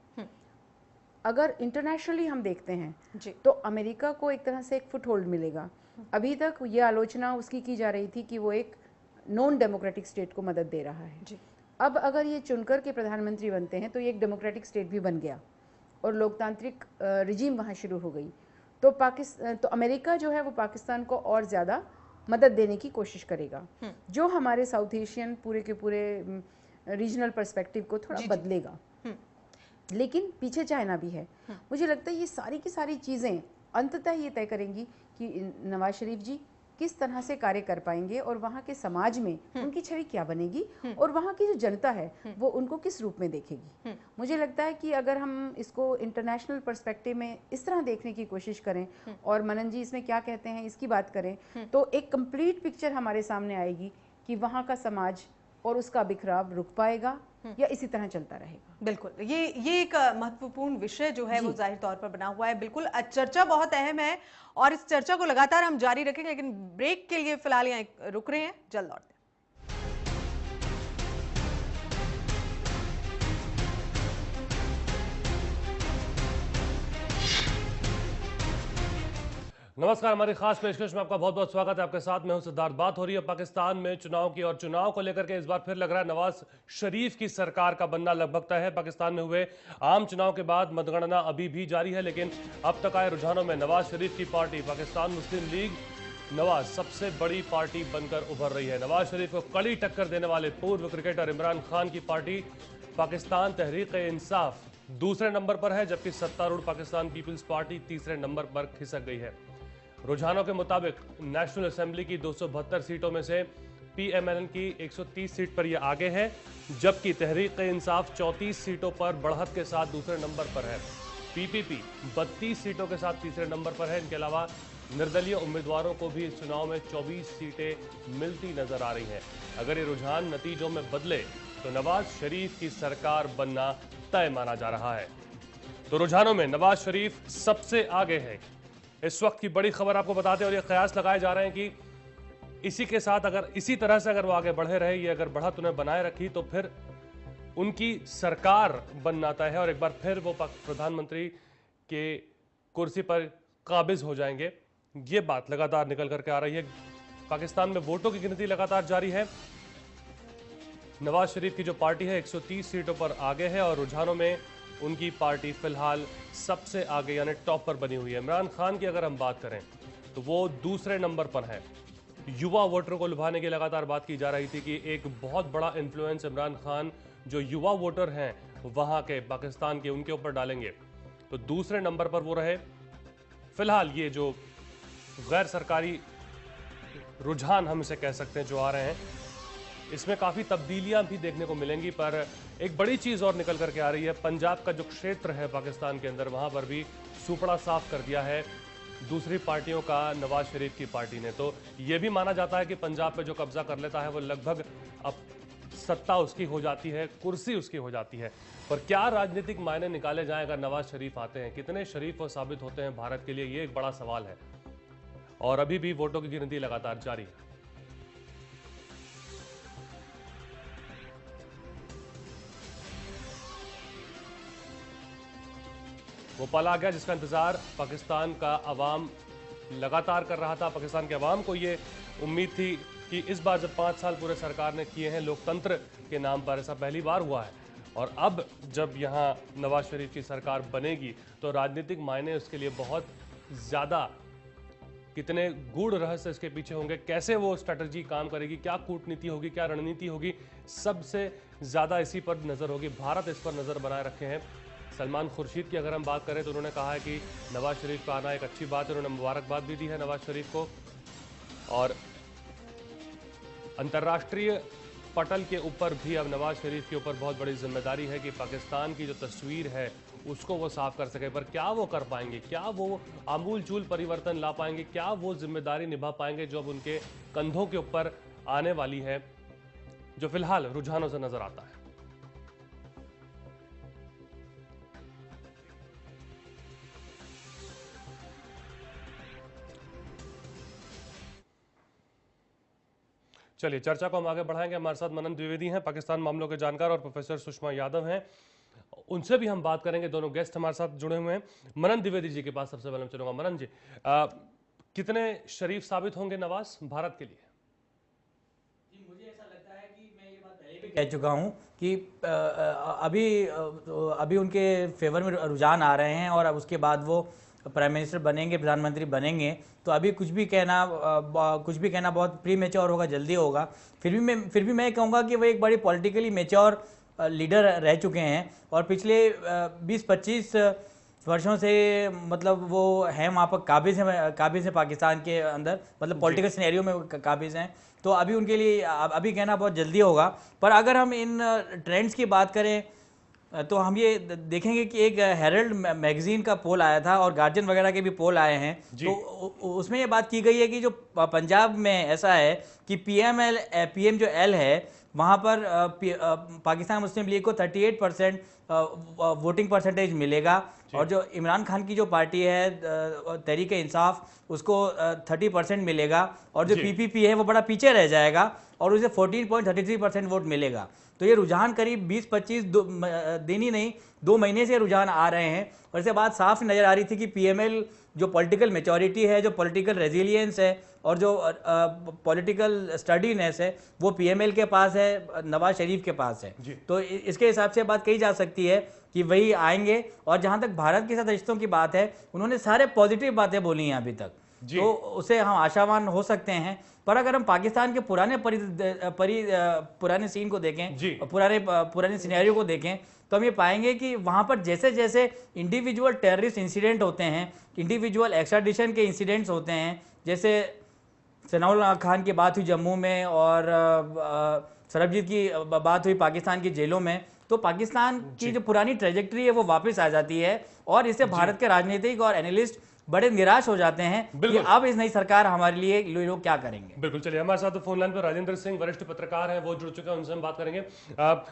अगर इंटरनेशनली हम देखते हैं तो अमेरिका को एक तरह से एक फुट होल्ड मिलेगा। अभी तक ये आलोचना उसकी की जा रही थी कि वो एक नॉन डेमोक्रेटिक स्टेट को मदद दे रहा है। अब अगर ये चुनकर के प्रधानमंत्री बनते हैं तो ये एक डेमोक्रेटिक स्टेट भी बन गया और लोकतांत्रिक रिजीम वहाँ शुरू हो गई, तो अमेरिका जो है वो पाकिस्तान को और ज़्यादा मदद देने की कोशिश करेगा, जो हमारे साउथ एशियन पूरे के पूरे रीजनल पर्सपेक्टिव को थोड़ा बदलेगा। लेकिन पीछे चाइना भी है। मुझे लगता है ये सारी की सारी चीज़ें अंततः ये तय करेंगी कि नवाज शरीफ जी किस तरह से कार्य कर पाएंगे और वहाँ के समाज में उनकी छवि क्या बनेगी और वहाँ की जो जनता है वो उनको किस रूप में देखेगी। मुझे लगता है कि अगर हम इसको इंटरनेशनल पर्सपेक्टिव में इस तरह देखने की कोशिश करें और मनन जी इसमें क्या कहते हैं इसकी बात करें, तो एक कंप्लीट पिक्चर हमारे सामने आएगी कि वहाँ का समाज और उसका बिखराव रुक पाएगा या इसी तरह चलता रहेगा। बिल्कुल, ये एक महत्वपूर्ण विषय जो है वो जाहिर तौर पर बना हुआ है। बिल्कुल, चर्चा बहुत अहम है और इस चर्चा को लगातार हम जारी रखेंगे, लेकिन ब्रेक के लिए फिलहाल यहाँ रुक रहे हैं, जल्द लौटते हैं। नमस्कार, हमारी खास पेशकश में आपका बहुत बहुत स्वागत है। आपके साथ मैं हूं सिद्धार्थ। बात हो रही है पाकिस्तान में चुनाव की, और चुनाव को लेकर के इस बार फिर लग रहा है नवाज शरीफ की सरकार का बनना लगभग तय है। पाकिस्तान में हुए आम चुनाव के बाद मतगणना अभी भी जारी है, लेकिन अब तक आए रुझानों में नवाज शरीफ की पार्टी पाकिस्तान मुस्लिम लीग नवाज सबसे बड़ी पार्टी बनकर उभर रही है। नवाज शरीफ को कड़ी टक्कर देने वाले पूर्व क्रिकेटर इमरान खान की पार्टी पाकिस्तान तहरीक-ए-इंसाफ दूसरे नंबर पर है, जबकि सत्तारूढ़ पाकिस्तान पीपल्स पार्टी तीसरे नंबर पर खिसक गई है। रुझानों के मुताबिक नेशनल असेंबली की 272 सीटों में से पीएमएल की 130 सीट पर यह आगे है, जबकि तहरीक-ए-इंसाफ 34 सीटों पर बढ़त के साथ दूसरे नंबर पर है। पीपीपी 32 सीटों के साथ तीसरे नंबर पर है। इनके अलावा निर्दलीय उम्मीदवारों को भी इस चुनाव में 24 सीटें मिलती नजर आ रही हैं। अगर ये रुझान नतीजों में बदले तो नवाज शरीफ की सरकार बनना तय माना जा रहा है। तो रुझानों में नवाज शरीफ सबसे आगे है। इस वक्त की बड़ी खबर आपको बताते हैं, और ये कयास लगाए जा रहे हैं कि इसी के साथ अगर इसी तरह से अगर वो आगे बढ़े रहे, ये अगर बढ़त उन्हें बनाए रखी, तो फिर उनकी सरकार बनना तय है और एक बार फिर वो प्रधानमंत्री के कुर्सी पर काबिज हो जाएंगे। ये बात लगातार निकल करके आ रही है। पाकिस्तान में वोटों की गिनती लगातार जारी है। नवाज शरीफ की जो पार्टी है 130 सीटों पर आगे है और रुझानों में उनकी पार्टी फिलहाल सबसे आगे यानी टॉप पर बनी हुई है। इमरान खान की अगर हम बात करें तो वो दूसरे नंबर पर है। युवा वोटरों को लुभाने की लगातार बात की जा रही थी कि एक बहुत बड़ा इन्फ्लुएंस इमरान खान जो युवा वोटर हैं वहां के पाकिस्तान के उनके ऊपर डालेंगे, तो दूसरे नंबर पर वो रहे। फिलहाल ये जो गैर सरकारी रुझान हम इसे कह सकते हैं जो आ रहे हैं, इसमें काफ़ी तब्दीलियां भी देखने को मिलेंगी। पर एक बड़ी चीज़ और निकल करके आ रही है, पंजाब का जो क्षेत्र है पाकिस्तान के अंदर, वहां पर भी सुपड़ा साफ कर दिया है दूसरी पार्टियों का नवाज शरीफ की पार्टी ने। तो ये भी माना जाता है कि पंजाब पे जो कब्जा कर लेता है वो लगभग अब सत्ता उसकी हो जाती है, कुर्सी उसकी हो जाती है। पर क्या राजनीतिक मायने निकाले जाएं अगर नवाज शरीफ आते हैं, कितने शरीफ वो साबित होते हैं भारत के लिए, ये एक बड़ा सवाल है। और अभी भी वोटों की गिनती लगातार जारी है। वो पल आ गया जिसका इंतजार पाकिस्तान का अवाम लगातार कर रहा था। पाकिस्तान के अवाम को ये उम्मीद थी कि इस बार जब 5 साल पूरे सरकार ने किए हैं लोकतंत्र के नाम पर, ऐसा पहली बार हुआ है, और अब जब यहाँ नवाज शरीफ की सरकार बनेगी तो राजनीतिक मायने उसके लिए बहुत ज़्यादा, कितने गूढ़ रहस्य इसके पीछे होंगे, कैसे वो स्ट्रेटजी काम करेगी, क्या कूटनीति होगी, क्या रणनीति होगी, सबसे ज़्यादा इसी पर नज़र होगी। भारत इस पर नज़र बनाए रखे हैं। सलमान खुर्शीद की अगर हम बात करें तो उन्होंने कहा है कि नवाज शरीफ का आना एक अच्छी बात है। उन्होंने मुबारकबाद भी दी है नवाज शरीफ को, और अंतर्राष्ट्रीय पटल के ऊपर भी अब नवाज शरीफ के ऊपर बहुत बड़ी जिम्मेदारी है कि पाकिस्तान की जो तस्वीर है उसको वो साफ कर सके। पर क्या वो कर पाएंगे, क्या वो आमूलचूल परिवर्तन ला पाएंगे, क्या वो जिम्मेदारी निभा पाएंगे जो अब उनके कंधों के ऊपर आने वाली है, जो फिलहाल रुझानों से नजर आता है। चलिए चर्चा को हम आगे बढ़ाएंगे। हमारे साथ मनन द्विवेदी हैं, पाकिस्तान मामलों के जानकार, और प्रोफेसर सुषमा यादव हैं, उनसे भी हम बात करेंगे। दोनों गेस्ट हमारे साथ जुड़े हुए हैं। मनन द्विवेदी जी के पास सबसे पहले चलूंगा। मनन जी, कितने शरीफ साबित होंगे नवाज भारत के लिए? मुझे ऐसा लगता है कि मैं ये बात पहले भी कह चुका हूं कि अभी उनके फेवर में रुझान आ रहे हैं, और अब उसके बाद वो प्राइम मिनिस्टर बनेंगे, प्रधानमंत्री बनेंगे, तो अभी कुछ भी कहना बहुत प्री मेच्योर होगा, जल्दी होगा। फिर भी मैं कहूँगा कि वो एक बड़ी पॉलिटिकली मेच्योर लीडर रह चुके हैं, और पिछले 20-25 वर्षों से मतलब वो हैं वहाँ पर काबिज हैं पाकिस्तान के अंदर, मतलब पॉलिटिकल सिनेरियो में काबिज हैं। तो अभी उनके लिए अभी कहना बहुत जल्दी होगा। पर अगर हम इन ट्रेंड्स की बात करें तो हम ये देखेंगे कि एक हेरल्ड मैगजीन का पोल आया था, और गार्जियन वगैरह के भी पोल आए हैं, तो उसमें ये बात की गई है कि जो पंजाब में ऐसा है कि पीएम जो एल है वहाँ पर पाकिस्तान मुस्लिम लीग को 38% वोटिंग परसेंटेज मिलेगा, और जो इमरान खान की जो पार्टी है तहरीक-ए इंसाफ, उसको 30% मिलेगा, और जो पीपीपी है वो बड़ा पीछे रह जाएगा और उसे 14.33% वोट मिलेगा। तो ये रुझान करीब 20-25 दिन ही नहीं, 2 महीने से रुझान आ रहे हैं, और इससे बात साफ नज़र आ रही थी कि पीएमएल जो पॉलिटिकल मैच्योरिटी है, जो पॉलिटिकल रेजिलियंस है, और जो पॉलिटिकल स्टडीनेस है, वो पीएमएल के पास है, नवाज शरीफ के पास है। तो इसके हिसाब से बात कही जा सकती है कि वही आएंगे। और जहाँ तक भारत के साथ रिश्तों की बात है, उन्होंने सारे पॉजिटिव बातें बोली हैं अभी तक, तो उससे हम आशावान हो सकते हैं। पर अगर हम पाकिस्तान के पुराने सीन को देखें, पुराने सिनेरियो को देखें, तो हम ये पाएंगे कि वहाँ पर जैसे जैसे इंडिविजुअल टेररिस्ट इंसिडेंट होते हैं, इंडिविजुअल एक्स्ट्राडिशन के इंसिडेंट्स होते हैं, जैसे सनाउल्लाह खान की बात हुई जम्मू में, और सरबजीत की बात हुई पाकिस्तान की जेलों में, तो पाकिस्तान की जो पुरानी ट्रेजेक्ट्री है वो वापस आ जाती है, और इससे भारत के राजनीतिक और एनालिस्ट बड़े निराश हो जाते हैं कि अब इस नई सरकार हमारे लिए लोग क्या करेंगे। बिल्कुल, चलिए हमारे साथ फोन लाइन पर राजेंद्र सिंह वरिष्ठ पत्रकार हैं, वो जुड़ चुके हैं, उनसे हम बात करेंगे।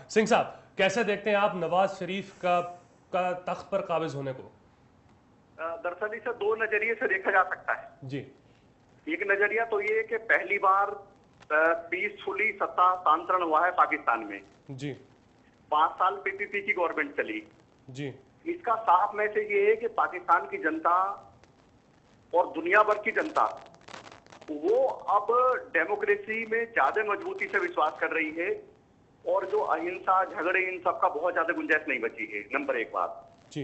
सिंह साहब, कैसे देखते हैं आप नवाज शरीफ का तख्त पर काबिज होने को? दरअसल इसे 2 नजरिए से देखा जा सकता है जी। एक नजरिया तो ये कि पहली बार पीसफुली सत्ता स्थानांतरण हुआ है पाकिस्तान में जी। 5 साल पीपीपी की गवर्नमेंट चली जी। इसका साफ मैसेज ये है कि पाकिस्तान की जनता और दुनिया भर की जनता वो अब डेमोक्रेसी में ज्यादा मजबूती से विश्वास कर रही है, और जो अहिंसा झगड़े इन सब का बहुत ज्यादा गुंजाइश नहीं बची है। नंबर 1 बात जी।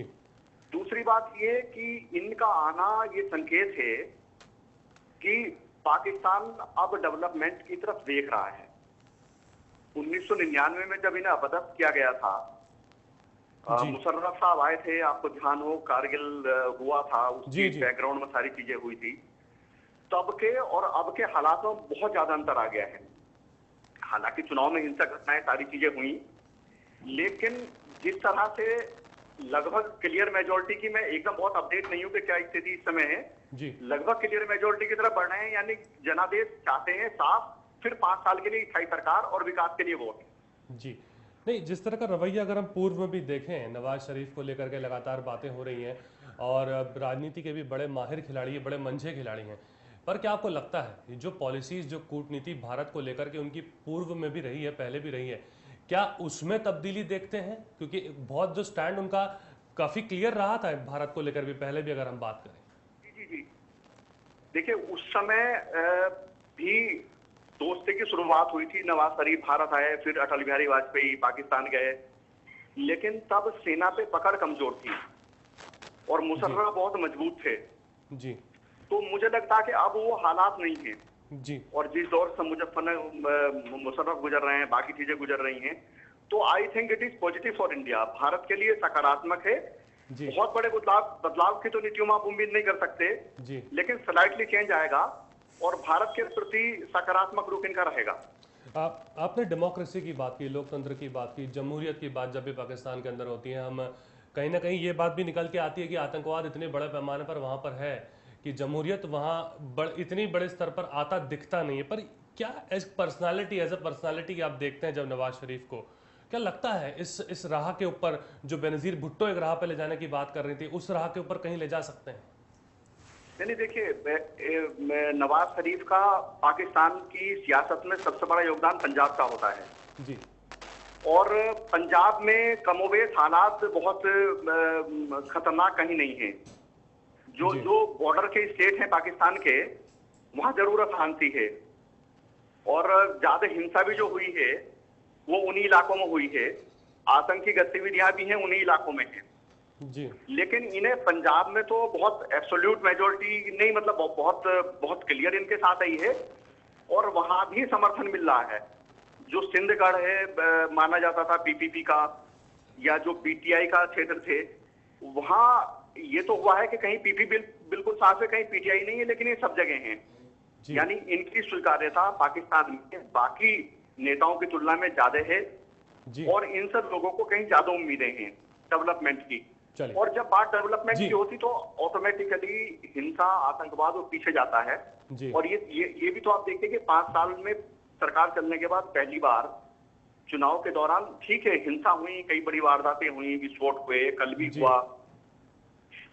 दूसरी बात ये कि इनका आना ये संकेत है कि पाकिस्तान अब डेवलपमेंट की तरफ देख रहा है। 1999 में जब इन्हें अपदस्थ किया गया था, मुशर्रफ साहब आए थे, आपको ध्यान हो, कारगिल हुआ था, उसकी बैकग्राउंड में सारी चीजें हुई थी। तब के और अब के हालातों में बहुत ज्यादा अंतर आ गया है। हालांकि चुनाव में हिंसक घटनाएं सारी चीजें हुई, लेकिन जिस तरह से लगभग क्लियर मेजोरिटी की, मैं एकदम बहुत अपडेट नहीं हूं कि क्या स्थिति इस समय है जी, लगभग क्लियर मेजोरिटी की तरफ बढ़ रहे हैं, यानी जनादेश चाहते हैं साफ, फिर 5 साल के लिए स्थायी सरकार और विकास के लिए वोट जी। नहीं, जिस तरह का रवैया अगर हम पूर्व में भी देखें, नवाज शरीफ को लेकर के लगातार बातें हो रही हैं, और राजनीति के भी बड़े माहिर खिलाड़ी हैं, बड़े मंझे खिलाड़ी हैं, पर क्या आपको लगता है जो पॉलिसीज, जो कूटनीति भारत को लेकर के उनकी पूर्व में भी रही है, पहले भी रही है, क्या उसमें तब्दीली देखते हैं? क्योंकि बहुत जो स्टैंड उनका काफी क्लियर रहा था भारत को लेकर भी, पहले भी अगर हम बात करें। जी जी जी, देखिए उस समय भी दोस्ती की शुरुआत हुई थी, नवाज शरीफ भारत आए, फिर अटल बिहारी वाजपेयी पाकिस्तान गए, लेकिन तब सेना पे पकड़ कमजोर थी और मुशर्रफ बहुत मजबूत थे जी। तो मुझे लगता कि अब वो हालात नहीं है जी। और जिस दौर से मुशर्रफ गुजर रहे हैं, बाकी चीजें गुजर रही हैं, तो I think it is positive for India. Bharat के लिए सकारात्मक है। बहुत बड़े बदलाव की तो नीतियों आप उम्मीद नहीं कर सकते जी, लेकिन स्लाइटली चेंज आएगा और भारत के प्रति सकारात्मक रुख इनका रहेगा। आपने डेमोक्रेसी की बात की, लोकतंत्र की बात की, जमहूरियत की बात जब भी पाकिस्तान के अंदर होती है, हम कहीं ना कहीं ये बात भी निकल के आती है कि आतंकवाद इतने बड़े पैमाने पर वहां पर है कि जमहूरियत वहां इतनी बड़े स्तर पर आता दिखता नहीं है। पर क्या एज ए पर्सनालिटी आप देखते हैं जब नवाज शरीफ को, क्या लगता है इस राह के ऊपर जो बेनजीर भुट्टो एक राह पे ले जाने की बात कर रही थी, उस राह के ऊपर कहीं ले जा सकते हैं? नहीं, देखिए नवाज शरीफ का पाकिस्तान की सियासत में सबसे बड़ा योगदान पंजाब का होता है जी, और पंजाब में कमोबेश हालात बहुत खतरनाक कहीं नहीं है। जो बॉर्डर के स्टेट हैं पाकिस्तान के, वहां जरूर अशांति है और ज्यादा हिंसा भी जो हुई है वो उन्हीं इलाकों में हुई है, आतंकी गतिविधियां भी हैं उन्हीं इलाकों में है जी। लेकिन इन्हें पंजाब में तो बहुत एब्सोल्यूट मेजोरिटी नहीं, मतलब बहुत क्लियर इनके साथ आई है और वहां भी समर्थन मिल रहा है। जो सिंधगढ़ है माना जाता था पीपीपी का, या जो पीटीआई का क्षेत्र थे, वहां ये तो हुआ है कि कहीं पीपी बिल्कुल साफ है, कहीं पीटीआई नहीं है, लेकिन ये सब जगह हैं। यानी इनकी स्वीकार्यता पाकिस्तान में बाकी नेताओं की तुलना में ज्यादा है और इन सब लोगों को कहीं ज्यादा उम्मीदें हैं डेवलपमेंट की। और जब बात डेवलपमेंट की होती तो ऑटोमेटिकली हिंसा, आतंकवाद वो पीछे जाता है। और ये भी तो आप देखते हैं कि 5 साल में सरकार चलने के बाद पहली बार चुनाव के दौरान, ठीक है हिंसा हुई, कई बड़ी वारदातें हुई, विस्फोट हुए, कल भी हुआ,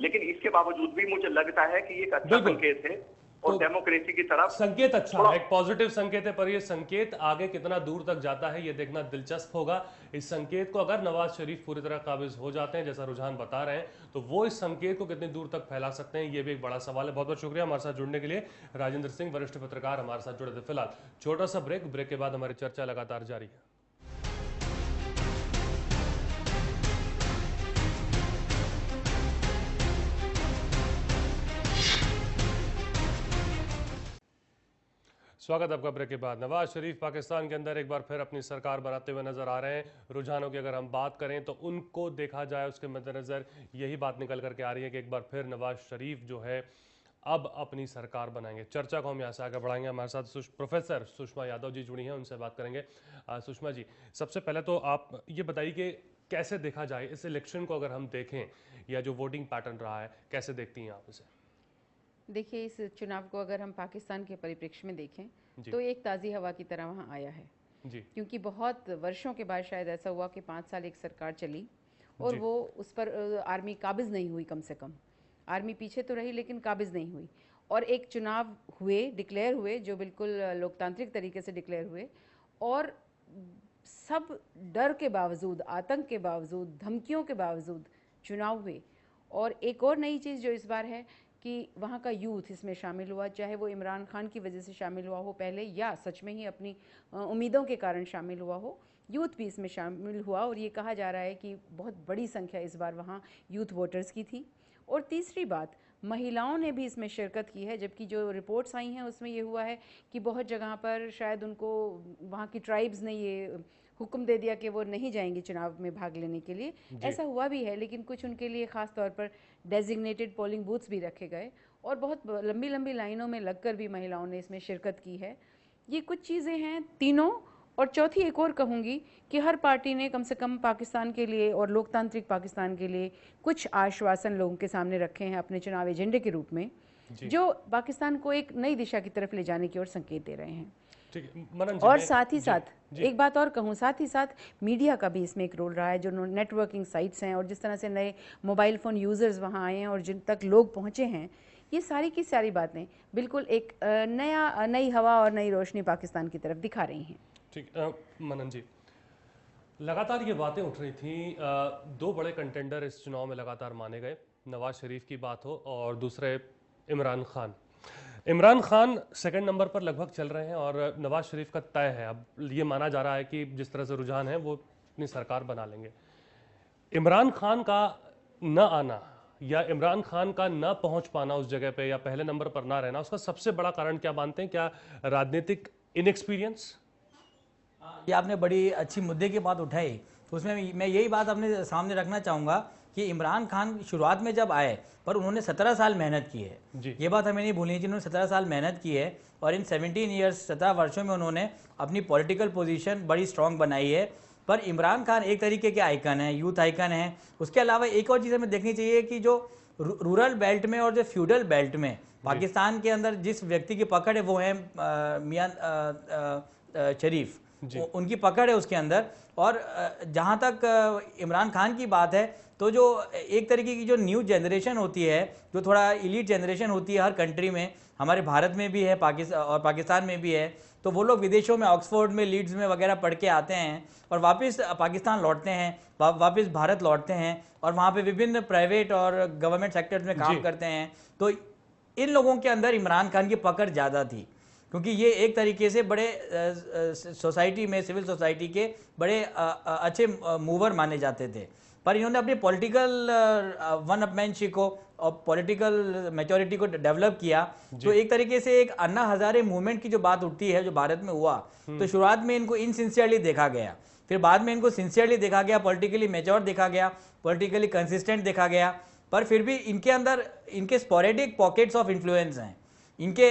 लेकिन इसके बावजूद भी मुझे लगता है कि एक अच्छा संकेत है और डेमोक्रेसी की तरफ संकेत अच्छा है, एक पॉजिटिव संकेत है। पर ये संकेत आगे कितना दूर तक जाता है ये देखना दिलचस्प होगा। इस संकेत को अगर नवाज शरीफ पूरी तरह काबिज हो जाते हैं जैसा रुझान बता रहे हैं, तो वो इस संकेत को कितनी दूर तक फैला सकते हैं, ये भी एक बड़ा सवाल है। बहुत बहुत शुक्रिया हमारे साथ जुड़ने के लिए। राजेंद्र सिंह, वरिष्ठ पत्रकार, हमारे साथ जुड़े थे। फिलहाल छोटा सा ब्रेक के बाद हमारी चर्चा लगातार जारी है। स्वागत आपका ब्रेक के बाद। नवाज शरीफ पाकिस्तान के अंदर एक बार फिर अपनी सरकार बनाते हुए नजर आ रहे हैं। रुझानों की अगर हम बात करें तो उनको देखा जाए, उसके मद्देनजर यही बात निकल करके आ रही है कि एक बार फिर नवाज शरीफ जो है अब अपनी सरकार बनाएंगे। चर्चा को हम यहाँ से आगे बढ़ाएंगे। हमारे साथ प्रोफेसर सुषमा यादव जी जुड़ी हैं, उनसे बात करेंगे। सुषमा जी, सबसे पहले तो आप ये बताइए कि कैसे देखा जाए इस इलेक्शन को, अगर हम देखें या जो वोटिंग पैटर्न रहा है, कैसे देखती हैं आप इसे? देखिए, इस चुनाव को अगर हम पाकिस्तान के परिप्रेक्ष्य में देखें तो एक ताज़ी हवा की तरह वहाँ आया है जी। क्योंकि बहुत वर्षों के बाद शायद ऐसा हुआ कि 5 साल एक सरकार चली और वो उस पर आर्मी काबिज नहीं हुई। कम से कम आर्मी पीछे तो रही लेकिन काबिज नहीं हुई, और एक चुनाव हुए, डिक्लेयर हुए, जो बिल्कुल लोकतांत्रिक तरीके से डिक्लेयर हुए, और सब डर के बावजूद, आतंक के बावजूद, धमकियों के बावजूद चुनाव हुए। और एक और नई चीज़ जो इस बार है कि वहाँ का यूथ इसमें शामिल हुआ, चाहे वो इमरान खान की वजह से शामिल हुआ हो पहले, या सच में ही अपनी उम्मीदों के कारण शामिल हुआ हो, यूथ भी इसमें शामिल हुआ। और ये कहा जा रहा है कि बहुत बड़ी संख्या इस बार वहाँ यूथ वोटर्स की थी। और तीसरी बात, महिलाओं ने भी इसमें शिरकत की है, जबकि जो रिपोर्ट्स आई हैं उसमें ये हुआ है कि बहुत जगह पर शायद उनको वहाँ की ट्राइब्स ने ये हुक्म दे दिया कि वो नहीं जाएंगे चुनाव में भाग लेने के लिए। ऐसा हुआ भी है, लेकिन कुछ उनके लिए ख़ास तौर पर डेजिग्नेटेड पोलिंग बूथ्स भी रखे गए और बहुत लंबी लंबी लाइनों में लगकर भी महिलाओं ने इसमें शिरकत की है। ये कुछ चीज़ें हैं तीनों। और चौथी एक और कहूँगी कि हर पार्टी ने कम से कम पाकिस्तान के लिए और लोकतांत्रिक पाकिस्तान के लिए कुछ आश्वासन लोगों के सामने रखे हैं अपने चुनाव एजेंडे के रूप में, जो पाकिस्तान को एक नई दिशा की तरफ ले जाने की ओर संकेत दे रहे हैं। और साथ ही साथ एक बात और कहूँ, साथ ही साथ मीडिया का भी इसमें एक रोल रहा है। जो नेटवर्किंग साइट्स हैं और जिस तरह से नए मोबाइल फ़ोन यूज़र्स वहाँ आए हैं और जिन तक लोग पहुँचे हैं, ये सारी की सारी बातें बिल्कुल एक नई हवा और नई रोशनी पाकिस्तान की तरफ दिखा रही हैं। ठीक, मनन जी, लगातार ये बातें उठ रही थी, दो बड़े कंटेंडर इस चुनाव में लगातार माने गए, नवाज शरीफ की बात हो और दूसरे इमरान खान। इमरान खान सेकंड नंबर पर लगभग चल रहे हैं और नवाज शरीफ का तय है। अब ये माना जा रहा है कि जिस तरह से रुझान है वो अपनी सरकार बना लेंगे। इमरान खान का न आना या इमरान खान का न पहुंच पाना उस जगह पे या पहले नंबर पर ना रहना, उसका सबसे बड़ा कारण क्या मानते हैं? क्या राजनीतिक इनएक्सपीरियंस? ये आपने बड़ी अच्छी मुद्दे की बात उठाई, तो उसमें मैं यही बात अपने सामने रखना चाहूँगा कि इमरान खान शुरुआत में जब आए पर उन्होंने 17 साल मेहनत की है। ये बात हमें नहीं भूलनी चाहिए, उन्होंने 17 साल मेहनत की है और इन 17 ईयर्स 17 वर्षों में उन्होंने अपनी पॉलिटिकल पोजीशन बड़ी स्ट्रांग बनाई है। पर इमरान खान एक तरीके के आइकन है, यूथ आइकन है। उसके अलावा एक और चीज़ हमें देखनी चाहिए कि जो रूरल बेल्ट में और जो फ्यूडल बेल्ट में पाकिस्तान के अंदर जिस व्यक्ति की पकड़ है वो है मियां शरीफ, उनकी पकड़ है उसके अंदर। और जहाँ तक इमरान खान की बात है तो जो एक तरीके की जो न्यू जनरेशन होती है, जो थोड़ा इलीट जनरेशन होती है हर कंट्री में, हमारे भारत में भी है पाकिस्तान में भी है, तो वो लोग विदेशों में ऑक्सफोर्ड में, लीड्स में वगैरह पढ़ के आते हैं और वापस पाकिस्तान लौटते हैं, वापस भारत लौटते हैं और वहाँ पे विभिन्न प्राइवेट और गवर्नमेंट सेक्टर्स में काम करते हैं। तो इन लोगों के अंदर इमरान खान की पकड़ ज़्यादा थी, क्योंकि ये एक तरीके से बड़े सोसाइटी में, सिविल सोसाइटी के बड़े अच्छे मूवर माने जाते थे। पर इन्होंने अपनी पॉलिटिकल वन अपमैनशिप को और पॉलिटिकल मैच्योरिटी को डेवलप किया। तो एक तरीके से एक अन्ना हजारे मूवमेंट की जो बात उठती है, जो भारत में हुआ, तो शुरुआत में इनको इनसिंसियरली देखा गया, फिर बाद में इनको सिंसियरली देखा गया, पॉलिटिकली मैच्योर देखा गया, पॉलिटिकली कंसिस्टेंट देखा गया। पर फिर भी इनके अंदर इनके स्पोरेडिक पॉकेट्स ऑफ इन्फ्लुएंस हैं इनके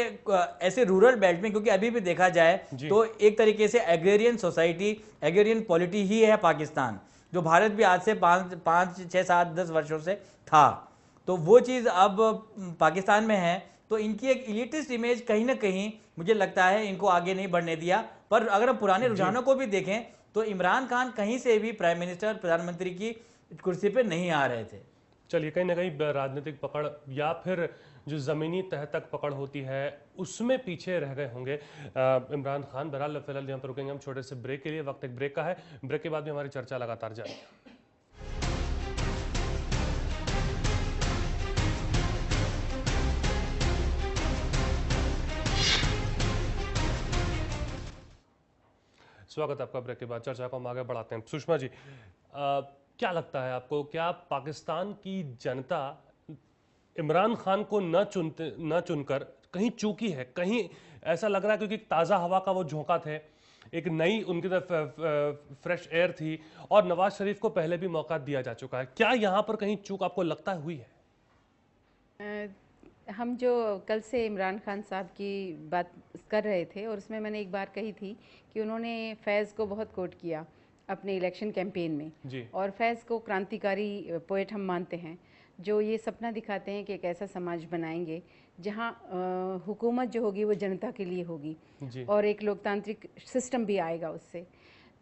ऐसे रूरल बेल्ट में, क्योंकि अभी भी देखा जाए तो एक तरीके से एग्रेरियन सोसाइटी, एग्रेरियन पॉलिटी ही है पाकिस्तान, जो भारत भी आज से 5, 6, 7, 10 वर्षों से था। तो वो चीज़ अब पाकिस्तान में है। तो इनकी एक इलिटिस्ट इमेज कहीं ना कहीं मुझे लगता है इनको आगे नहीं बढ़ने दिया। पर अगर हम पुराने रुझानों को भी देखें तो इमरान खान कहीं से भी प्राइम मिनिस्टर, प्रधानमंत्री की कुर्सी पे नहीं आ रहे थे। चलिए, कहीं ना कहीं राजनीतिक पकड़ या फिर जो ज़मीनी तह तक पकड़ होती है उसमें पीछे रह गए होंगे इमरान खान। बहरहाल फिलहाल यहाँ पर रुकेंगे हम छोटे से ब्रेक के लिए। वक्त एक ब्रेक का है, ब्रेक के बाद भी हमारी चर्चा लगातार जारी। स्वागत है आपका ब्रेक के बाद। चर्चा को हम आगे बढ़ाते हैं। सुषमा जी, क्या लगता है आपको, क्या पाकिस्तान की जनता इमरान खान को न चुनकर कहीं चूकी है? कहीं ऐसा लग रहा है क्योंकि ताज़ा हवा का वो झोंका थे, एक नई उनकी तरफ फ्रेश एयर थी और नवाज शरीफ को पहले भी मौका दिया जा चुका है। क्या यहाँ पर कहीं चूक आपको लगता है हुई है? हम जो कल से इमरान खान साहब की बात कर रहे थे और उसमें मैंने एक बार कही थी कि उन्होंने फैज़ को बहुत कोट किया अपने इलेक्शन कैंपेन में जी। और फैज़ को क्रांतिकारी पोएट हम मानते हैं, जो ये सपना दिखाते हैं कि एक ऐसा समाज बनाएंगे जहाँ हुकूमत जो होगी वो जनता के लिए होगी और एक लोकतांत्रिक सिस्टम भी आएगा उससे।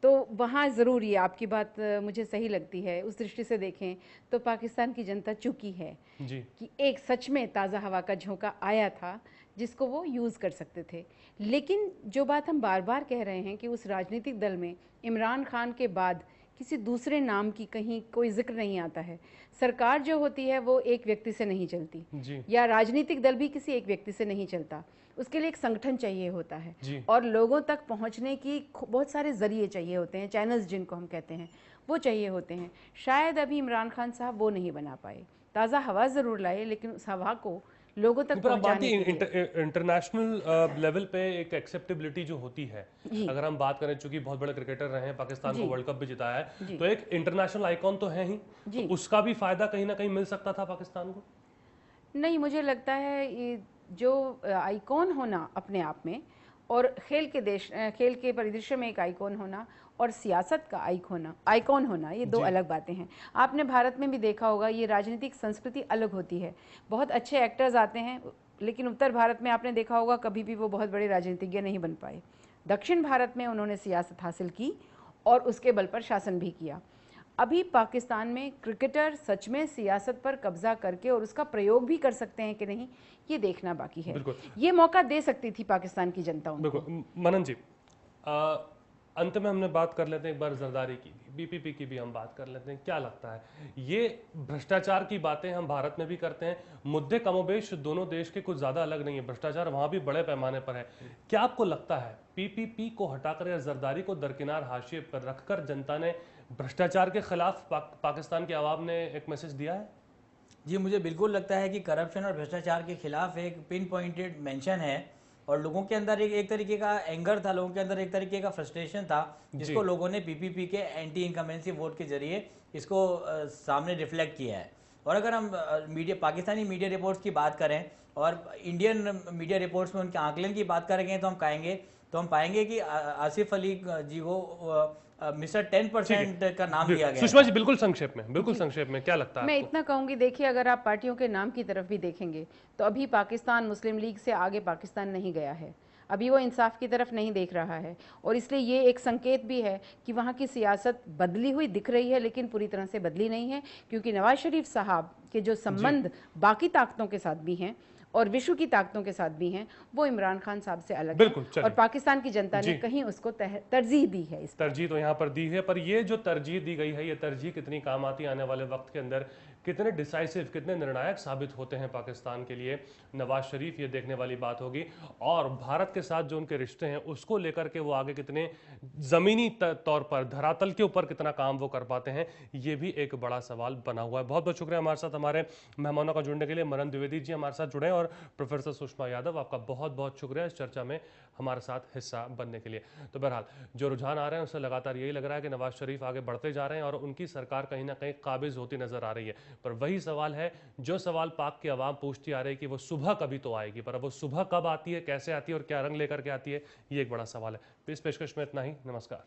तो वहाँ ज़रूर ये आपकी बात मुझे सही लगती है। उस दृष्टि से देखें तो पाकिस्तान की जनता चुकी है कि एक सच में ताज़ा हवा का झोंका आया था जिसको वो यूज़ कर सकते थे। लेकिन जो बात हम बार बार कह रहे हैं कि उस राजनीतिक दल में इमरान खान के बाद किसी दूसरे नाम की कहीं कोई जिक्र नहीं आता है। सरकार जो होती है वो एक व्यक्ति से नहीं चलती या राजनीतिक दल भी किसी एक व्यक्ति से नहीं चलता, उसके लिए एक संगठन चाहिए होता है और लोगों तक पहुंचने की बहुत सारे जरिए चाहिए होते हैं, चैनल्स जिनको हम कहते हैं वो चाहिए होते हैं। शायद अभी इमरान खान साहब वो नहीं बना पाए। ताज़ा हवा ज़रूर लाए लेकिन उस हवा को लोगों तक पहुंचाने के लिए इंटरनेशनल लेवल पे एक एक्सेप्टेबिलिटी जो होती है, अगर हम बात करें, चूंकि बहुत बड़े क्रिकेटर रहे हैं, पाकिस्तान को वर्ल्ड कप भी जिताया है, तो एक इंटरनेशनल आइकॉन तो है ही, तो उसका भी फायदा कहीं ना कहीं मिल सकता था पाकिस्तान को। नहीं, मुझे लगता है ये जो आइकॉन होना अपने आप में और खेल के परिदृश्य में एक आइकॉन होना और सियासत का आइकॉन होना ये दो अलग बातें हैं। आपने भारत में भी देखा होगा, ये राजनीतिक संस्कृति अलग होती है। बहुत अच्छे एक्टर्स आते हैं लेकिन उत्तर भारत में आपने देखा होगा कभी भी वो बहुत बड़े राजनीतिज्ञ नहीं बन पाए। दक्षिण भारत में उन्होंने सियासत हासिल की और उसके बल पर शासन भी किया। अभी पाकिस्तान में क्रिकेटर सच में सियासत पर कब्जा करके और उसका प्रयोग भी कर सकते हैं कि नहीं, ये देखना बाकी है। ये मौका दे सकती थी पाकिस्तान की जनता उनको। मनन जी, अंत में हमने बात कर लेते हैं एक बार जरदारी की भी, बीपीपी की भी हम बात कर लेते हैं। क्या लगता है ये भ्रष्टाचार की बातें हम भारत में भी करते हैं, मुद्दे कमोबेश दोनों देश के कुछ ज्यादा अलग नहीं है, भ्रष्टाचार वहां भी बड़े पैमाने पर है। क्या आपको लगता है पीपीपी को हटाकर या जरदारी को दरकिनार हाशिए पर रखकर जनता ने भ्रष्टाचार के खिलाफ पाकिस्तान के अवाम ने एक मैसेज दिया है? जी, मुझे बिल्कुल लगता है कि करप्शन और भ्रष्टाचार के खिलाफ एक पिन पॉइंटेड मेंशन है और लोगों के अंदर एक तरीके का एंगर था, लोगों के अंदर एक तरीके का फ्रस्ट्रेशन था, जिसको लोगों ने पीपीपी के एंटी इनकमेंसी वोट के जरिए इसको सामने रिफ्लेक्ट किया है। और अगर हम पाकिस्तानी मीडिया रिपोर्ट्स की बात करें और इंडियन मीडिया रिपोर्ट्स में उनके आंकलन की बात करेंगे तो हम पाएंगे कि आसिफ अली जी को मिस्टर 10% का नाम दिया गया। सुषमा जी बिल्कुल संक्षेप में क्या लगता है मैं आपको? इतना कहूंगी, देखिए अगर आप पार्टियों के नाम की तरफ भी देखेंगे तो अभी पाकिस्तान मुस्लिम लीग से आगे पाकिस्तान नहीं गया है, अभी वो इंसाफ की तरफ नहीं देख रहा है और इसलिए ये एक संकेत भी है कि वहाँ की सियासत बदली हुई दिख रही है लेकिन पूरी तरह से बदली नहीं है, क्योंकि नवाज शरीफ साहब के जो संबंध बाकी ताकतों के साथ भी हैं और विश्व की ताकतों के साथ भी हैं वो इमरान खान साहब से अलग है और पाकिस्तान की जनता ने कहीं उसको तरजीह दी है। तरजीह तो यहाँ पर दी है, पर ये जो तरजीह दी गई है ये तरजीह कितनी काम आती है आने वाले वक्त के अंदर, कितने डिसाइसिव कितने निर्णायक साबित होते हैं पाकिस्तान के लिए नवाज शरीफ, ये देखने वाली बात होगी। और भारत के साथ जो उनके रिश्ते हैं उसको लेकर के वो आगे कितने ज़मीनी तौर पर धरातल के ऊपर कितना काम वो कर पाते हैं, ये भी एक बड़ा सवाल बना हुआ है। बहुत बहुत शुक्रिया हमारे साथ हमारे मेहमानों का जुड़ने के लिए। मनन द्विवेदी जी हमारे साथ जुड़े और प्रोफेसर सुषमा यादव, आपका बहुत बहुत शुक्रिया इस चर्चा में हमारे साथ हिस्सा बनने के लिए। तो बहरहाल जो रुझान आ रहे हैं उससे लगातार यही लग रहा है कि नवाज शरीफ आगे बढ़ते जा रहे हैं और उनकी सरकार कहीं ना कहीं काबिज होती नजर आ रही है। पर वही सवाल है जो सवाल पाक की आवाम पूछती आ रही है कि वो सुबह कभी तो आएगी, पर अब वो सुबह कब आती है, कैसे आती है और क्या रंग लेकर के आती है, ये एक बड़ा सवाल है। इस पेशकश में इतना ही, नमस्कार।